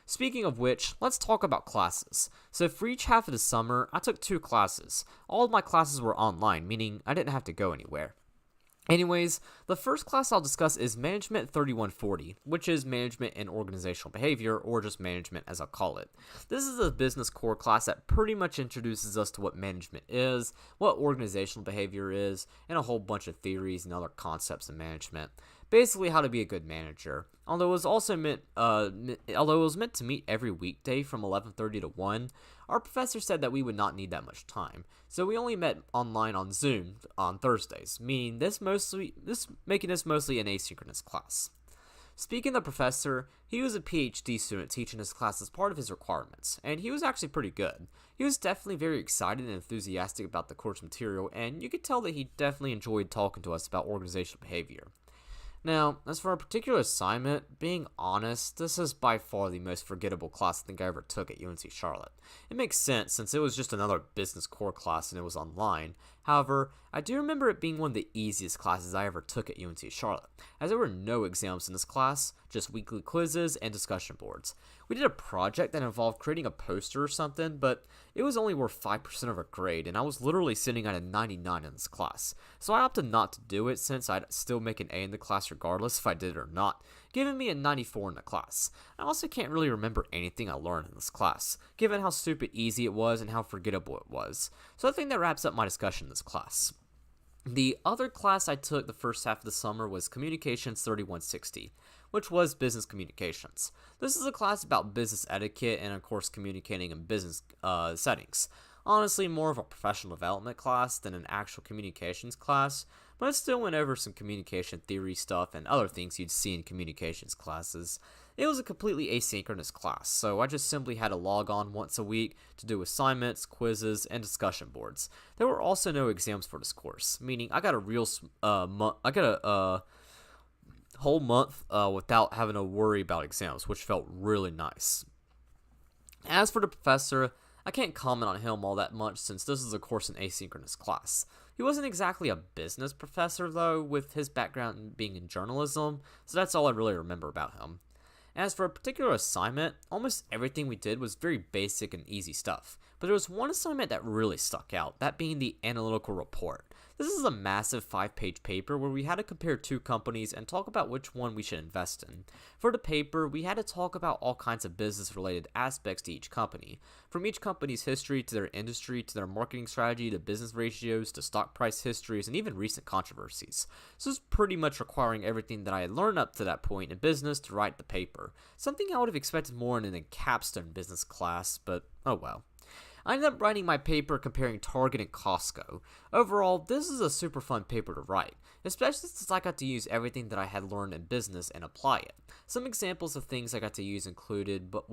Speaking of which, let's talk about classes. So for each half of the summer, I took 2 classes. All of my classes were online, meaning I didn't have to go anywhere. Anyways, the first class I'll discuss is Management 3140, which is Management and Organizational Behavior, or just Management as I'll call it. This is a business core class that pretty much introduces us to what management is, what organizational behavior is, and a whole bunch of theories and other concepts in management. Basically how to be a good manager. Although it was meant to meet every weekday from 11:30 to 1, our professor said that we would not need that much time. So we only met online on Zoom on Thursdays, meaning making this mostly an asynchronous class. Speaking of the professor, he was a PhD student teaching his class as part of his requirements, and he was actually pretty good. He was definitely very excited and enthusiastic about the course material, and you could tell that he definitely enjoyed talking to us about organizational behavior. Now, as for a particular assignment, being honest, this is by far the most forgettable class I think I ever took at UNC Charlotte. It makes sense since it was just another business core class and it was online. However, I do remember it being one of the easiest classes I ever took at UNC Charlotte, as there were no exams in this class, just weekly quizzes and discussion boards. We did a project that involved creating a poster or something, but it was only worth 5% of a grade, and I was literally sitting at a 99 in this class. So I opted not to do it since I'd still make an A in the class regardless if I did it or not, giving me a 94 in the class. I also can't really remember anything I learned in this class, given how stupid easy it was and how forgettable it was. So I think that wraps up my discussion in this class. The other class I took the first half of the summer was Communications 3160, which was Business Communications. This is a class about business etiquette and, of course, communicating in business settings. Honestly, more of a professional development class than an actual communications class, but it still went over some communication theory stuff and other things you'd see in communications classes. It was a completely asynchronous class, so I just simply had to log on once a week to do assignments, quizzes, and discussion boards. There were also no exams for this course, meaning I got a whole month without having to worry about exams, which felt really nice. As for the professor, I can't comment on him all that much since this is of course an asynchronous class. He wasn't exactly a business professor though, with his background being in journalism, so that's all I really remember about him. As for a particular assignment, almost everything we did was very basic and easy stuff, but there was one assignment that really stuck out, that being the analytical report. This is a massive 5-page paper where we had to compare two companies and talk about which one we should invest in. For the paper, we had to talk about all kinds of business-related aspects to each company, from each company's history to their industry to their marketing strategy to business ratios to stock price histories and even recent controversies. So this is pretty much requiring everything that I had learned up to that point in business to write the paper, something I would have expected more in a capstone business class, but oh well. I ended up writing my paper comparing Target and Costco. Overall, this is a super fun paper to write, especially since I got to use everything that I had learned in business and apply it. Some examples of things I got to use included but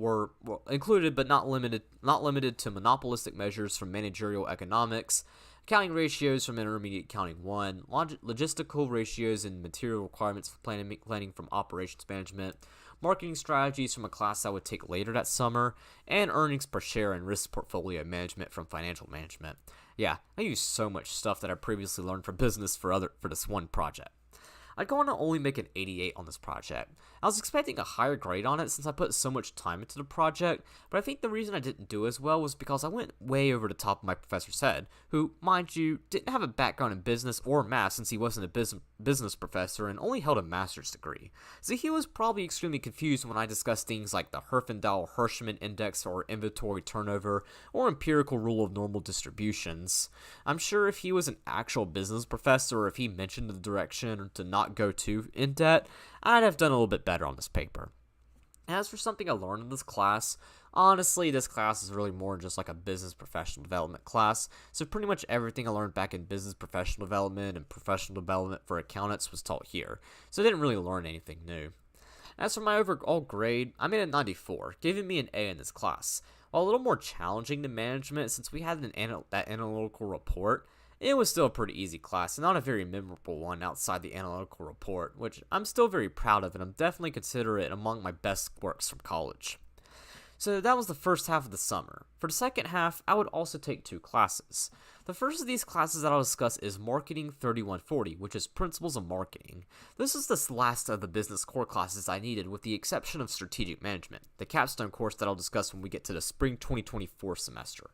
not limited to monopolistic measures from managerial economics, accounting ratios from Intermediate Accounting 1, logistical ratios and material requirements for planning from operations management, marketing strategies from a class I would take later that summer, and earnings per share and risk portfolio management from financial management. Yeah, I used so much stuff that I previously learned for business for this one project. I'd go on to only make an 88 on this project. I was expecting a higher grade on it since I put so much time into the project, but I think the reason I didn't do as well was because I went way over the top of my professor's head, who, mind you, didn't have a background in business or math since he wasn't a business professor and only held a master's degree. So he was probably extremely confused when I discussed things like the Herfindahl-Hirschman index or inventory turnover or empirical rule of normal distributions. I'm sure if he was an actual business professor or if he mentioned the direction to not go too in debt, I'd have done a little bit better on this paper. As for something I learned in this class, honestly, this class is really more just like a business professional development class, so pretty much everything I learned back in business professional development and professional development for accountants was taught here, so I didn't really learn anything new. As for my overall grade, I made a 94, giving me an A in this class. While a little more challenging than management since we had that analytical report, it was still a pretty easy class, and not a very memorable one outside the analytical report, which I'm still very proud of, and I'm definitely consider it among my best works from college. So that was the first half of the summer. For the second half, I would also take two classes. The first of these classes that I'll discuss is Marketing 3140, which is Principles of Marketing. This is the last of the business core classes I needed with the exception of Strategic Management, the capstone course that I'll discuss when we get to the spring 2024 semester.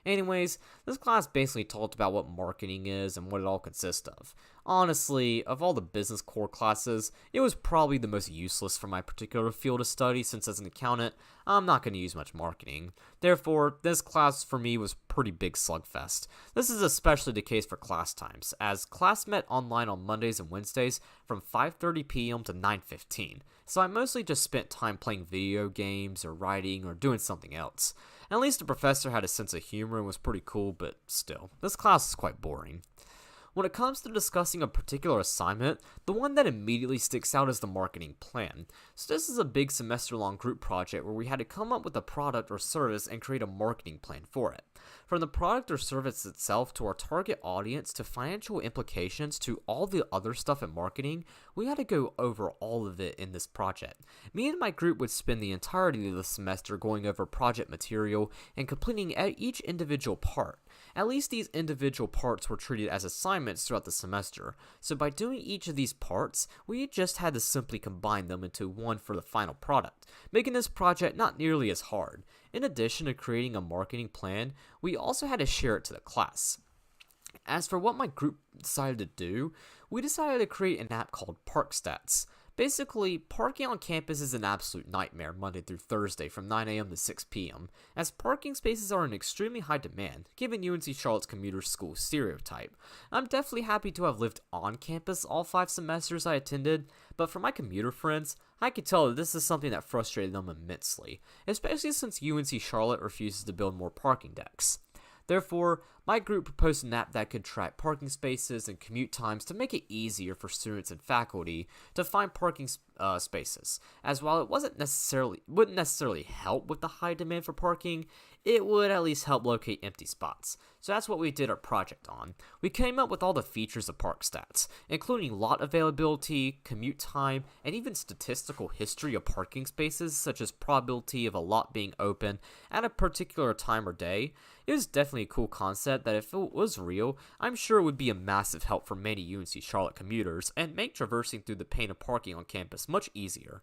Anyways, this class basically talked about what marketing is and what it all consists of. Honestly, of all the business core classes, it was probably the most useless for my particular field of study since as an accountant, I'm not going to use much marketing. Therefore, this class for me was pretty big slugfest. This is especially the case for class times, as class met online on Mondays and Wednesdays from 5:30 p.m. to 9:15, so I mostly just spent time playing video games or writing or doing something else. At least the professor had a sense of humor and was pretty cool, but still, this class is quite boring. When it comes to discussing a particular assignment, the one that immediately sticks out is the marketing plan. So this is a big semester-long group project where we had to come up with a product or service and create a marketing plan for it. From the product or service itself to our target audience to financial implications to all the other stuff in marketing, we had to go over all of it in this project. Me and my group would spend the entirety of the semester going over project material and completing each individual part. At least these individual parts were treated as assignments throughout the semester, so by doing each of these parts, we just had to simply combine them into one for the final product, making this project not nearly as hard. In addition to creating a marketing plan, we also had to share it to the class. As for what my group decided to do, we decided to create an app called Park Stats. Basically, parking on campus is an absolute nightmare Monday through Thursday from 9 a.m. to 6 p.m., as parking spaces are in extremely high demand, given UNC Charlotte's commuter school stereotype. I'm definitely happy to have lived on campus all 5 semesters I attended, but for my commuter friends, I could tell that this is something that frustrated them immensely, especially since UNC Charlotte refuses to build more parking decks. Therefore, my group proposed an app that could track parking spaces and commute times to make it easier for students and faculty to find parking spaces, as while it wouldn't necessarily help with the high demand for parking, it would at least help locate empty spots. So that's what we did our project on. We came up with all the features of Park Stats, including lot availability, commute time, and even statistical history of parking spaces, such as probability of a lot being open at a particular time or day. It was definitely a cool concept that if it was real, I'm sure it would be a massive help for many UNC Charlotte commuters and make traversing through the pain of parking on campus much easier.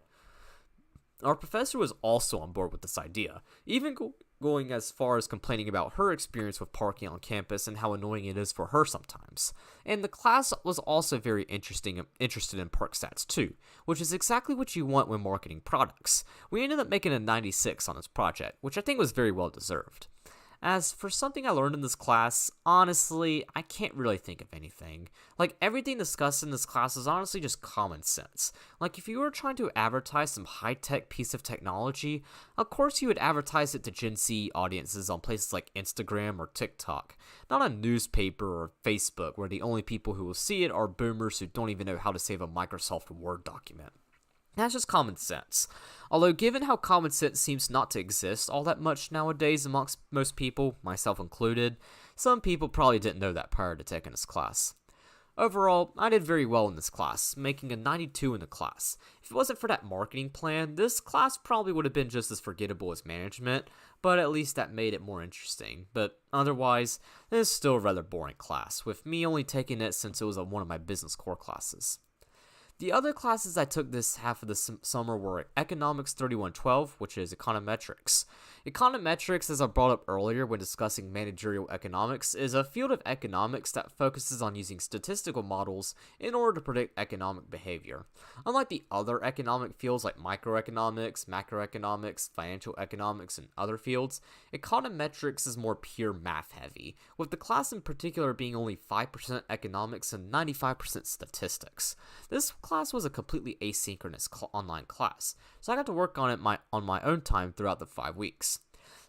Our professor was also on board with this idea, even going as far as complaining about her experience with parking on campus and how annoying it is for her sometimes. And the class was also very interested in Park Stats too, which is exactly what you want when marketing products. We ended up making a 96 on this project, which I think was very well deserved. As for something I learned in this class, honestly, I can't really think of anything. Like, everything discussed in this class is honestly just common sense. Like, if you were trying to advertise some high-tech piece of technology, of course you would advertise it to Gen Z audiences on places like Instagram or TikTok, not on newspaper or Facebook, where the only people who will see it are boomers who don't even know how to save a Microsoft Word document. That's just common sense. Although given how common sense seems not to exist all that much nowadays amongst most people, myself included, some people probably didn't know that prior to taking this class. Overall, I did very well in this class, making a 92 in the class. If it wasn't for that marketing plan, this class probably would have been just as forgettable as management, but at least that made it more interesting. But otherwise, it is still a rather boring class, with me only taking it since it was one of my business core classes. The other classes I took this half of the summer were Economics 3112, which is Econometrics. Econometrics, as I brought up earlier when discussing managerial economics, is a field of economics that focuses on using statistical models in order to predict economic behavior. Unlike the other economic fields like microeconomics, macroeconomics, financial economics, and other fields, econometrics is more pure math heavy, with the class in particular being only 5% economics and 95% statistics. This class was a completely asynchronous online class, so I got to work on it on my own time throughout the 5 weeks.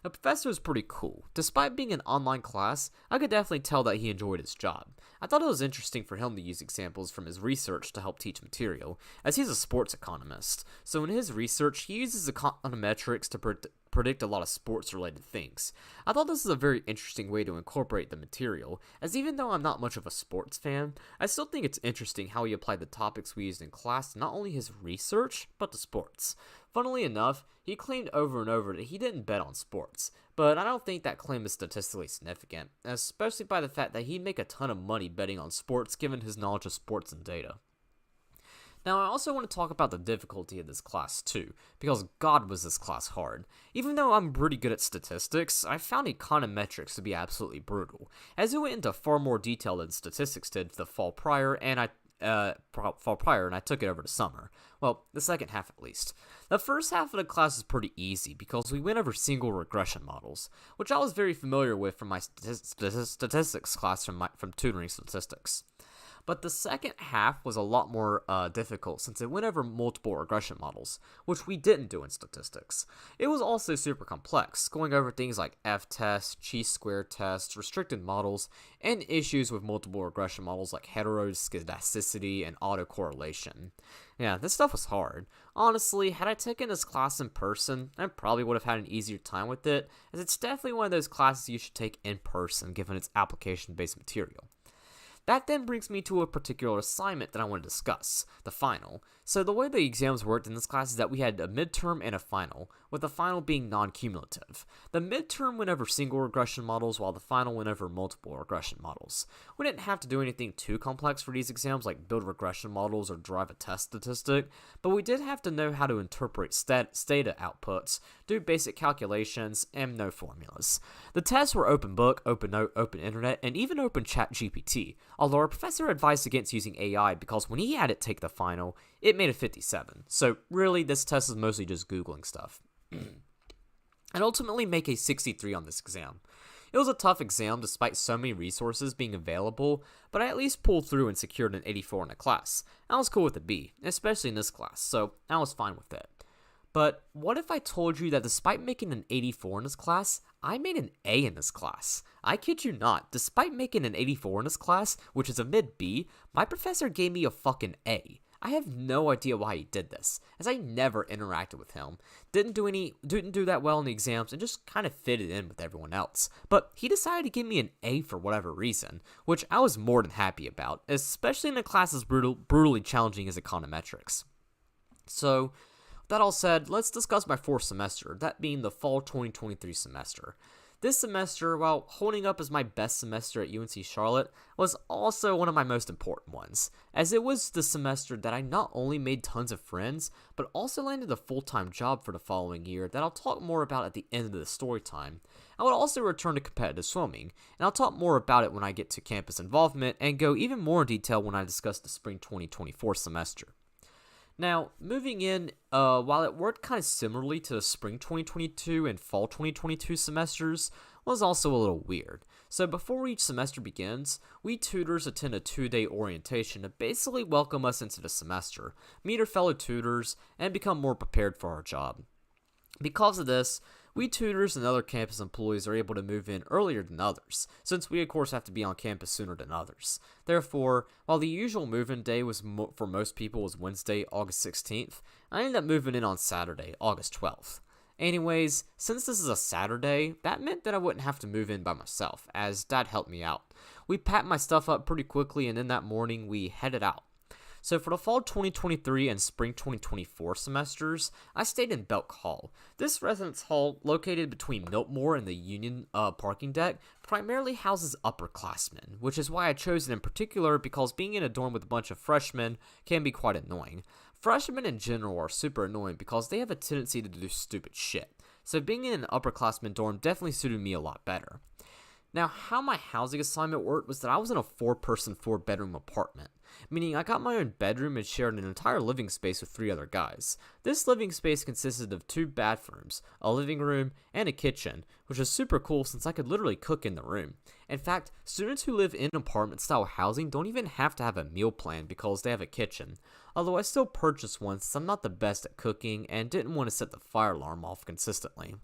The professor was pretty cool. Despite being an online class, I could definitely tell that he enjoyed his job. I thought it was interesting for him to use examples from his research to help teach material, as he's a sports economist. So in his research, he uses econometrics to predict a lot of sports-related things. I thought this was a very interesting way to incorporate the material, as even though I'm not much of a sports fan, I still think it's interesting how he applied the topics we used in class to not only his research, but to sports. Funnily enough, he claimed over and over that he didn't bet on sports, but I don't think that claim is statistically significant, especially by the fact that he'd make a ton of money betting on sports given his knowledge of sports and data. Now, I also want to talk about the difficulty of this class too, because God was this class hard. Even though I'm pretty good at statistics, I found econometrics to be absolutely brutal, as it went into far more detail than statistics did the fall prior, and I took it over to summer. Well, the second half at least. The first half of the class is pretty easy because we went over single regression models, which I was very familiar with from my statistics class from tutoring statistics. But the second half was a lot more difficult since it went over multiple regression models, which we didn't do in statistics. It was also super complex, going over things like f-tests, chi-square tests, restricted models, and issues with multiple regression models like heteroscedasticity and autocorrelation. Yeah, this stuff was hard. Honestly, had I taken this class in person, I probably would have had an easier time with it, as it's definitely one of those classes you should take in person given its application-based material. That then brings me to a particular assignment that I want to discuss, the final. So the way the exams worked in this class is that we had a midterm and a final, with the final being non-cumulative. The midterm went over single regression models, while the final went over multiple regression models. We didn't have to do anything too complex for these exams, like build regression models or derive a test statistic, but we did have to know how to interpret data outputs, do basic calculations, and know formulas. The tests were open book, open note, open internet, and even open chat GPT, although our professor advised against using AI because when he had it take the final, it made a 57. So really, this test is mostly just Googling stuff. And ultimately make a 63 on this exam. It was a tough exam despite so many resources being available, but I at least pulled through and secured an 84 in the class. I was cool with a B, especially in this class, so I was fine with it. But what if I told you that despite making an 84 in this class, I made an A in this class? I kid you not, despite making an 84 in this class, which is a mid-B, my professor gave me a fucking A. I have no idea why he did this, as I never interacted with him, didn't do that well in the exams, and just kind of fitted in with everyone else. But he decided to give me an A for whatever reason, which I was more than happy about, especially in a class as brutally challenging as econometrics. So, that all said, let's discuss my fourth semester, that being the fall 2023 semester. This semester, while holding up as my best semester at UNC Charlotte, was also one of my most important ones, as it was the semester that I not only made tons of friends, but also landed a full-time job for the following year that I'll talk more about at the end of the story time. I would also return to competitive swimming, and I'll talk more about it when I get to campus involvement and go even more in detail when I discuss the spring 2024 semester. Now, moving in, while it worked kind of similarly to the spring 2022 and fall 2022 semesters, was also a little weird. So before each semester begins, we tutors attend a 2-day orientation to basically welcome us into the semester, meet our fellow tutors, and become more prepared for our job. Because of this, we tutors and other campus employees are able to move in earlier than others, since we of course have to be on campus sooner than others. Therefore, while the usual move-in day was for most people was Wednesday, August 16th, I ended up moving in on Saturday, August 12th. Anyways, since this is a Saturday, that meant that I wouldn't have to move in by myself, as Dad helped me out. We packed my stuff up pretty quickly, and then that morning we headed out. So for the fall 2023 and spring 2024 semesters, I stayed in Belk Hall. This residence hall, located between Miltmore and the Union parking deck, primarily houses upperclassmen, which is why I chose it in particular because being in a dorm with a bunch of freshmen can be quite annoying. Freshmen in general are super annoying because they have a tendency to do stupid shit, so being in an upperclassman dorm definitely suited me a lot better. Now, how my housing assignment worked was that I was in a 4-person, 4-bedroom apartment, meaning I got my own bedroom and shared an entire living space with 3 other guys. This living space consisted of 2 bathrooms, a living room, and a kitchen, which was super cool since I could literally cook in the room. In fact, students who live in apartment-style housing don't even have to have a meal plan because they have a kitchen, although I still purchased one since I'm not the best at cooking and didn't want to set the fire alarm off consistently.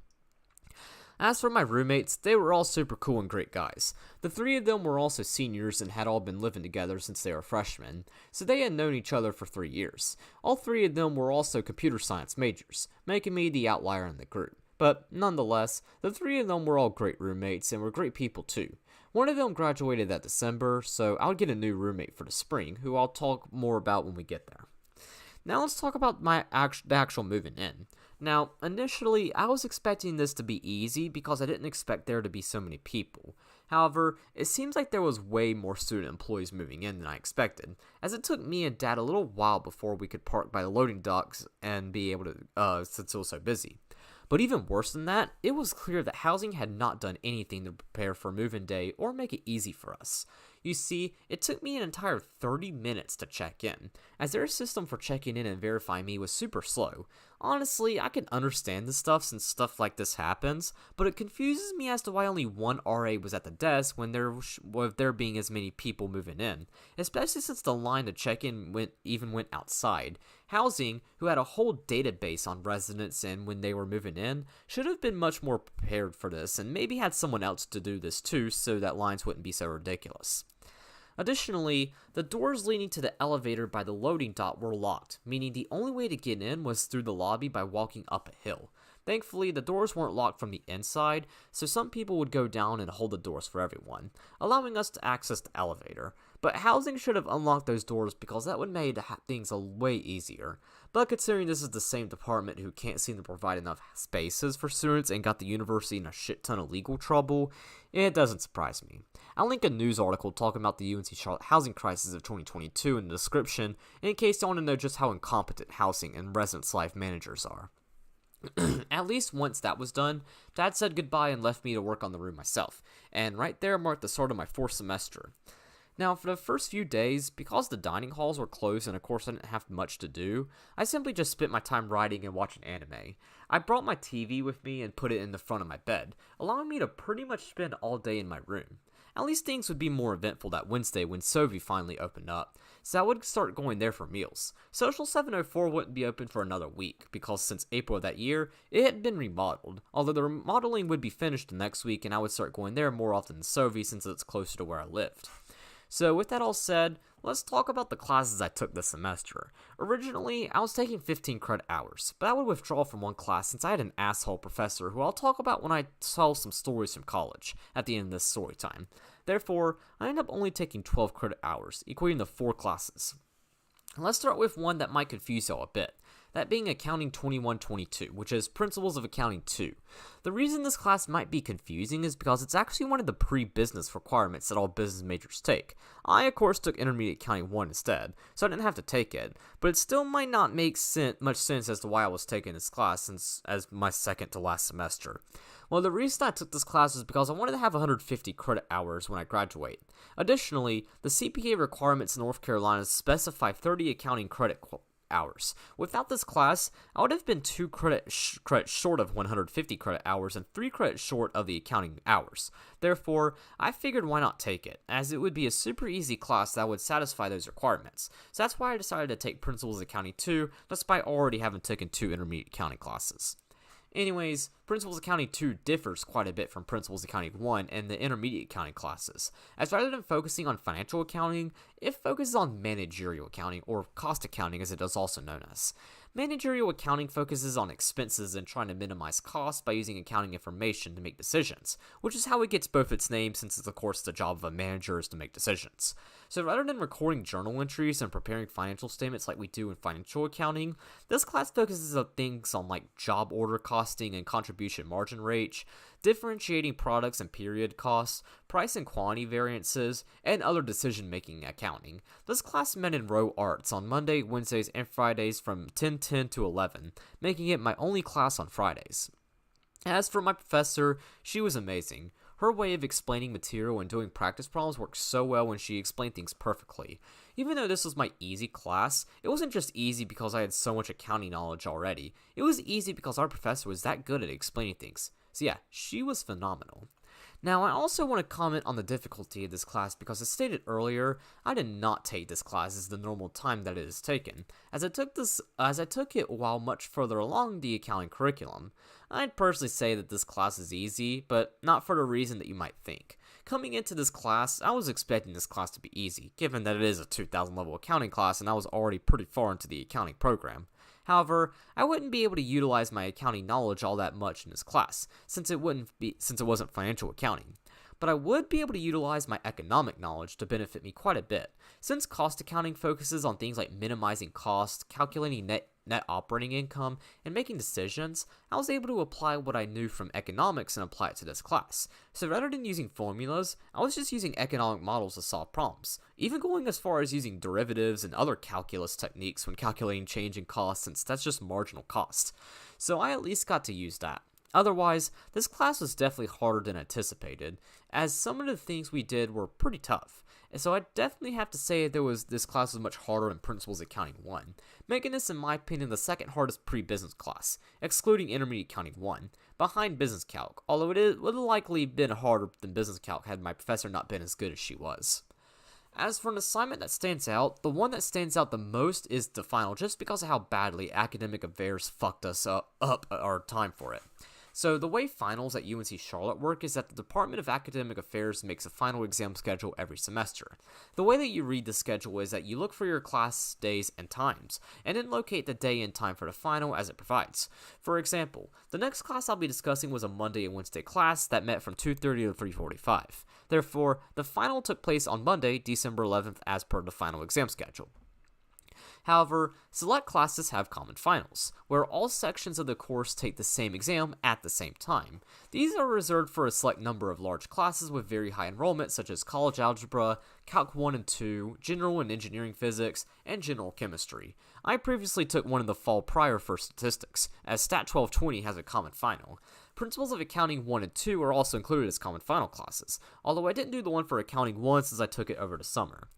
As for my roommates, they were all super cool and great guys. The 3 of them were also seniors and had all been living together since they were freshmen, so they had known each other for 3 years. All 3 of them were also computer science majors, making me the outlier in the group. But nonetheless, the 3 of them were all great roommates and were great people too. One of them graduated that December, so I'll get a new roommate for the spring, who I'll talk more about when we get there. Now let's talk about the actual moving in. Now, initially, I was expecting this to be easy because I didn't expect there to be so many people. However, it seems like there was way more student employees moving in than I expected, as it took me and Dad a little while before we could park by the loading docks and be able to, since it was so busy. But even worse than that, it was clear that housing had not done anything to prepare for move-in day or make it easy for us. You see, it took me an entire 30 minutes to check in, as their system for checking in and verifying me was super slow. Honestly, I can understand this stuff since stuff like this happens, but it confuses me as to why only one RA was at the desk when there being as many people moving in, especially since the line to check in went outside. Housing, who had a whole database on residents and when they were moving in, should have been much more prepared for this and maybe had someone else to do this too so that lines wouldn't be so ridiculous. Additionally, the doors leading to the elevator by the loading dock were locked, meaning the only way to get in was through the lobby by walking up a hill. Thankfully, the doors weren't locked from the inside, so some people would go down and hold the doors for everyone, allowing us to access the elevator. But housing should have unlocked those doors because that would have made things a way easier. But considering this is the same department who can't seem to provide enough spaces for students and got the university in a shit ton of legal trouble, it doesn't surprise me. I'll link a news article talking about the UNC Charlotte housing crisis of 2022 in the description in case you want to know just how incompetent housing and residence life managers are. At least once that was done, Dad said goodbye and left me to work on the room myself, and right there marked the start of my 4th semester. Now, for the first few days, because the dining halls were closed and of course I didn't have much to do, I simply just spent my time writing and watching anime. I brought my TV with me and put it in the front of my bed, allowing me to pretty much spend all day in my room. At least things would be more eventful that Wednesday when Sovi finally opened up, so I would start going there for meals. Social 704 wouldn't be open for another week, because since April of that year, it had been remodeled, although the remodeling would be finished the next week and I would start going there more often than Sovi since it's closer to where I lived. So with that all said, let's talk about the classes I took this semester. Originally, I was taking 15 credit hours, but I would withdraw from one class since I had an asshole professor who I'll talk about when I tell some stories from college at the end of this story time. Therefore, I ended up only taking 12 credit hours, equating to 4 classes. Let's start with one that might confuse y'all a bit, that being Accounting 2122, which is Principles of Accounting 2. The reason this class might be confusing is because it's actually one of the pre-business requirements that all business majors take. I, of course, took Intermediate Accounting 1 instead, so I didn't have to take it, but it still might not make much sense as to why I was taking this class as my second to last semester. Well, the reason I took this class is because I wanted to have 150 credit hours when I graduate. Additionally, the CPA requirements in North Carolina specify 30 accounting credit hours. Without this class, I would have been 2 credits short of 150 credit hours and 3 credits short of the accounting hours. Therefore, I figured why not take it, as it would be a super easy class that would satisfy those requirements. So that's why I decided to take Principles of Accounting 2, despite already having taken 2 intermediate accounting classes. Anyways, Principles Accounting 2 differs quite a bit from Principles Accounting 1 and the intermediate accounting classes, as rather than focusing on financial accounting, it focuses on managerial accounting, or cost accounting as it is also known as. Managerial accounting focuses on expenses and trying to minimize costs by using accounting information to make decisions, which is how it gets both its name since it's of course the job of a manager is to make decisions. So rather than recording journal entries and preparing financial statements like we do in financial accounting, this class focuses on things on like job order costing and contribution margin rate, differentiating products and period costs, price and quantity variances, and other decision-making accounting. This class met in row arts on Monday, Wednesdays, and Fridays from 10:10 to 11, making it my only class on Fridays. As for my professor, she was amazing. Her way of explaining material and doing practice problems worked so well when she explained things perfectly. Even though this was my easy class, it wasn't just easy because I had so much accounting knowledge already. It was easy because our professor was that good at explaining things. So yeah, she was phenomenal. Now, I also want to comment on the difficulty of this class because as stated earlier, I did not take this class as the normal time that it is taken, as I took it while much further along the accounting curriculum. I'd personally say that this class is easy, but not for the reason that you might think. Coming into this class, I was expecting this class to be easy, given that it is a 2000 level accounting class and I was already pretty far into the accounting program. However, I wouldn't be able to utilize my accounting knowledge all that much in this class, since it wasn't financial accounting. But I would be able to utilize my economic knowledge to benefit me quite a bit. Since cost accounting focuses on things like minimizing costs, calculating net operating income, and making decisions, I was able to apply what I knew from economics and apply it to this class. So rather than using formulas, I was just using economic models to solve problems, even going as far as using derivatives and other calculus techniques when calculating change in cost, since that's just marginal cost. So I at least got to use that. Otherwise, this class was definitely harder than anticipated, as some of the things we did were pretty tough. And so I definitely have to say this class was much harder than Principles Accounting 1, making this, in my opinion, the second hardest pre-business class, excluding Intermediate Accounting 1, behind Business Calc, although it would have likely been harder than Business Calc had my professor not been as good as she was. As for an assignment that stands out, the one that stands out the most is the final, just because of how badly academic affairs fucked us up our time for it. So the way finals at UNC Charlotte work is that the Department of Academic Affairs makes a final exam schedule every semester. The way that you read the schedule is that you look for your class days and times, and then locate the day and time for the final as it provides. For example, the next class I'll be discussing was a Monday and Wednesday class that met from 2:30 to 3:45. Therefore, the final took place on Monday, December 11th as per the final exam schedule. However, select classes have common finals, where all sections of the course take the same exam at the same time. These are reserved for a select number of large classes with very high enrollment, such as College Algebra, Calc 1 and 2, General and Engineering Physics, and General Chemistry. I previously took one in the fall prior for Statistics, as Stat 1220 has a common final. Principles of Accounting 1 and 2 are also included as common final classes, although I didn't do the one for Accounting 1 since I took it over the summer.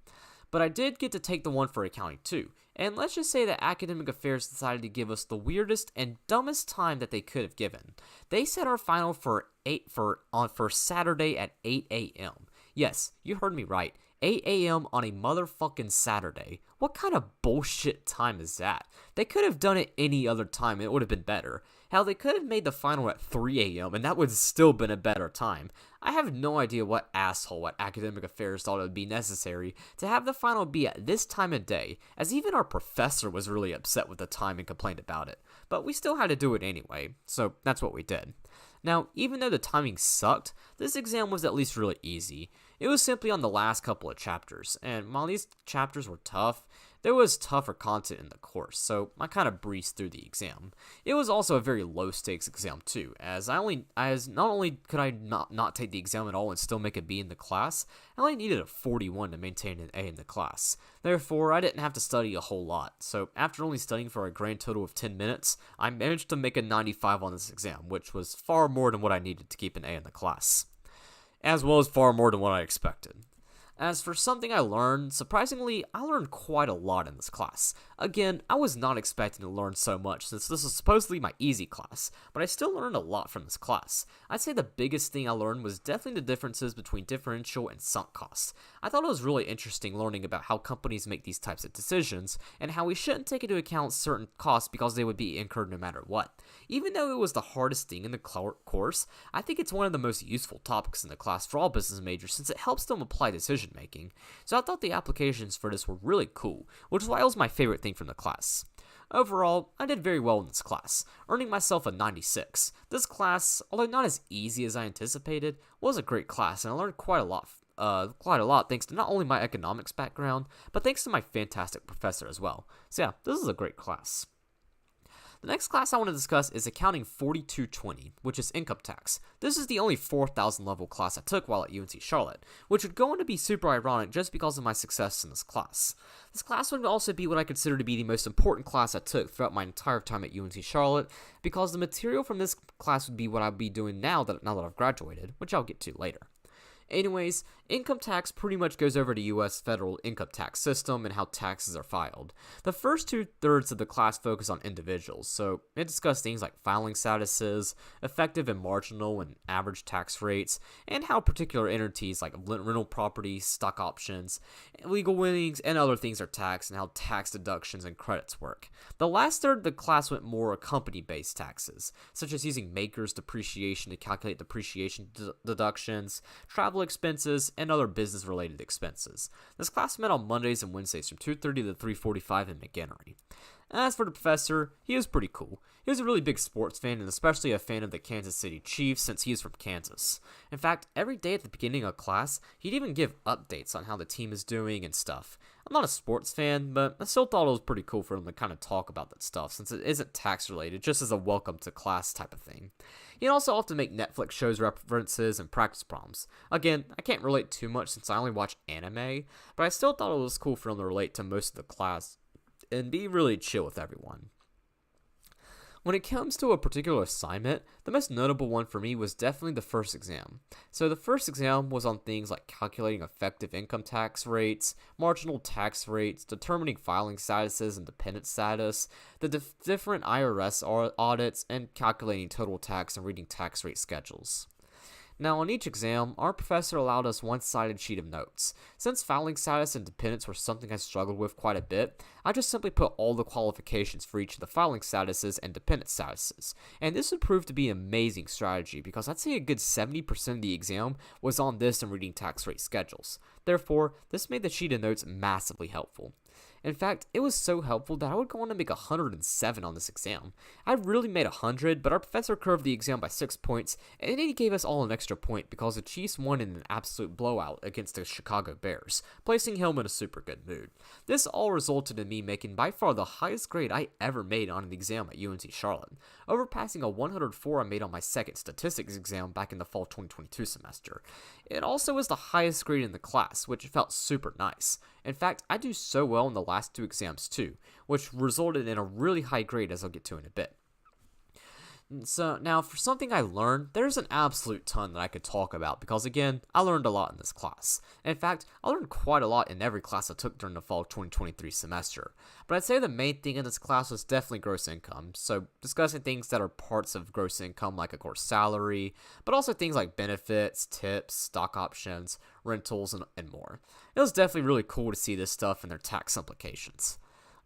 But I did get to take the one for Accounting 2, and let's just say that Academic Affairs decided to give us the weirdest and dumbest time that they could have given. They set our final for Saturday at 8 a.m. Yes, you heard me right. 8 a.m. on a motherfucking Saturday. What kind of bullshit time is that? They could have done it any other time and it would have been better. Hell, they could have made the final at 3 a.m. and that would have still been a better time. I have no idea what asshole at Academic Affairs thought it would be necessary to have the final be at this time of day, as even our professor was really upset with the time and complained about it. But we still had to do it anyway, so that's what we did. Now, even though the timing sucked, this exam was at least really easy. It was simply on the last couple of chapters, and while these chapters were tough, there was tougher content in the course, so I kind of breezed through the exam. It was also a very low-stakes exam too, as not only could I not take the exam at all and still make a B in the class, I only needed a 41 to maintain an A in the class. Therefore, I didn't have to study a whole lot, so after only studying for a grand total of 10 minutes, I managed to make a 95 on this exam, which was far more than what I needed to keep an A in the class, as well as far more than what I expected. As for something I learned, surprisingly, I learned quite a lot in this class. Again, I was not expecting to learn so much since this was supposedly my easy class, but I still learned a lot from this class. I'd say the biggest thing I learned was definitely the differences between differential and sunk costs. I thought it was really interesting learning about how companies make these types of decisions, and how we shouldn't take into account certain costs because they would be incurred no matter what. Even though it was the hardest thing in the course, I think it's one of the most useful topics in the class for all business majors since it helps them apply decision making. So I thought the applications for this were really cool, which is why it was my favorite thing from the class. Overall, I did very well in this class, earning myself a 96. This class, although not as easy as I anticipated, was a great class and I learned quite a lot thanks to not only my economics background, but thanks to my fantastic professor as well. So yeah, this is a great class. The next class I want to discuss is Accounting 4220, which is income tax. This is the only 4,000 level class I took while at UNC Charlotte, which would go on to be super ironic just because of my success in this class. This class would also be what I consider to be the most important class I took throughout my entire time at UNC Charlotte, because the material from this class would be what I'll be doing now that I've graduated, which I'll get to later. Anyways, income tax pretty much goes over the U.S. federal income tax system and how taxes are filed. The first 2/3 of the class focus on individuals, so it discusses things like filing statuses, effective and marginal and average tax rates, and how particular entities like rental properties, stock options, legal winnings, and other things are taxed, and how tax deductions and credits work. The last third of the class went more company-based taxes, such as using maker's depreciation to calculate depreciation deductions, travel expenses, and other business-related expenses. This class met on Mondays and Wednesdays from 2:30 to 3:45 in McHenry. As for the professor, he was pretty cool. He was a really big sports fan and especially a fan of the Kansas City Chiefs since he is from Kansas. In fact, every day at the beginning of class, he'd even give updates on how the team is doing and stuff. I'm not a sports fan, but I still thought it was pretty cool for him to kind of talk about that stuff since it isn't tax related, just as a welcome to class type of thing. He'd also often make Netflix shows references and practice problems. Again, I can't relate too much since I only watch anime, but I still thought it was cool for him to relate to most of the class and be really chill with everyone. When it comes to a particular assignment, the most notable one for me was definitely the first exam. So the first exam was on things like calculating effective income tax rates, marginal tax rates, determining filing statuses and dependent status, the different IRS audits, and calculating total tax and reading tax rate schedules. Now, on each exam, our professor allowed us one-sided sheet of notes. Since filing status and dependents were something I struggled with quite a bit, I just simply put all the qualifications for each of the filing statuses and dependent statuses. And this would prove to be an amazing strategy because I'd say a good 70% of the exam was on this and reading tax rate schedules. Therefore, this made the sheet of notes massively helpful. In fact, it was so helpful that I would go on to make 107 on this exam. I really made 100, but our professor curved the exam by 6 points, and then he gave us all an extra point because the Chiefs won in an absolute blowout against the Chicago Bears, placing him in a super good mood. This all resulted in me making by far the highest grade I ever made on an exam at UNC Charlotte, overpassing a 104 I made on my second statistics exam back in the fall 2022 semester. It also was the highest grade in the class, which felt super nice. In fact, I do so well in the last two exams too, which resulted in a really high grade as I'll get to in a bit. So now for something I learned, there's an absolute ton that I could talk about because again, I learned a lot in this class. In fact, I learned quite a lot in every class I took during the fall 2023 semester. But I'd say the main thing in this class was definitely gross income, so discussing things that are parts of gross income like of course salary, but also things like benefits, tips, stock options, rentals, and more. It was definitely really cool to see this stuff and their tax implications.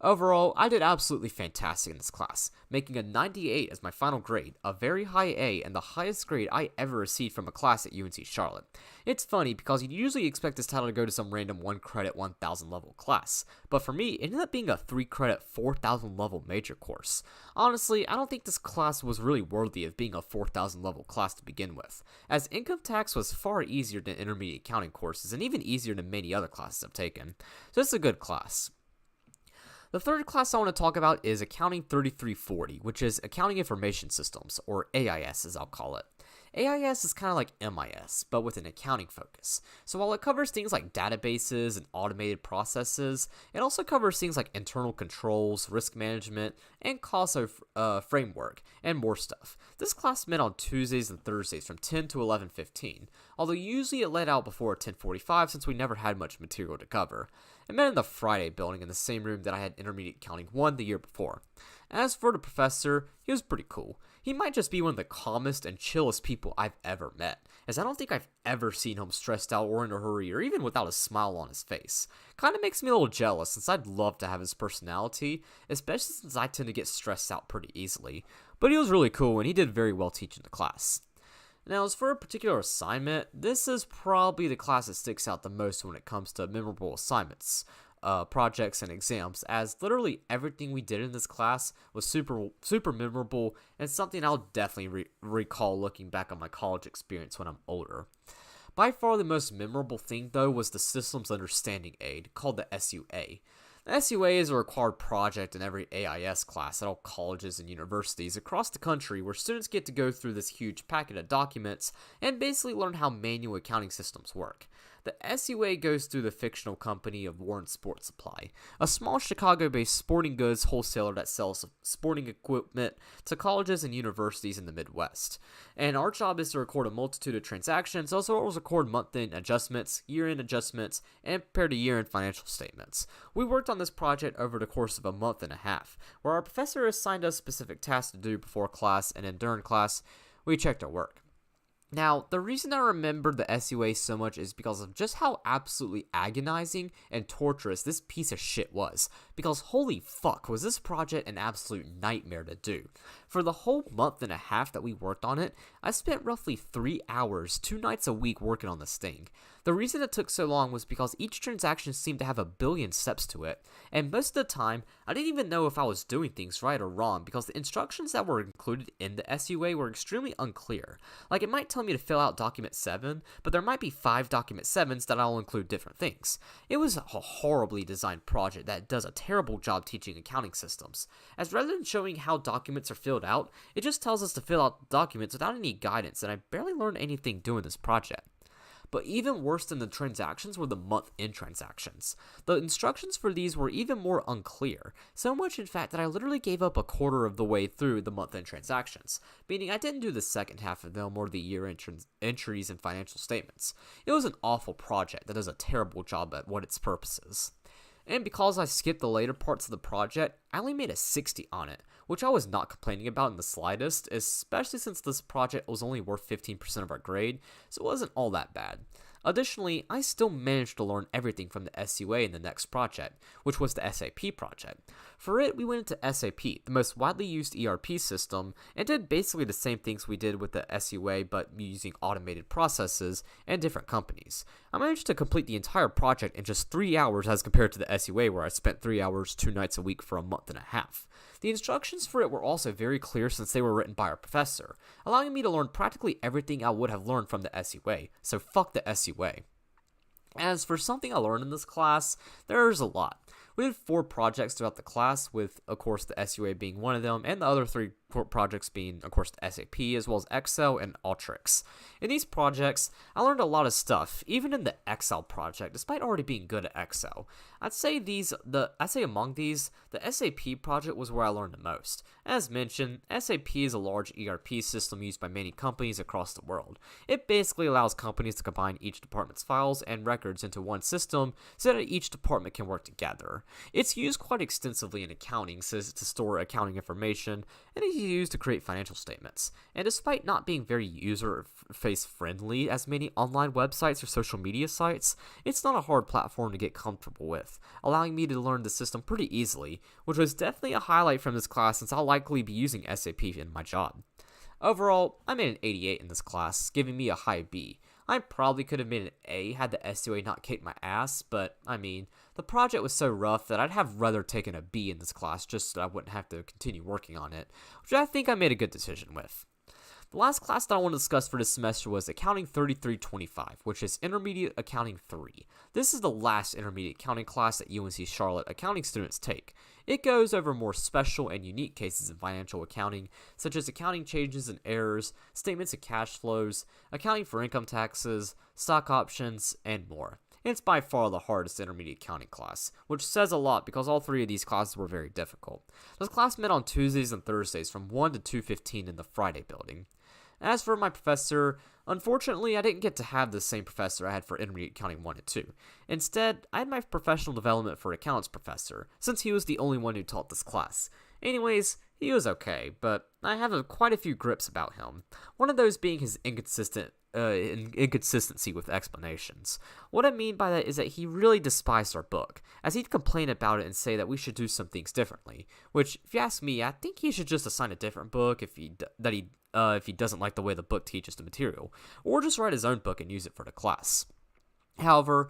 Overall, I did absolutely fantastic in this class, making a 98 as my final grade, a very high A and the highest grade I ever received from a class at UNC Charlotte. It's funny because you'd usually expect this title to go to some random 1 credit 1000 level class, but for me, it ended up being a 3 credit 4000 level major course. Honestly, I don't think this class was really worthy of being a 4000 level class to begin with, as income tax was far easier than intermediate accounting courses and even easier than many other classes I've taken, so it's a good class. The third class I want to talk about is Accounting 3340, which is Accounting Information Systems, or AIS as I'll call it. AIS is kind of like MIS, but with an accounting focus. So while it covers things like databases and automated processes, it also covers things like internal controls, risk management, and cost framework, and more stuff. This class met on Tuesdays and Thursdays from 10 to 11:15, although usually it let out before 10:45 since we never had much material to cover. It met in the Friday building in the same room that I had Intermediate Accounting 1 the year before. As for the professor, he was pretty cool. He might just be one of the calmest and chillest people I've ever met, as I don't think I've ever seen him stressed out or in a hurry or even without a smile on his face. Kinda makes me a little jealous since I'd love to have his personality, especially since I tend to get stressed out pretty easily. But he was really cool and he did very well teaching the class. Now, as for a particular assignment, this is probably the class that sticks out the most when it comes to memorable assignments, projects, and exams, as literally everything we did in this class was super memorable and something I'll definitely recall looking back on my college experience when I'm older. By far the most memorable thing, though, was the Systems Understanding Aid, called the SUA. The SUA is a required project in every AIS class at all colleges and universities across the country where students get to go through this huge packet of documents and basically learn how manual accounting systems work. The SUA goes through the fictional company of Warren Sports Supply, a small Chicago-based sporting goods wholesaler that sells sporting equipment to colleges and universities in the Midwest. And our job is to record a multitude of transactions, as well as record month-end adjustments, year-end adjustments, and prepare the year-end financial statements. We worked on this project over the course of a month and a half, where our professor assigned us specific tasks to do before class, and then during class, we checked our work. Now, the reason I remember the SUA so much is because of just how absolutely agonizing and torturous this piece of shit was. Because holy fuck, was this project an absolute nightmare to do. For the whole month and a half that we worked on it, I spent roughly 3 hours, 2 nights a week working on this thing. The reason it took so long was because each transaction seemed to have a billion steps to it, and most of the time, I didn't even know if I was doing things right or wrong because the instructions that were included in the SUA were extremely unclear. Like, it might tell me to fill out document 7, but there might be 5 document 7s that all include different things. It was a horribly designed project that does a terrible job teaching accounting systems, as rather than showing how documents are filled out, it just tells us to fill out documents without any guidance, and I barely learned anything doing this project. But even worse than the transactions were the month-end transactions. The instructions for these were even more unclear, so much in fact that I literally gave up a quarter of the way through the month-end transactions, meaning I didn't do the second half of them or the year-end entries and financial statements. It was an awful project that does a terrible job at what its purpose is. And because I skipped the later parts of the project, I only made a 60 on it, which I was not complaining about in the slightest, especially since this project was only worth 15% of our grade, so it wasn't all that bad. Additionally, I still managed to learn everything from the SUA in the next project, which was the SAP project. For it, we went into SAP, the most widely used ERP system, and did basically the same things we did with the SUA but using automated processes and different companies. I managed to complete the entire project in just 3 hours as compared to the SUA where I spent 3 hours 2 nights a week for a month and a half. The instructions for it were also very clear since they were written by our professor, allowing me to learn practically everything I would have learned from the SUA, so fuck the SUA. As for something I learned in this class, there's a lot. We did 4 projects throughout the class, with, of course, the SUA being one of them, and the other 3 projects being, of course, the SAP, as well as Excel and Alteryx. In these projects, I learned a lot of stuff, even in the Excel project, despite already being good at Excel. I'd say among these, the SAP project was where I learned the most. As mentioned, SAP is a large ERP system used by many companies across the world. It basically allows companies to combine each department's files and records into one system so that each department can work together. It's used quite extensively in accounting to store accounting information, and it's used to create financial statements. And despite not being very user-face friendly as many online websites or social media sites, it's not a hard platform to get comfortable with, allowing me to learn the system pretty easily, which was definitely a highlight from this class since I'll likely be using SAP in my job. Overall, I made an 88 in this class, giving me a high B. I probably could have made an A had the SUA not kicked my ass, but, I mean, the project was so rough that I'd have rather taken a B in this class just so I wouldn't have to continue working on it, which I think I made a good decision with. The last class that I want to discuss for this semester was Accounting 3325, which is Intermediate Accounting 3. This is the last intermediate accounting class that UNC Charlotte accounting students take. It goes over more special and unique cases in financial accounting, such as accounting changes and errors, statements of cash flows, accounting for income taxes, stock options, and more. It's by far the hardest intermediate accounting class, which says a lot because all 3 of these classes were very difficult. This class met on Tuesdays and Thursdays from 1 to 2:15 in the Friday building. As for my professor, unfortunately I didn't get to have the same professor I had for Intermediate Accounting 1 and 2. Instead, I had my Professional Development for Accountants professor, since he was the only one who taught this class. Anyways, he was okay, but I have quite a few grips about him. One of those being his inconsistency with explanations. What I mean by that is that he really despised our book, as he'd complain about it and say that we should do some things differently, which, if you ask me, I think he should just assign a different book if he doesn't like the way the book teaches the material, or just write his own book and use it for the class. However,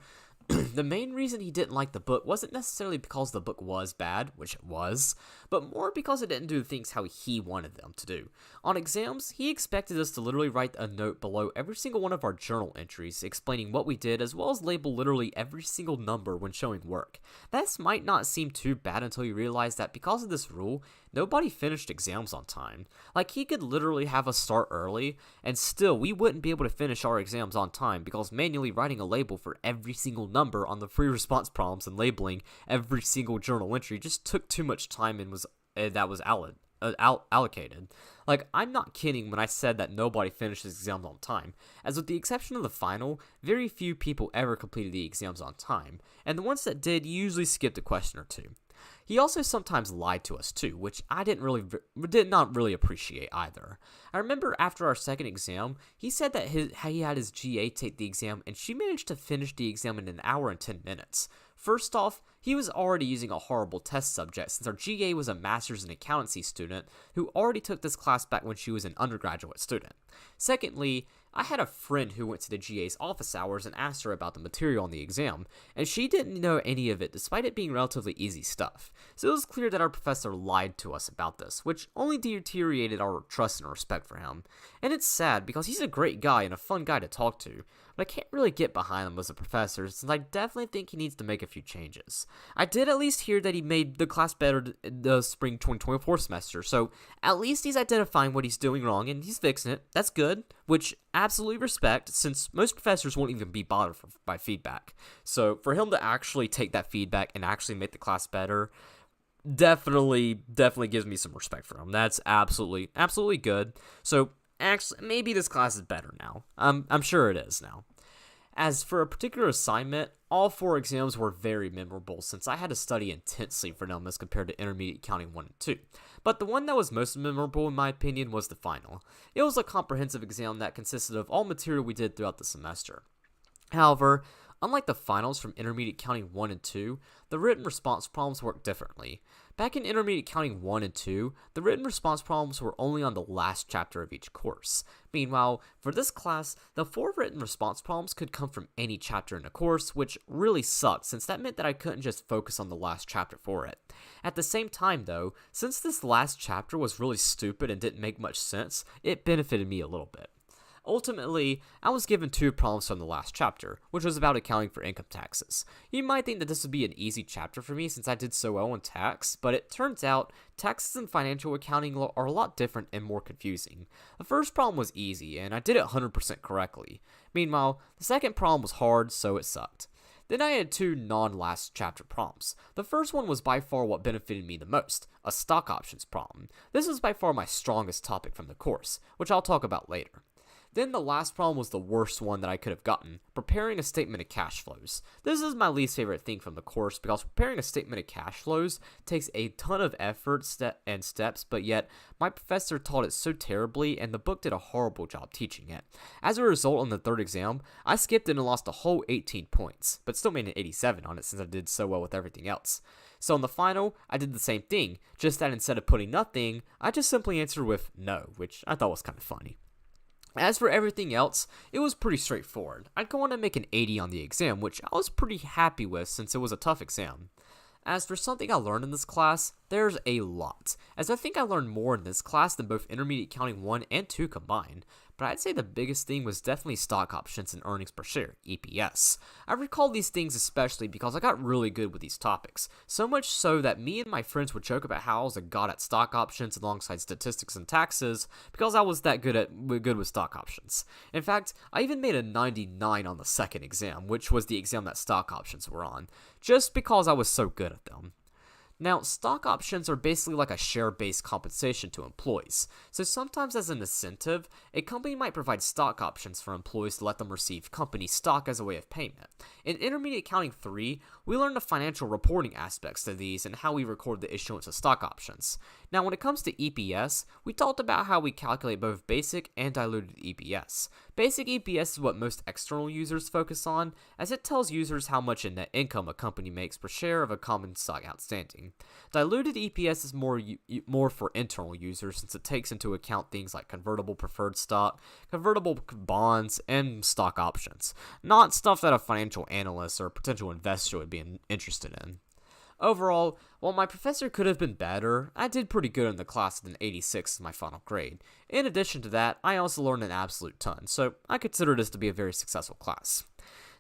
the main reason he didn't like the book wasn't necessarily because the book was bad, which it was, but more because it didn't do things how he wanted them to do. On exams, he expected us to literally write a note below every single one of our journal entries explaining what we did, as well as label literally every single number when showing work. This might not seem too bad until you realize that because of this rule, nobody finished exams on time. Like, he could literally have us start early, and still we wouldn't be able to finish our exams on time because manually writing a label for every single number on the free response problems and labeling every single journal entry just took too much time and was allocated. Like, I'm not kidding when I said that nobody finished his exams on time, as with the exception of the final, very few people ever completed the exams on time, and the ones that did usually skipped a question or two. He also sometimes lied to us too, which I did not really appreciate either. I remember after our second exam, he said that he had his GA take the exam, and she managed to finish the exam in an hour and 10 minutes. First off, he was already using a horrible test subject since our GA was a master's in accountancy student who already took this class back when she was an undergraduate student. Secondly, I had a friend who went to the GA's office hours and asked her about the material on the exam, and she didn't know any of it despite it being relatively easy stuff. So it was clear that our professor lied to us about this, which only deteriorated our trust and respect for him. And it's sad because he's a great guy and a fun guy to talk to, but I can't really get behind him as a professor since I definitely think he needs to make a few changes. I did at least hear that he made the class better the spring 2024 semester, so at least he's identifying what he's doing wrong and he's fixing it. That's good, which absolutely respect, since most professors won't even be bothered by feedback. So for him to actually take that feedback and actually make the class better, definitely gives me some respect for him. That's absolutely good. So actually, maybe this class is better now. I'm sure it is now. As for a particular assignment, all 4 exams were very memorable since I had to study intensely for them as compared to Intermediate Accounting 1 and 2. But the one that was most memorable in my opinion was the final. It was a comprehensive exam that consisted of all material we did throughout the semester. However, unlike the finals from Intermediate Accounting 1 and 2, the written response problems worked differently. Back in Intermediate Accounting 1 and 2, the written response problems were only on the last chapter of each course. Meanwhile, for this class, the 4 written response problems could come from any chapter in the course, which really sucked since that meant that I couldn't just focus on the last chapter for it. At the same time though, since this last chapter was really stupid and didn't make much sense, it benefited me a little bit. Ultimately, I was given 2 problems from the last chapter, which was about accounting for income taxes. You might think that this would be an easy chapter for me since I did so well in tax, but it turns out taxes and financial accounting are a lot different and more confusing. The first problem was easy, and I did it 100% correctly. Meanwhile, the second problem was hard, so it sucked. Then I had 2 non-last chapter problems. The first one was by far what benefited me the most, a stock options problem. This was by far my strongest topic from the course, which I'll talk about later. Then the last problem was the worst one that I could have gotten, preparing a statement of cash flows. This is my least favorite thing from the course because preparing a statement of cash flows takes a ton of effort and steps, but yet my professor taught it so terribly and the book did a horrible job teaching it. As a result, on the third exam, I skipped it and lost a whole 18 points, but still made an 87 on it since I did so well with everything else. So in the final, I did the same thing, just that instead of putting nothing, I just simply answered with no, which I thought was kind of funny. As for everything else, it was pretty straightforward. I'd go on to make an 80 on the exam, which I was pretty happy with since it was a tough exam. As for something I learned in this class, there's a lot, as I think I learned more in this class than both Intermediate Accounting 1 and 2 combined, but I'd say the biggest thing was definitely stock options and earnings per share, EPS. I recall these things especially because I got really good with these topics, so much so that me and my friends would joke about how I was a god at stock options alongside statistics and taxes because I was that good with stock options. In fact, I even made a 99 on the second exam, which was the exam that stock options were on, just because I was so good at them. Now, stock options are basically like a share-based compensation to employees. So sometimes as an incentive, a company might provide stock options for employees to let them receive company stock as a way of payment. In Intermediate Accounting 3, we learned the financial reporting aspects of these and how we record the issuance of stock options. Now, when it comes to EPS, we talked about how we calculate both basic and diluted EPS. Basic EPS is what most external users focus on, as it tells users how much in net income a company makes per share of a common stock outstanding. Diluted EPS is more for internal users since it takes into account things like convertible preferred stock, convertible bonds, and stock options, not stuff that a financial analyst or potential investor would be interested in. Overall, while my professor could have been better, I did pretty good in the class with an 86 in my final grade. In addition to that, I also learned an absolute ton, so I consider this to be a very successful class.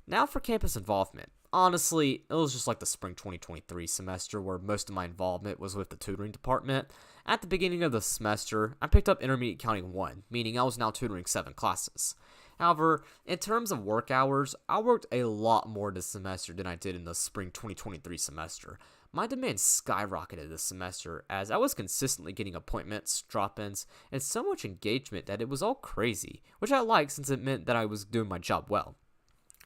Now for campus involvement. Honestly, it was just like the spring 2023 semester where most of my involvement was with the tutoring department. At the beginning of the semester, I picked up Intermediate Accounting 1, meaning I was now tutoring 7 classes. However, in terms of work hours, I worked a lot more this semester than I did in the spring 2023 semester. My demand skyrocketed this semester as I was consistently getting appointments, drop-ins, and so much engagement that it was all crazy, which I liked since it meant that I was doing my job well.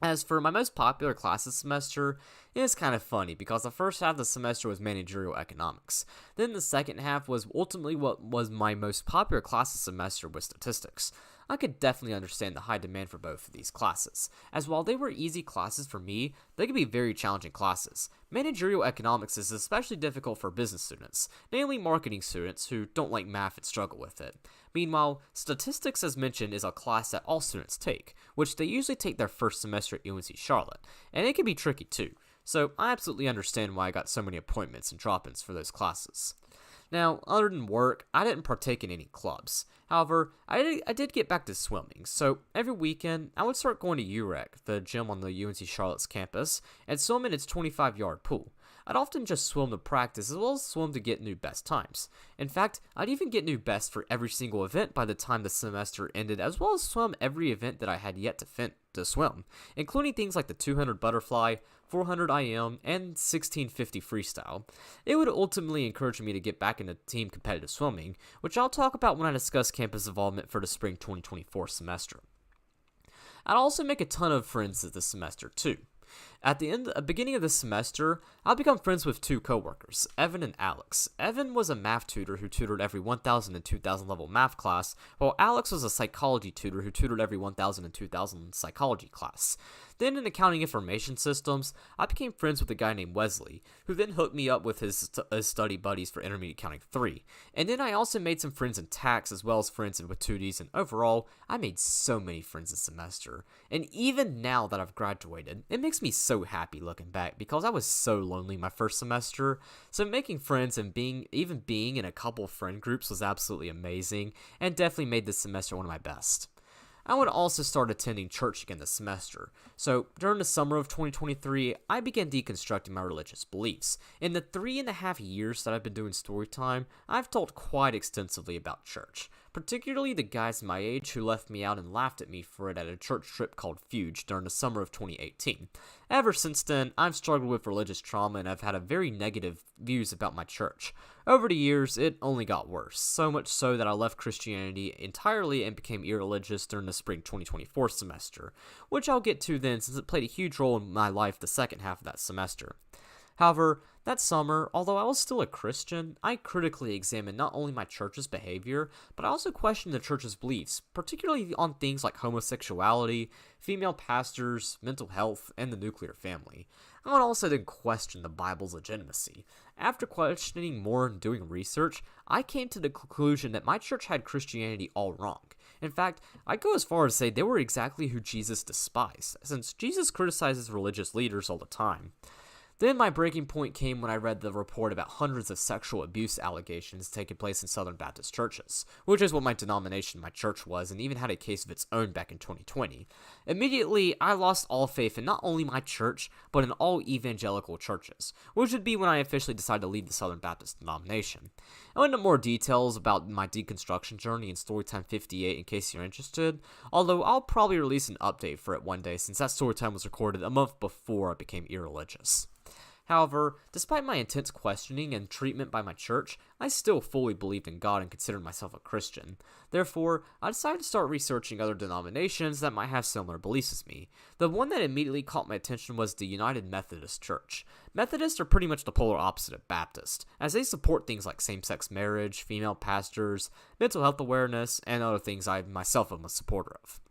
As for my most popular class this semester, it is kind of funny because the first half of the semester was managerial economics. Then the second half was ultimately what was my most popular class this semester with statistics. I could definitely understand the high demand for both of these classes, as while they were easy classes for me, they could be very challenging classes. Managerial economics is especially difficult for business students, namely marketing students who don't like math and struggle with it. Meanwhile, statistics, as mentioned, is a class that all students take, which they usually take their first semester at UNC Charlotte, and it can be tricky too. So I absolutely understand why I got so many appointments and drop-ins for those classes. Now, other than work, I didn't partake in any clubs. However, I did get back to swimming, so every weekend, I would start going to UREC, the gym on the UNC Charlotte's campus, and swim in its 25-yard pool. I'd often just swim to practice as well as swim to get new best times. In fact, I'd even get new best for every single event by the time the semester ended, as well as swim every event that I had yet to swim, including things like the 200 butterfly, 400 IM, and 1650 freestyle. It would ultimately encourage me to get back into team competitive swimming, which I'll talk about when I discuss campus involvement for the spring 2024 semester. I'd also make a ton of friends this semester too. At the beginning of the semester, I'll become friends with two coworkers, Evan and Alex. Evan was a math tutor who tutored every 1000 and 2000 level math class, while Alex was a psychology tutor who tutored every 1000 and 2000 psychology class. Then in accounting information systems, I became friends with a guy named Wesley, who then hooked me up with his study buddies for Intermediate Accounting 3. And then I also made some friends in tax as well as friends with 2Ds, and overall, I made so many friends this semester. And even now that I've graduated, it makes me so happy looking back because I was so lonely my first semester. So making friends and being in a couple friend groups was absolutely amazing and definitely made this semester one of my best. I would also start attending church again this semester. So during the summer of 2023, I began deconstructing my religious beliefs. In the 3.5 years that I've been doing Storytime, I've talked quite extensively about church, particularly the guys my age who left me out and laughed at me for it at a church trip called Fuge during the summer of 2018. Ever since then, I've struggled with religious trauma and I've had a very negative views about my church. Over the years, it only got worse, so much so that I left Christianity entirely and became irreligious during the spring 2024 semester, which I'll get to then since it played a huge role in my life the second half of that semester. However, that summer, although I was still a Christian, I critically examined not only my church's behavior, but I also questioned the church's beliefs, particularly on things like homosexuality, female pastors, mental health, and the nuclear family. I would also then question the Bible's legitimacy. After questioning more and doing research, I came to the conclusion that my church had Christianity all wrong. In fact, I'd go as far as to say they were exactly who Jesus despised, since Jesus criticizes religious leaders all the time. Then my breaking point came when I read the report about hundreds of sexual abuse allegations taking place in Southern Baptist churches, which is what my denomination, my church, was, and even had a case of its own back in 2020. Immediately, I lost all faith in not only my church, but in all evangelical churches, which would be when I officially decided to leave the Southern Baptist denomination. I'll go into more details about my deconstruction journey in Storytime 58 in case you're interested, although I'll probably release an update for it one day since that Storytime was recorded a month before I became irreligious. However, despite my intense questioning and treatment by my church, I still fully believed in God and considered myself a Christian. Therefore, I decided to start researching other denominations that might have similar beliefs as me. The one that immediately caught my attention was the United Methodist Church. Methodists are pretty much the polar opposite of Baptist, as they support things like same-sex marriage, female pastors, mental health awareness, and other things I myself am a supporter of.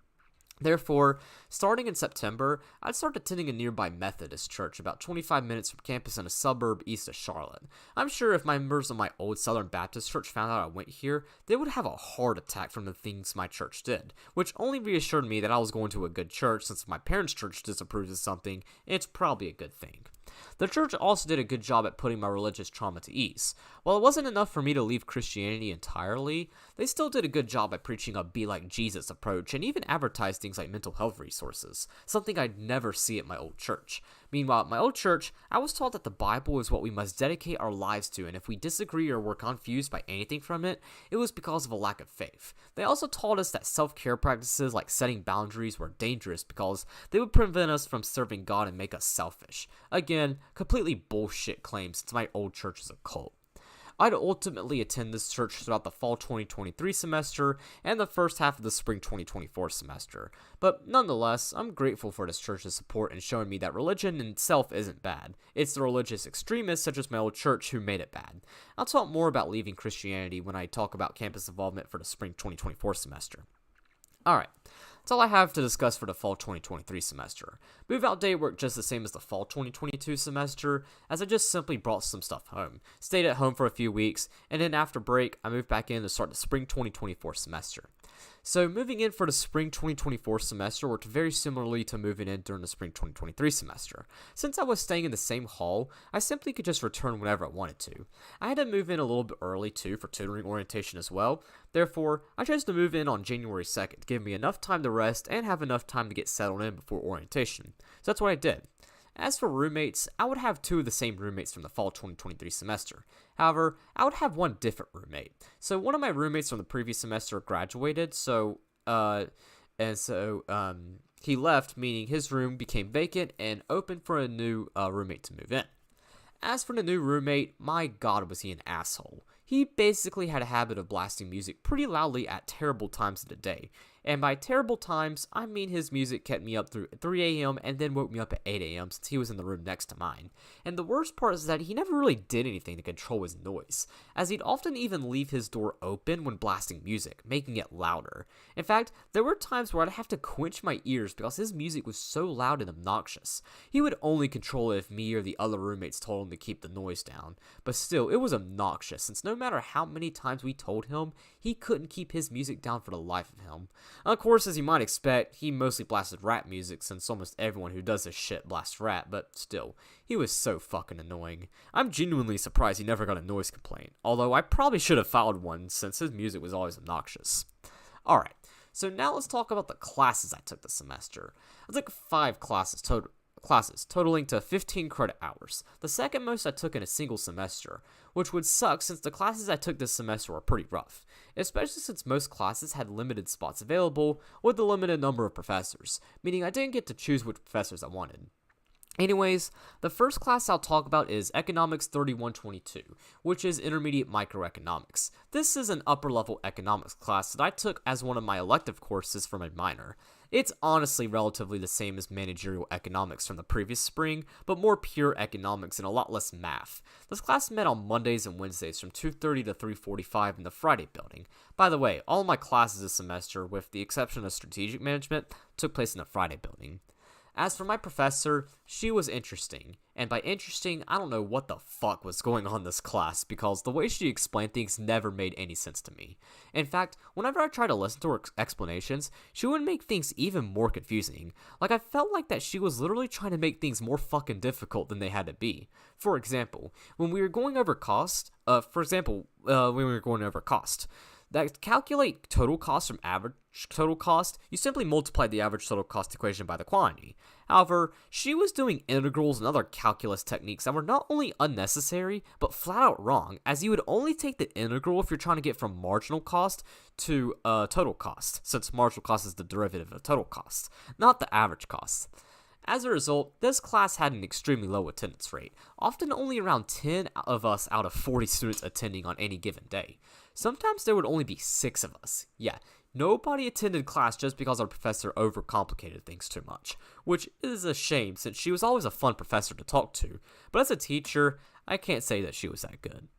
Therefore, starting in September, I'd start attending a nearby Methodist church about 25 minutes from campus in a suburb east of Charlotte. I'm sure if members of my old Southern Baptist church found out I went here, they would have a heart attack from the things my church did, which only reassured me that I was going to a good church since if my parents' church disapproves of something, it's probably a good thing. The church also did a good job at putting my religious trauma to ease. While it wasn't enough for me to leave Christianity entirely, they still did a good job at preaching a be like Jesus approach and even advertised things like mental health resources, something I'd never see at my old church. Meanwhile, at my old church, I was taught that the Bible is what we must dedicate our lives to, and if we disagree or were confused by anything from it, it was because of a lack of faith. They also taught us that self-care practices like setting boundaries were dangerous because they would prevent us from serving God and make us selfish. Again, completely bullshit claims since my old church is a cult. I'd ultimately attend this church throughout the fall 2023 semester and the first half of the spring 2024 semester. But nonetheless, I'm grateful for this church's support in showing me that religion in itself isn't bad. It's the religious extremists such as my old church who made it bad. I'll talk more about leaving Christianity when I talk about campus involvement for the spring 2024 semester. Alright. That's all I have to discuss for the fall 2023 semester. Move-out day worked just the same as the fall 2022 semester, as I just simply brought some stuff home, stayed at home for a few weeks, and then after break, I moved back in to start the spring 2024 semester. So moving in for the spring 2024 semester worked very similarly to moving in during the spring 2023 semester. Since I was staying in the same hall, I simply could just return whenever I wanted to. I had to move in a little bit early too for tutoring orientation as well. Therefore, I chose to move in on January 2nd, to give me enough time to rest and have enough time to get settled in before orientation. So that's what I did. As for roommates, I would have two of the same roommates from the fall 2023 semester. However, I would have one different roommate. So one of my roommates from the previous semester graduated, he left, meaning his room became vacant and open for a new roommate to move in. As for the new roommate, my god was he an asshole. He basically had a habit of blasting music pretty loudly at terrible times of the day. And by terrible times, I mean his music kept me up through 3 a.m. and then woke me up at 8 a.m. since he was in the room next to mine. And the worst part is that he never really did anything to control his noise, as he'd often even leave his door open when blasting music, making it louder. In fact, there were times where I'd have to quench my ears because his music was so loud and obnoxious. He would only control it if me or the other roommates told him to keep the noise down. But still, it was obnoxious, since no matter how many times we told him, he couldn't keep his music down for the life of him. Of course, as you might expect, he mostly blasted rap music since almost everyone who does this shit blasts rap, but still, he was so fucking annoying. I'm genuinely surprised he never got a noise complaint, although I probably should have filed one since his music was always obnoxious. Alright, so now let's talk about the classes I took this semester. I took 5 classes totaling to 15 credit hours, the second most I took in a single semester, which would suck since the classes I took this semester were pretty rough, especially since most classes had limited spots available with a limited number of professors, meaning I didn't get to choose which professors I wanted. Anyways, the first class I'll talk about is Economics 3122, which is Intermediate Microeconomics. This is an upper-level economics class that I took as one of my elective courses for my minor. It's honestly relatively the same as managerial economics from the previous spring, but more pure economics and a lot less math. This class met on Mondays and Wednesdays from 2:30 to 3:45 in the Friday building. By the way, all of my classes this semester, with the exception of strategic management, took place in the Friday building. As for my professor, she was interesting, and by interesting, I don't know what the fuck was going on in this class, because the way she explained things never made any sense to me. In fact, whenever I tried to listen to her explanations, she would make things even more confusing. Like, I felt like that she was literally trying to make things more fucking difficult than they had to be. For example, when we were going over cost, that calculate total cost from average total cost, you simply multiply the average total cost equation by the quantity. However, she was doing integrals and other calculus techniques that were not only unnecessary, but flat out wrong, as you would only take the integral if you're trying to get from marginal cost to total cost, since marginal cost is the derivative of total cost, not the average cost. As a result, this class had an extremely low attendance rate, often only around 10 of us out of 40 students attending on any given day. Sometimes there would only be 6 of us. Yeah, nobody attended class just because our professor overcomplicated things too much, which is a shame since she was always a fun professor to talk to, but as a teacher, I can't say that she was that good.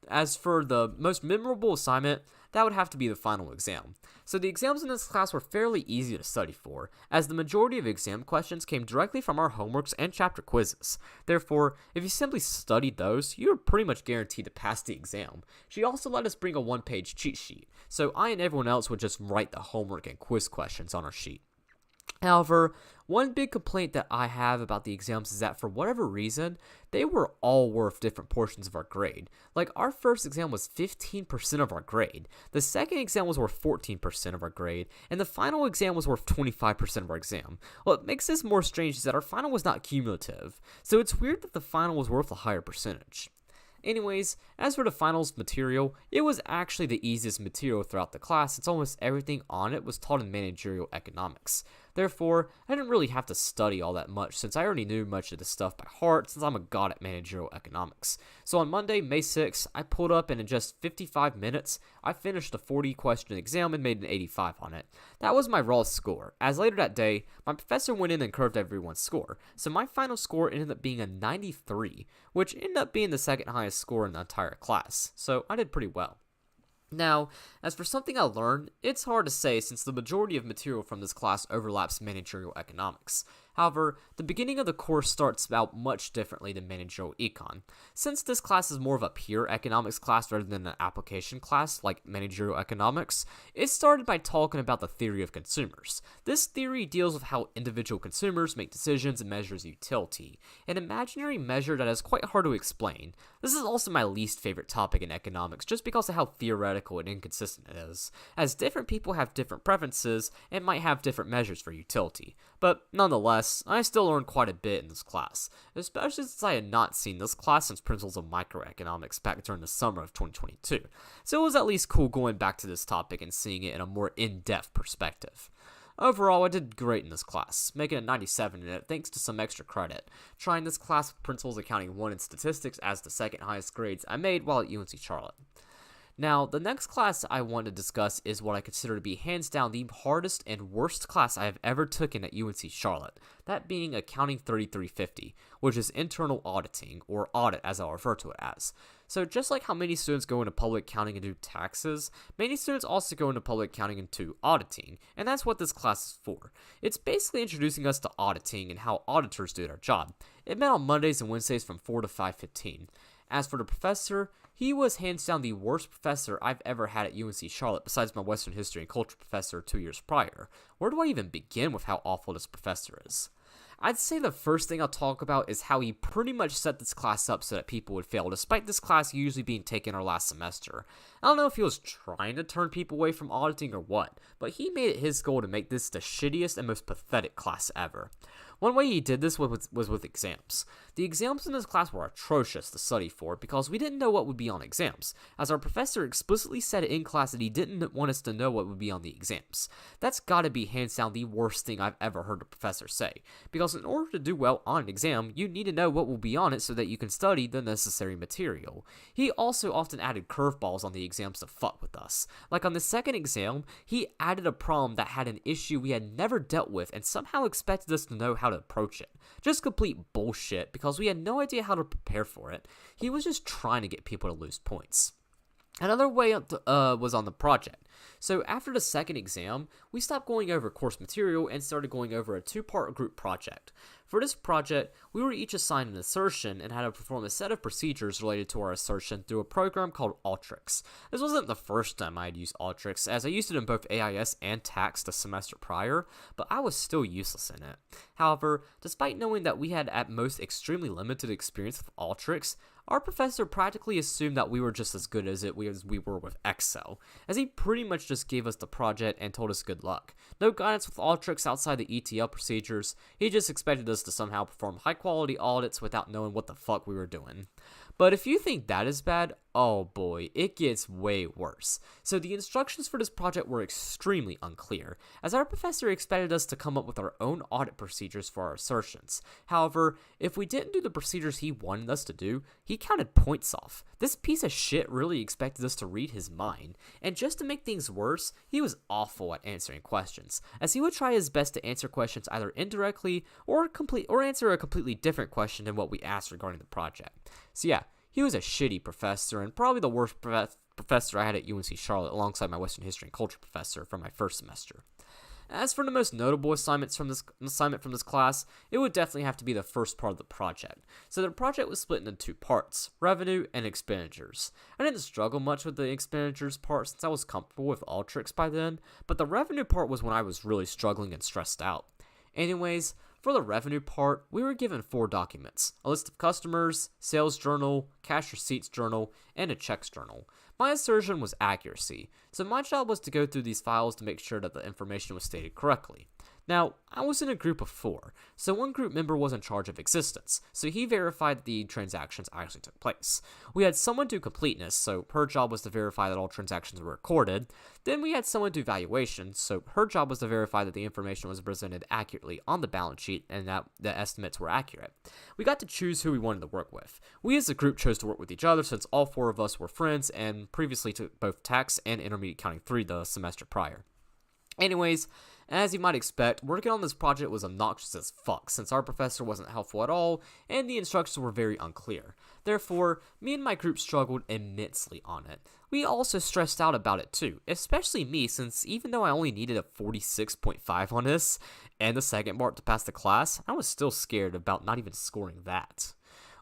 As for the most memorable assignment, that would have to be the final exam. So the exams in this class were fairly easy to study for, as the majority of exam questions came directly from our homeworks and chapter quizzes. Therefore, if you simply studied those, you were pretty much guaranteed to pass the exam. She also let us bring a 1-page cheat sheet, so I and everyone else would just write the homework and quiz questions on our sheet. However, one big complaint that I have about the exams is that for whatever reason, they were all worth different portions of our grade. Like, our first exam was 15% of our grade, the second exam was worth 14% of our grade, and the final exam was worth 25% of our exam. What makes this more strange is that our final was not cumulative, so it's weird that the final was worth a higher percentage. Anyways, as for the finals material, it was actually the easiest material throughout the class since almost everything on it was taught in managerial economics. Therefore, I didn't really have to study all that much since I already knew much of this stuff by heart since I'm a god at managerial economics. So on Monday, May 6th, I pulled up and in just 55 minutes, I finished a 40-question exam and made an 85 on it. That was my raw score, as later that day, my professor went in and curved everyone's score, so my final score ended up being a 93, which ended up being the second highest score in the entire class, so I did pretty well. Now, as for something I learned, it's hard to say since the majority of material from this class overlaps managerial economics. However, the beginning of the course starts out much differently than managerial econ. Since this class is more of a pure economics class rather than an application class like managerial economics, it started by talking about the theory of consumers. This theory deals with how individual consumers make decisions and measures utility, an imaginary measure that is quite hard to explain. This is also my least favorite topic in economics just because of how theoretical and inconsistent it is, as different people have different preferences and might have different measures for utility. But nonetheless, Nonetheless, I still learned quite a bit in this class, especially since I had not seen this class since Principles of Microeconomics back during the summer of 2022, so it was at least cool going back to this topic and seeing it in a more in-depth perspective. Overall, I did great in this class, making a 97 in it thanks to some extra credit, trying this class with Principles Accounting 1 and Statistics as the second highest grades I made while at UNC Charlotte. Now, the next class I want to discuss is what I consider to be hands down the hardest and worst class I have ever taken at UNC Charlotte, that being Accounting 3350, which is internal auditing, or audit as I'll refer to it as. So just like how many students go into public accounting and do taxes, many students also go into public accounting and do auditing, and that's what this class is for. It's basically introducing us to auditing and how auditors do their job. It met on Mondays and Wednesdays from 4 to 5:15. As for the professor, he was hands down the worst professor I've ever had at UNC Charlotte besides my Western History and Culture professor 2 years prior. Where do I even begin with how awful this professor is? I'd say the first thing I'll talk about is how he pretty much set this class up so that people would fail, despite this class usually being taken our last semester. I don't know if he was trying to turn people away from auditing or what, but he made it his goal to make this the shittiest and most pathetic class ever. One way he did this was with exams. The exams in this class were atrocious to study for because we didn't know what would be on exams, as our professor explicitly said in class that he didn't want us to know what would be on the exams. That's gotta be hands down the worst thing I've ever heard a professor say, because in order to do well on an exam, you need to know what will be on it so that you can study the necessary material. He also often added curveballs on the exams to fuck with us. Like on the second exam, he added a problem that had an issue we had never dealt with and somehow expected us to know how to approach it. Just complete bullshit because we had no idea how to prepare for it. He was just trying to get people to lose points. Another way was on the project. So after the second exam, we stopped going over course material and started going over a two-part group project. For this project, we were each assigned an assertion and had to perform a set of procedures related to our assertion through a program called Alteryx. This wasn't the first time I had used Alteryx, as I used it in both AIS and tax the semester prior, but I was still useless in it. However, despite knowing that we had at most extremely limited experience with Alteryx, our professor practically assumed that we were just as good as we were with Excel, as he pretty much just gave us the project and told us good luck. No guidance with Alteryx outside the ETL procedures, he just expected us to somehow perform high quality audits without knowing what the fuck we were doing. But if you think that is bad, oh boy, it gets way worse. So the instructions for this project were extremely unclear, as our professor expected us to come up with our own audit procedures for our assertions. However, if we didn't do the procedures he wanted us to do, he counted points off. This piece of shit really expected us to read his mind, and just to make things worse, he was awful at answering questions, as he would try his best to answer questions either indirectly or answer a completely different question than what we asked regarding the project. So yeah, he was a shitty professor and probably the worst professor I had at UNC Charlotte alongside my Western History and Culture professor from my first semester. As for the most notable assignment from this class, it would definitely have to be the first part of the project. So the project was split into two parts, revenue and expenditures. I didn't struggle much with the expenditures part since I was comfortable with Alteryx by then, but the revenue part was when I was really struggling and stressed out. Anyways, for the revenue part, we were given 4 documents: a list of customers, sales journal, cash receipts journal, and a checks journal. My assertion was accuracy, so my job was to go through these files to make sure that the information was stated correctly. Now, I was in a group of 4, so one group member was in charge of existence, so he verified that the transactions actually took place. We had someone do completeness, so her job was to verify that all transactions were recorded. Then we had someone do valuation, so her job was to verify that the information was presented accurately on the balance sheet and that the estimates were accurate. We got to choose who we wanted to work with. We as a group chose to work with each other since all 4 of us were friends and previously took both tax and intermediate accounting 3 the semester prior. Anyways, as you might expect, working on this project was obnoxious as fuck since our professor wasn't helpful at all and the instructions were very unclear. Therefore, me and my group struggled immensely on it. We also stressed out about it too, especially me since even though I only needed a 46.5 on this and the second part to pass the class, I was still scared about not even scoring that.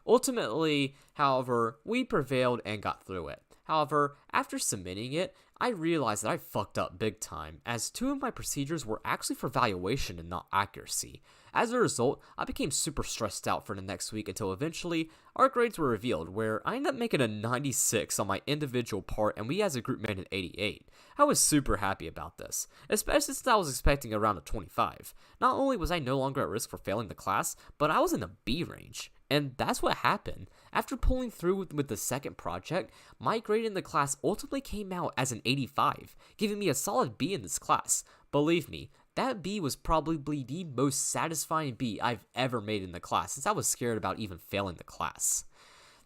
Ultimately, however, we prevailed and got through it. However, after submitting it, I realized that I fucked up big time, as two of my procedures were actually for valuation and not accuracy. As a result, I became super stressed out for the next week until eventually our grades were revealed, where I ended up making a 96 on my individual part and we as a group made an 88. I was super happy about this, especially since I was expecting around a 25. Not only was I no longer at risk for failing the class, but I was in the B range. And that's what happened. After pulling through with the second project, my grade in the class ultimately came out as an 85, giving me a solid B in this class. Believe me, that B was probably the most satisfying B I've ever made in the class, since I was scared about even failing the class.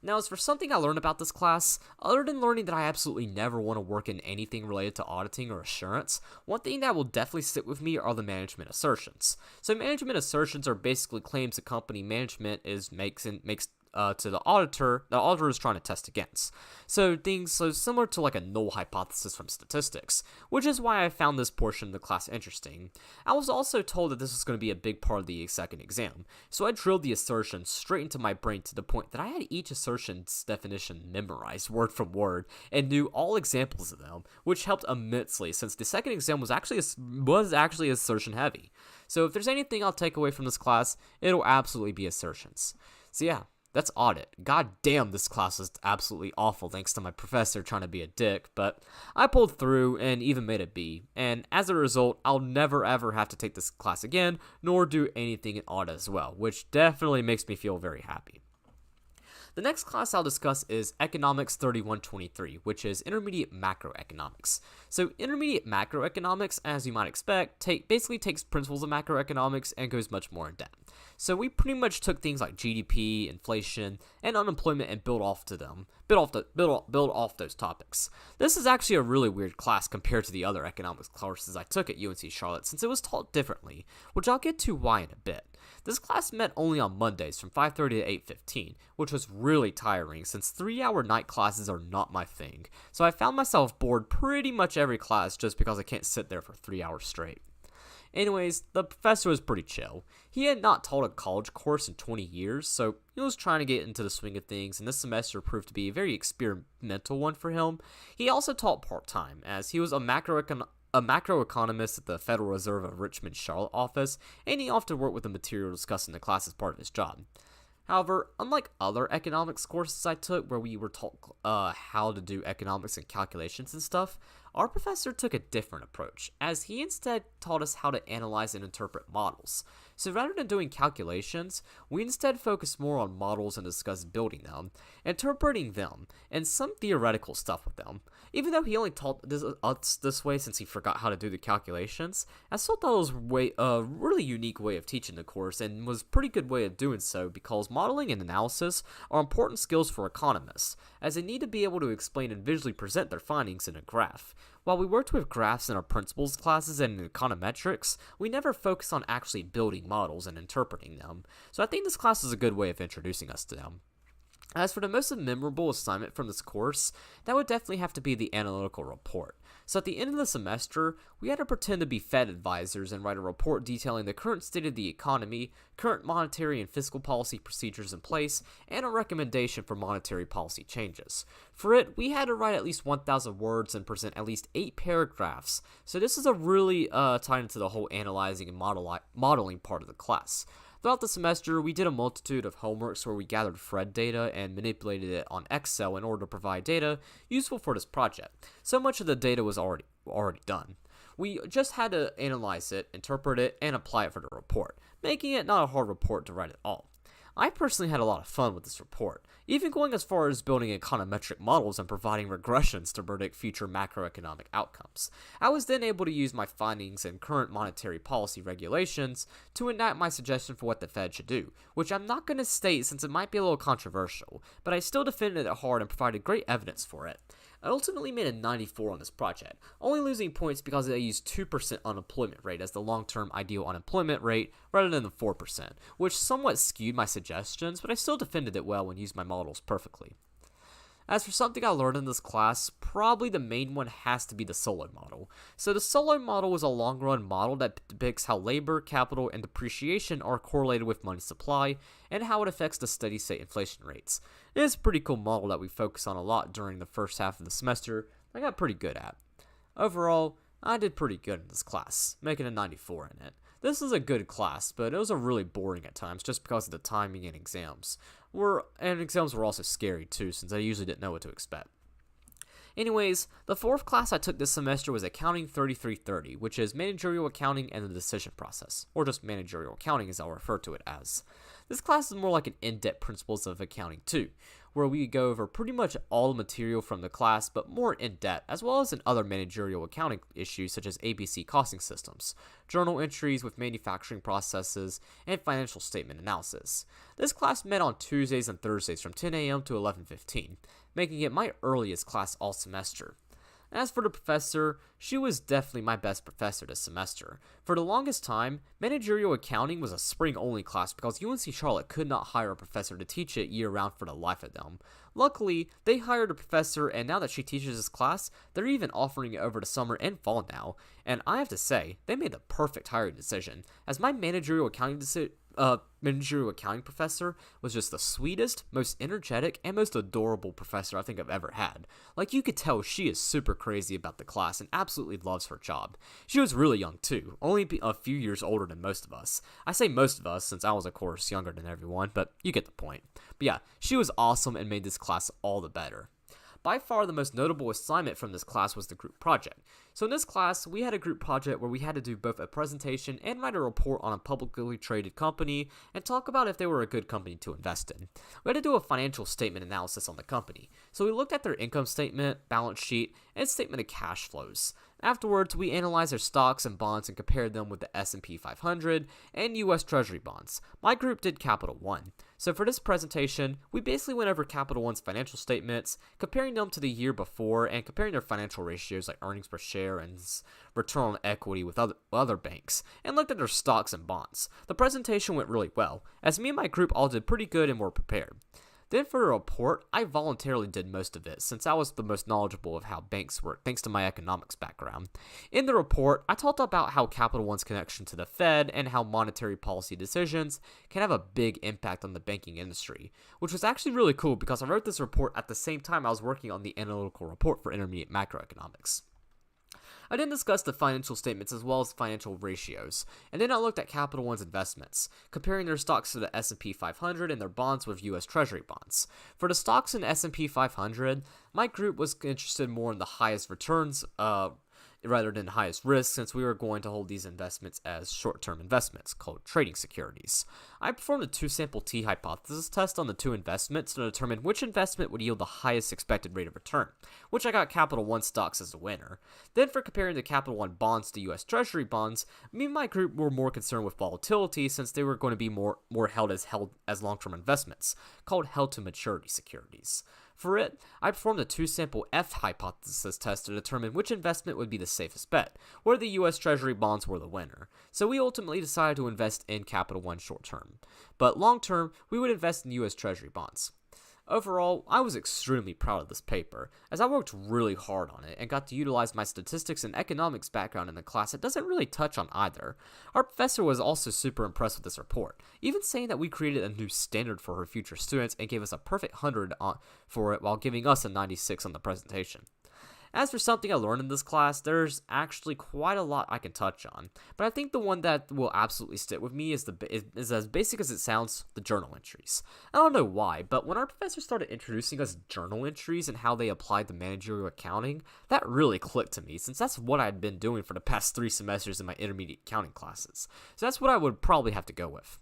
Now, as for something I learned about this class, other than learning that I absolutely never want to work in anything related to auditing or assurance, one thing that will definitely stick with me are the management assertions. So management assertions are basically claims the company management makes to the auditor is trying to test against. So similar to like a null hypothesis from statistics, which is why I found this portion of the class interesting. I was also told that this was going to be a big part of the second exam, so I drilled the assertions straight into my brain to the point that I had each assertion's definition memorized word for word and knew all examples of them, which helped immensely since the second exam was actually assertion heavy. So if there's anything I'll take away from this class, it'll absolutely be assertions. So yeah, that's audit. God damn, this class is absolutely awful thanks to my professor trying to be a dick, but I pulled through and even made a B, and as a result, I'll never ever have to take this class again, nor do anything in audit as well, which definitely makes me feel very happy. The next class I'll discuss is Economics 3123, which is Intermediate Macroeconomics. So Intermediate Macroeconomics, as you might expect, basically takes principles of macroeconomics and goes much more in depth. So we pretty much took things like GDP, inflation, and unemployment and built off those topics. This is actually a really weird class compared to the other economics courses I took at UNC Charlotte, since it was taught differently, which I'll get to why in a bit. This class met only on Mondays from 5:30 to 8:15, which was really tiring since 3-hour night classes are not my thing, so I found myself bored pretty much every class just because I can't sit there for 3 hours straight. Anyways, the professor was pretty chill. He had not taught a college course in 20 years, so he was trying to get into the swing of things, and this semester proved to be a very experimental one for him. He also taught part-time, as he was a macroeconomist at the Federal Reserve of Richmond, Charlotte office, and he often worked with the material discussed in the class as part of his job. However, unlike other economics courses I took where we were taught how to do economics and calculations and stuff, our professor took a different approach, as he instead taught us how to analyze and interpret models. So rather than doing calculations, we instead focused more on models and discussed building them, interpreting them, and some theoretical stuff with them. Even though he only taught us this way since he forgot how to do the calculations, I still thought it was a really unique way of teaching the course and was a pretty good way of doing so because modeling and analysis are important skills for economists, as they need to be able to explain and visually present their findings in a graph. While we worked with graphs in our principles classes and in econometrics, we never focused on actually building models and interpreting them, so I think this class is a good way of introducing us to them. As for the most memorable assignment from this course, that would definitely have to be the analytical report. So at the end of the semester, we had to pretend to be Fed advisors and write a report detailing the current state of the economy, current monetary and fiscal policy procedures in place, and a recommendation for monetary policy changes. For it, we had to write at least 1,000 words and present at least 8 paragraphs, so this is a really tied into the whole analyzing and modeling part of the class. Throughout the semester, we did a multitude of homeworks where we gathered Fred data and manipulated it on Excel in order to provide data useful for this project. So much of the data was already done. We just had to analyze it, interpret it, and apply it for the report, making it not a hard report to write at all. I personally had a lot of fun with this report, even going as far as building econometric models and providing regressions to predict future macroeconomic outcomes. I was then able to use my findings and current monetary policy regulations to enact my suggestion for what the Fed should do, which I'm not going to state since it might be a little controversial, but I still defended it hard and provided great evidence for it. I ultimately made a 94 on this project, only losing points because I used 2% unemployment rate as the long-term ideal unemployment rate rather than the 4%, which somewhat skewed my suggestions, but I still defended it well and used my models perfectly. As for something I learned in this class, probably the main one has to be the Solow model. So the Solow model is a long-run model that depicts how labor, capital, and depreciation are correlated with money supply, and how it affects the steady-state inflation rates. It is a pretty cool model that we focus on a lot during the first half of the semester, I got pretty good at. Overall, I did pretty good in this class, making a 94 in it. This is a good class, but it was a really boring at times just because of the timing and exams. Exams were also scary too, since I usually didn't know what to expect. Anyways, the fourth class I took this semester was Accounting 3330, which is Managerial Accounting and the Decision Process, or just Managerial Accounting as I'll refer to it as. This class is more like an in-depth Principles of Accounting 2, where we go over pretty much all the material from the class, but more in-depth, as well as in other managerial accounting issues such as ABC costing systems, journal entries with manufacturing processes, and financial statement analysis. This class met on Tuesdays and Thursdays from 10 a.m. to 11:15, making it my earliest class all semester. As for the professor, she was definitely my best professor this semester. For the longest time, managerial accounting was a spring-only class because UNC Charlotte could not hire a professor to teach it year-round for the life of them. Luckily, they hired a professor, and now that she teaches this class, they're even offering it over the summer and fall now. And I have to say, they made the perfect hiring decision, as my managerial accounting professor was just the sweetest, most energetic, and most adorable professor I think I've ever had. Like, you could tell she is super crazy about the class and absolutely loves her job. She was really young too, only a few years older than most of us. I say most of us since I was of course younger than everyone, but you get the point. But yeah, she was awesome and made this class all the better. By far, the most notable assignment from this class was the group project. So in this class, we had a group project where we had to do both a presentation and write a report on a publicly traded company and talk about if they were a good company to invest in. We had to do a financial statement analysis on the company. So we looked at their income statement, balance sheet, and statement of cash flows. Afterwards, we analyzed their stocks and bonds and compared them with the S&P 500 and US Treasury bonds. My group did Capital One. So for this presentation, we basically went over Capital One's financial statements, comparing them to the year before and comparing their financial ratios like earnings per share and return on equity with other banks, and looked at their stocks and bonds. The presentation went really well, as me and my group all did pretty good and were prepared. Then for the report, I voluntarily did most of it, since I was the most knowledgeable of how banks work thanks to my economics background. In the report, I talked about how Capital One's connection to the Fed and how monetary policy decisions can have a big impact on the banking industry, which was actually really cool because I wrote this report at the same time I was working on the analytical report for intermediate macroeconomics. I then discussed the financial statements as well as financial ratios, and then I looked at Capital One's investments, comparing their stocks to the S&P 500 and their bonds with US Treasury bonds. For the stocks in S&P 500, my group was interested more in the highest returns rather than highest risk, since we were going to hold these investments as short-term investments, called trading securities. I performed a two-sample t-hypothesis test on the two investments to determine which investment would yield the highest expected rate of return, which I got Capital One stocks as the winner. Then for comparing the Capital One bonds to US Treasury bonds, me and my group were more concerned with volatility since they were going to be more held as long-term investments, called held-to-maturity securities. For it, I performed a two-sample F-hypothesis test to determine which investment would be the safest bet, where the US Treasury bonds were the winner. So we ultimately decided to invest in Capital One short-term. But long-term, we would invest in US Treasury bonds. Overall, I was extremely proud of this paper, as I worked really hard on it and got to utilize my statistics and economics background in a class that doesn't really touch on either. Our professor was also super impressed with this report, even saying that we created a new standard for her future students and gave us a perfect 100 for it while giving us a 96 on the presentation. As for something I learned in this class, there's actually quite a lot I can touch on, but I think the one that will absolutely stick with me is as basic as it sounds, the journal entries. I don't know why, but when our professor started introducing us journal entries and how they applied to managerial accounting, that really clicked to me, since that's what I'd been doing for the past 3 semesters in my intermediate accounting classes. So that's what I would probably have to go with.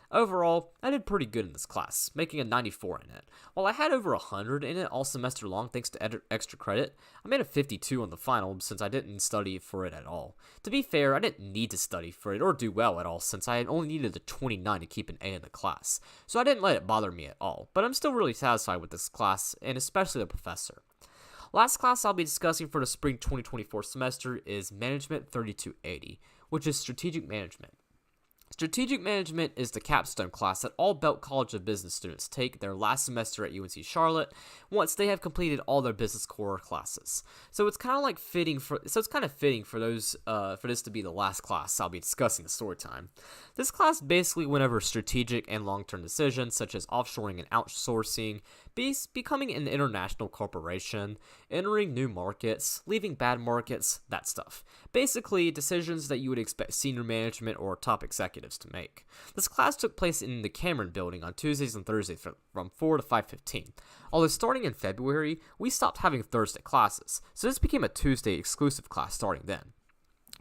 Overall, I did pretty good in this class, making a 94 in it. While I had over 100 in it all semester long thanks to extra credit, I made a 52 on the final since I didn't study for it at all. To be fair, I didn't need to study for it or do well at all since I had only needed a 29 to keep an A in the class, so I didn't let it bother me at all, but I'm still really satisfied with this class, and especially the professor. Last class I'll be discussing for the spring 2024 semester is Management 3280, which is Strategic Management. Strategic Management is the capstone class that all Belk College of Business students take their last semester at UNC Charlotte once they have completed all their business core classes. So it's kind of fitting for those for this to be the last class I'll be discussing in Storytime. This class basically went over strategic and long-term decisions such as offshoring and outsourcing, becoming an international corporation, entering new markets, leaving bad markets, that stuff. Basically, decisions that you would expect senior management or top executives to make. This class took place in the Cameron building on Tuesdays and Thursdays from 4 to 5:15. Although starting in February, we stopped having Thursday classes, so this became a Tuesday exclusive class starting then.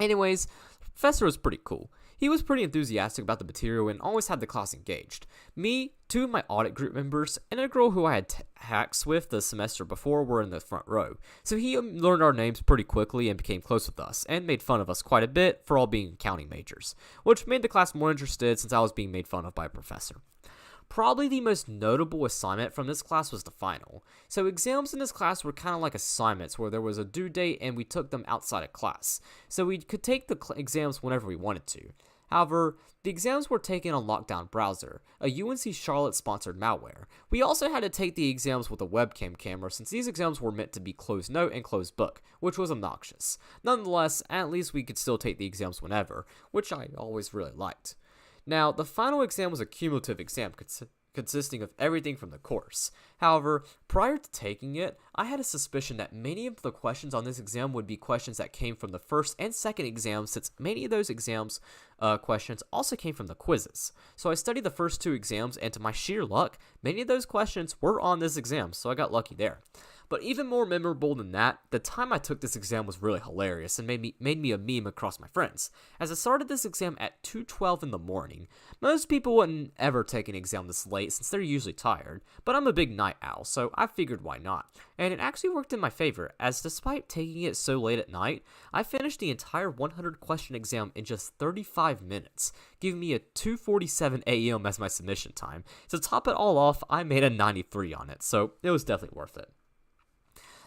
Anyways, the professor was pretty cool. He was pretty enthusiastic about the material and always had the class engaged. Me, two of my audit group members, and a girl who I had hacks with the semester before were in the front row. So he learned our names pretty quickly and became close with us, and made fun of us quite a bit for all being accounting majors, which made the class more interested since I was being made fun of by a professor. Probably the most notable assignment from this class was the final. So exams in this class were kind of like assignments where there was a due date and we took them outside of class. So we could take the exams whenever we wanted to. However, the exams were taken on Lockdown Browser, a UNC Charlotte sponsored malware. We also had to take the exams with a webcam camera since these exams were meant to be closed note and closed book, which was obnoxious. Nonetheless, at least we could still take the exams whenever, which I always really liked. Now, the final exam was a cumulative exam consisting of everything from the course. However, prior to taking it, I had a suspicion that many of the questions on this exam would be questions that came from the first and second exams, since many of those exams questions also came from the quizzes. So I studied the first two exams, and to my sheer luck, many of those questions were on this exam, so I got lucky there. But even more memorable than that, the time I took this exam was really hilarious and made me a meme across my friends, as I started this exam at 2:12 in the morning. Most people wouldn't ever take an exam this late since they're usually tired, but I'm a big night owl, so I figured why not. And it actually worked in my favor, as despite taking it so late at night, I finished the entire 100 question exam in just 35 minutes, giving me a 2:47 a.m. as my submission time. To top it all off, I made a 93 on it, so it was definitely worth it.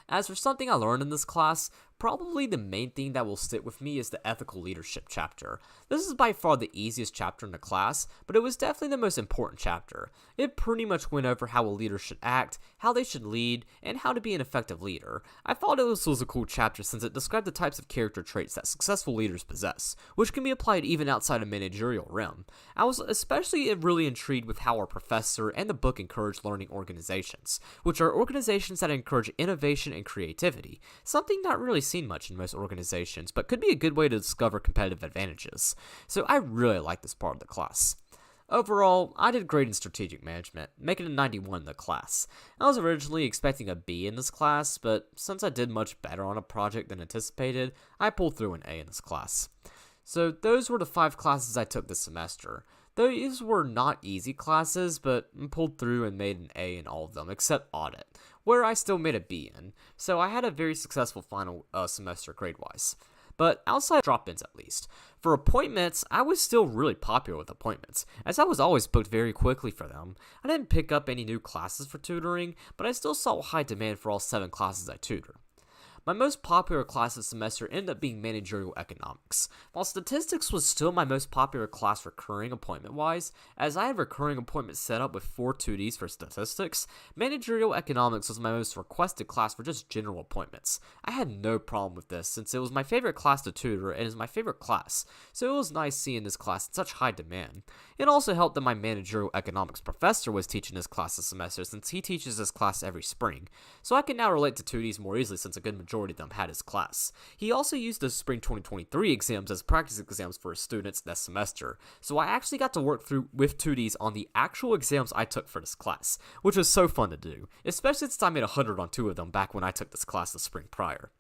As for something I learned in this class, probably the main thing that will stick with me is the ethical leadership chapter. This is by far the easiest chapter in the class, but it was definitely the most important chapter. It pretty much went over how a leader should act, how they should lead, and how to be an effective leader. I thought this was a cool chapter since it described the types of character traits that successful leaders possess, which can be applied even outside a managerial realm. I was especially really intrigued with how our professor and the book encouraged learning organizations, which are organizations that encourage innovation and creativity, something not really seen much in most organizations, but could be a good way to discover competitive advantages. So I really like this part of the class. Overall, I did great in strategic management, making a 91 in the class. I was originally expecting a B in this class, but since I did much better on a project than anticipated, I pulled through an A in this class. So those were the 5 classes I took this semester. These were not easy classes, but I pulled through and made an A in all of them, except audit, where I still made a B in, so I had a very successful final semester grade-wise. But outside of drop-ins at least. For appointments, I was still really popular with appointments, as I was always booked very quickly for them. I didn't pick up any new classes for tutoring, but I still saw high demand for all 7 classes I tutored. My most popular class this semester ended up being managerial economics. While statistics was still my most popular class recurring appointment-wise, as I had recurring appointments set up with 4 2Ds for statistics, managerial economics was my most requested class for just general appointments. I had no problem with this since it was my favorite class to tutor and is my favorite class, so it was nice seeing this class in such high demand. It also helped that my managerial economics professor was teaching this class this semester since he teaches this class every spring, so I can now relate to 2Ds more easily since a good majority of them had his class. He also used the spring 2023 exams as practice exams for his students this semester, so I actually got to work through with 2Ds on the actual exams I took for this class, which was so fun to do, especially since I made 100 on 2 of them back when I took this class the spring prior.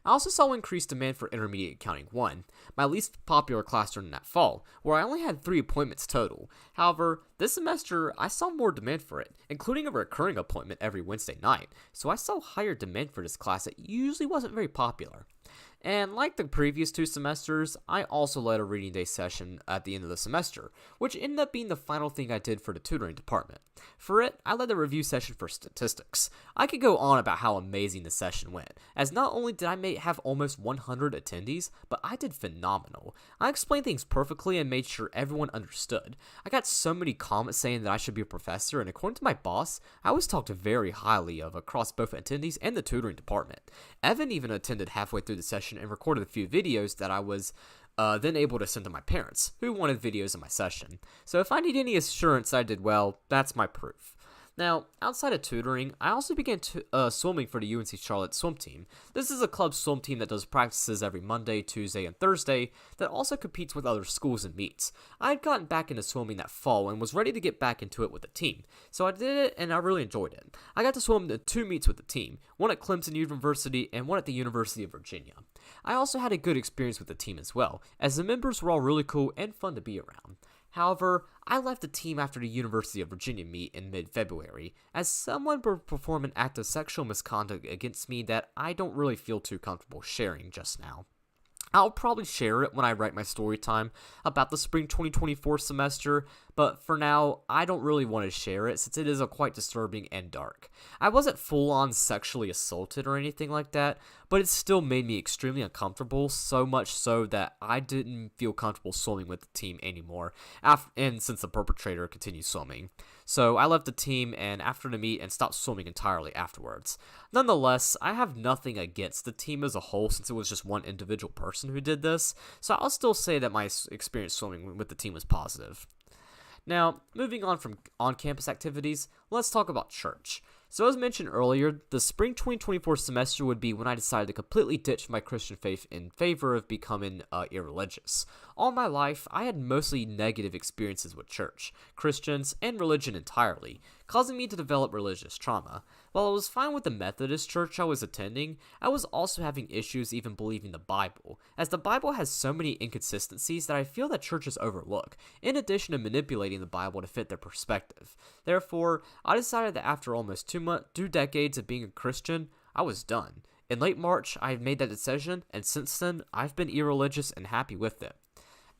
I also saw increased demand for Intermediate Accounting 1, my least popular class during that fall, where I only had 3 appointments total. However, this semester, I saw more demand for it, including a recurring appointment every Wednesday night, so I saw higher demand for this class that usually wasn't very popular. And like the previous 2 semesters, I also led a reading day session at the end of the semester, which ended up being the final thing I did for the tutoring department. For it, I led the review session for statistics. I could go on about how amazing the session went, as not only did I have almost 100 attendees, but I did phenomenal. I explained things perfectly and made sure everyone understood. I got so many comments saying that I should be a professor, and according to my boss, I was talked very highly of across both attendees and the tutoring department. Evan even attended halfway through the session and recorded a few videos that I was then able to send to my parents, who wanted videos of my session. So if I need any assurance I did well, that's my proof. Now, outside of tutoring, I also began swimming for the UNC Charlotte swim team. This is a club swim team that does practices every Monday, Tuesday, and Thursday that also competes with other schools and meets. I had gotten back into swimming that fall and was ready to get back into it with the team, so I did it and I really enjoyed it. I got to swim in 2 meets with the team, one at Clemson University and one at the University of Virginia. I also had a good experience with the team as well, as the members were all really cool and fun to be around. However, I left the team after the University of Virginia meet in mid-February, as someone would perform an act of sexual misconduct against me that I don't really feel too comfortable sharing just now. I'll probably share it when I write my story time about the spring 2024 semester, but for now, I don't really want to share it since it is quite disturbing and dark. I wasn't full-on sexually assaulted or anything like that, but it still made me extremely uncomfortable, so much so that I didn't feel comfortable swimming with the team anymore, and since the perpetrator continued swimming. So I left the team and after the meet and stopped swimming entirely afterwards. Nonetheless, I have nothing against the team as a whole since it was just one individual person who did this, so I'll still say that my experience swimming with the team was positive. Now, moving on from on-campus activities, let's talk about church. So as mentioned earlier, the spring 2024 semester would be when I decided to completely ditch my Christian faith in favor of becoming irreligious. All my life, I had mostly negative experiences with church, Christians, and religion entirely, causing me to develop religious trauma. While I was fine with the Methodist church I was attending, I was also having issues even believing the Bible, as the Bible has so many inconsistencies that I feel that churches overlook, in addition to manipulating the Bible to fit their perspective. Therefore, I decided that after almost 2 decades of being a Christian, I was done. In late March, I had made that decision, and since then, I've been irreligious and happy with it.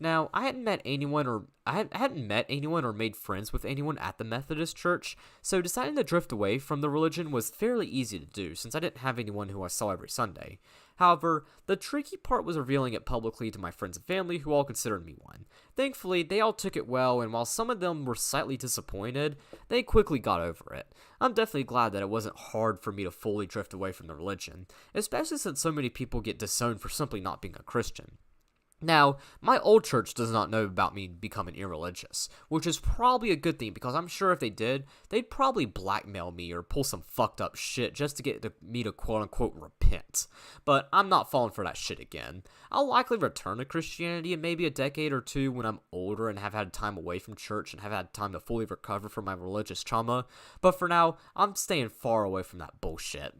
Now, I hadn't met anyone or made friends with anyone at the Methodist church, so deciding to drift away from the religion was fairly easy to do since I didn't have anyone who I saw every Sunday. However, the tricky part was revealing it publicly to my friends and family who all considered me one. Thankfully, they all took it well, and while some of them were slightly disappointed, they quickly got over it. I'm definitely glad that it wasn't hard for me to fully drift away from the religion, especially since so many people get disowned for simply not being a Christian. Now, my old church does not know about me becoming irreligious, which is probably a good thing because I'm sure if they did, they'd probably blackmail me or pull some fucked up shit just to get me to quote-unquote repent. But I'm not falling for that shit again. I'll likely return to Christianity in maybe a decade or two when I'm older and have had time away from church and have had time to fully recover from my religious trauma, but for now, I'm staying far away from that bullshit.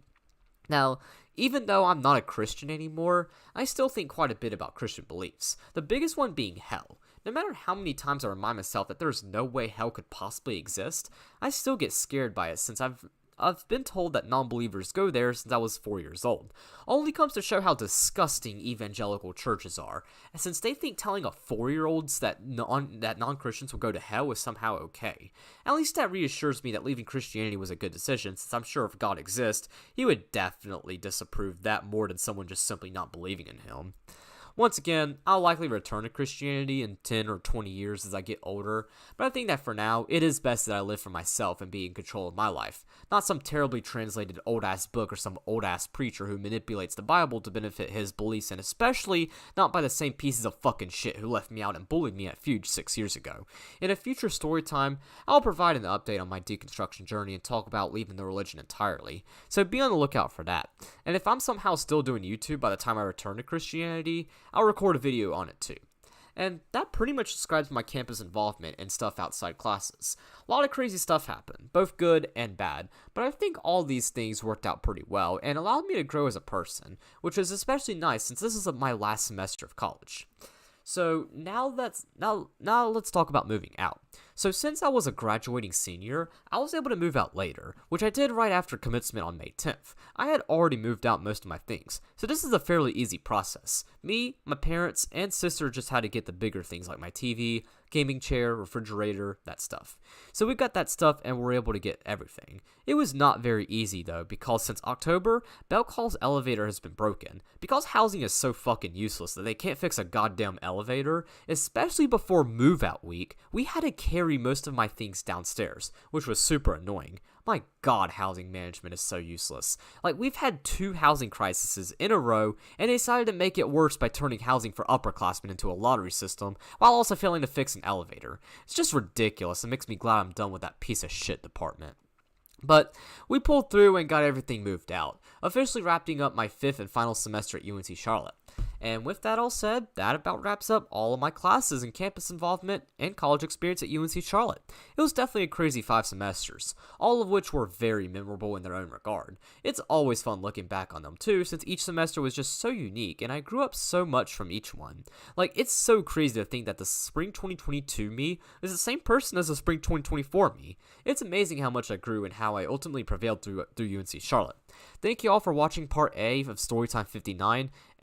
Now, even though I'm not a Christian anymore, I still think quite a bit about Christian beliefs, the biggest one being hell. No matter how many times I remind myself that there's no way hell could possibly exist, I still get scared by it since I've been told that non-believers go there since I was 4 years old. Only comes to show how disgusting evangelical churches are, since they think telling a 4-year-olds that non-Christians will go to hell is somehow okay. At least that reassures me that leaving Christianity was a good decision, since I'm sure if God exists, he would definitely disapprove that more than someone just simply not believing in him. Once again, I'll likely return to Christianity in 10 or 20 years as I get older, but I think that for now, it is best that I live for myself and be in control of my life, not some terribly translated old-ass book or some old-ass preacher who manipulates the Bible to benefit his beliefs, and especially not by the same pieces of fucking shit who left me out and bullied me at Fuge 6 years ago. In a future story time, I'll provide an update on my deconstruction journey and talk about leaving the religion entirely, so be on the lookout for that. And if I'm somehow still doing YouTube by the time I return to Christianity, I'll record a video on it too. And that pretty much describes my campus involvement and stuff outside classes. A lot of crazy stuff happened, both good and bad, but I think all these things worked out pretty well and allowed me to grow as a person, which is especially nice since this is my last semester of college. So now let's talk about moving out. So since I was a graduating senior, I was able to move out later, which I did right after commencement on May 10th. I had already moved out most of my things, so this is a fairly easy process. Me, my parents, and sister just had to get the bigger things like my TV, gaming chair, refrigerator, that stuff. So we got that stuff and were able to get everything. It was not very easy though, because since October, Bell Call's elevator has been broken. Because housing is so fucking useless that they can't fix a goddamn elevator, especially before move out week, we had to carry most of my things downstairs, which was super annoying. My god, housing management is so useless. Like, we've had 2 housing crises in a row, and they decided to make it worse by turning housing for upperclassmen into a lottery system, while also failing to fix an elevator. It's just ridiculous, and makes me glad I'm done with that piece of shit department. But we pulled through and got everything moved out, officially wrapping up my 5th and final semester at UNC Charlotte. And with that all said, that about wraps up all of my classes and campus involvement and college experience at UNC Charlotte. It was definitely a crazy 5 semesters, all of which were very memorable in their own regard. It's always fun looking back on them too, since each semester was just so unique and I grew up so much from each one. Like, it's so crazy to think that the spring 2022 me is the same person as the spring 2024 me. It's amazing how much I grew and how I ultimately prevailed through UNC Charlotte. Thank you all for watching part A of Storytime 59.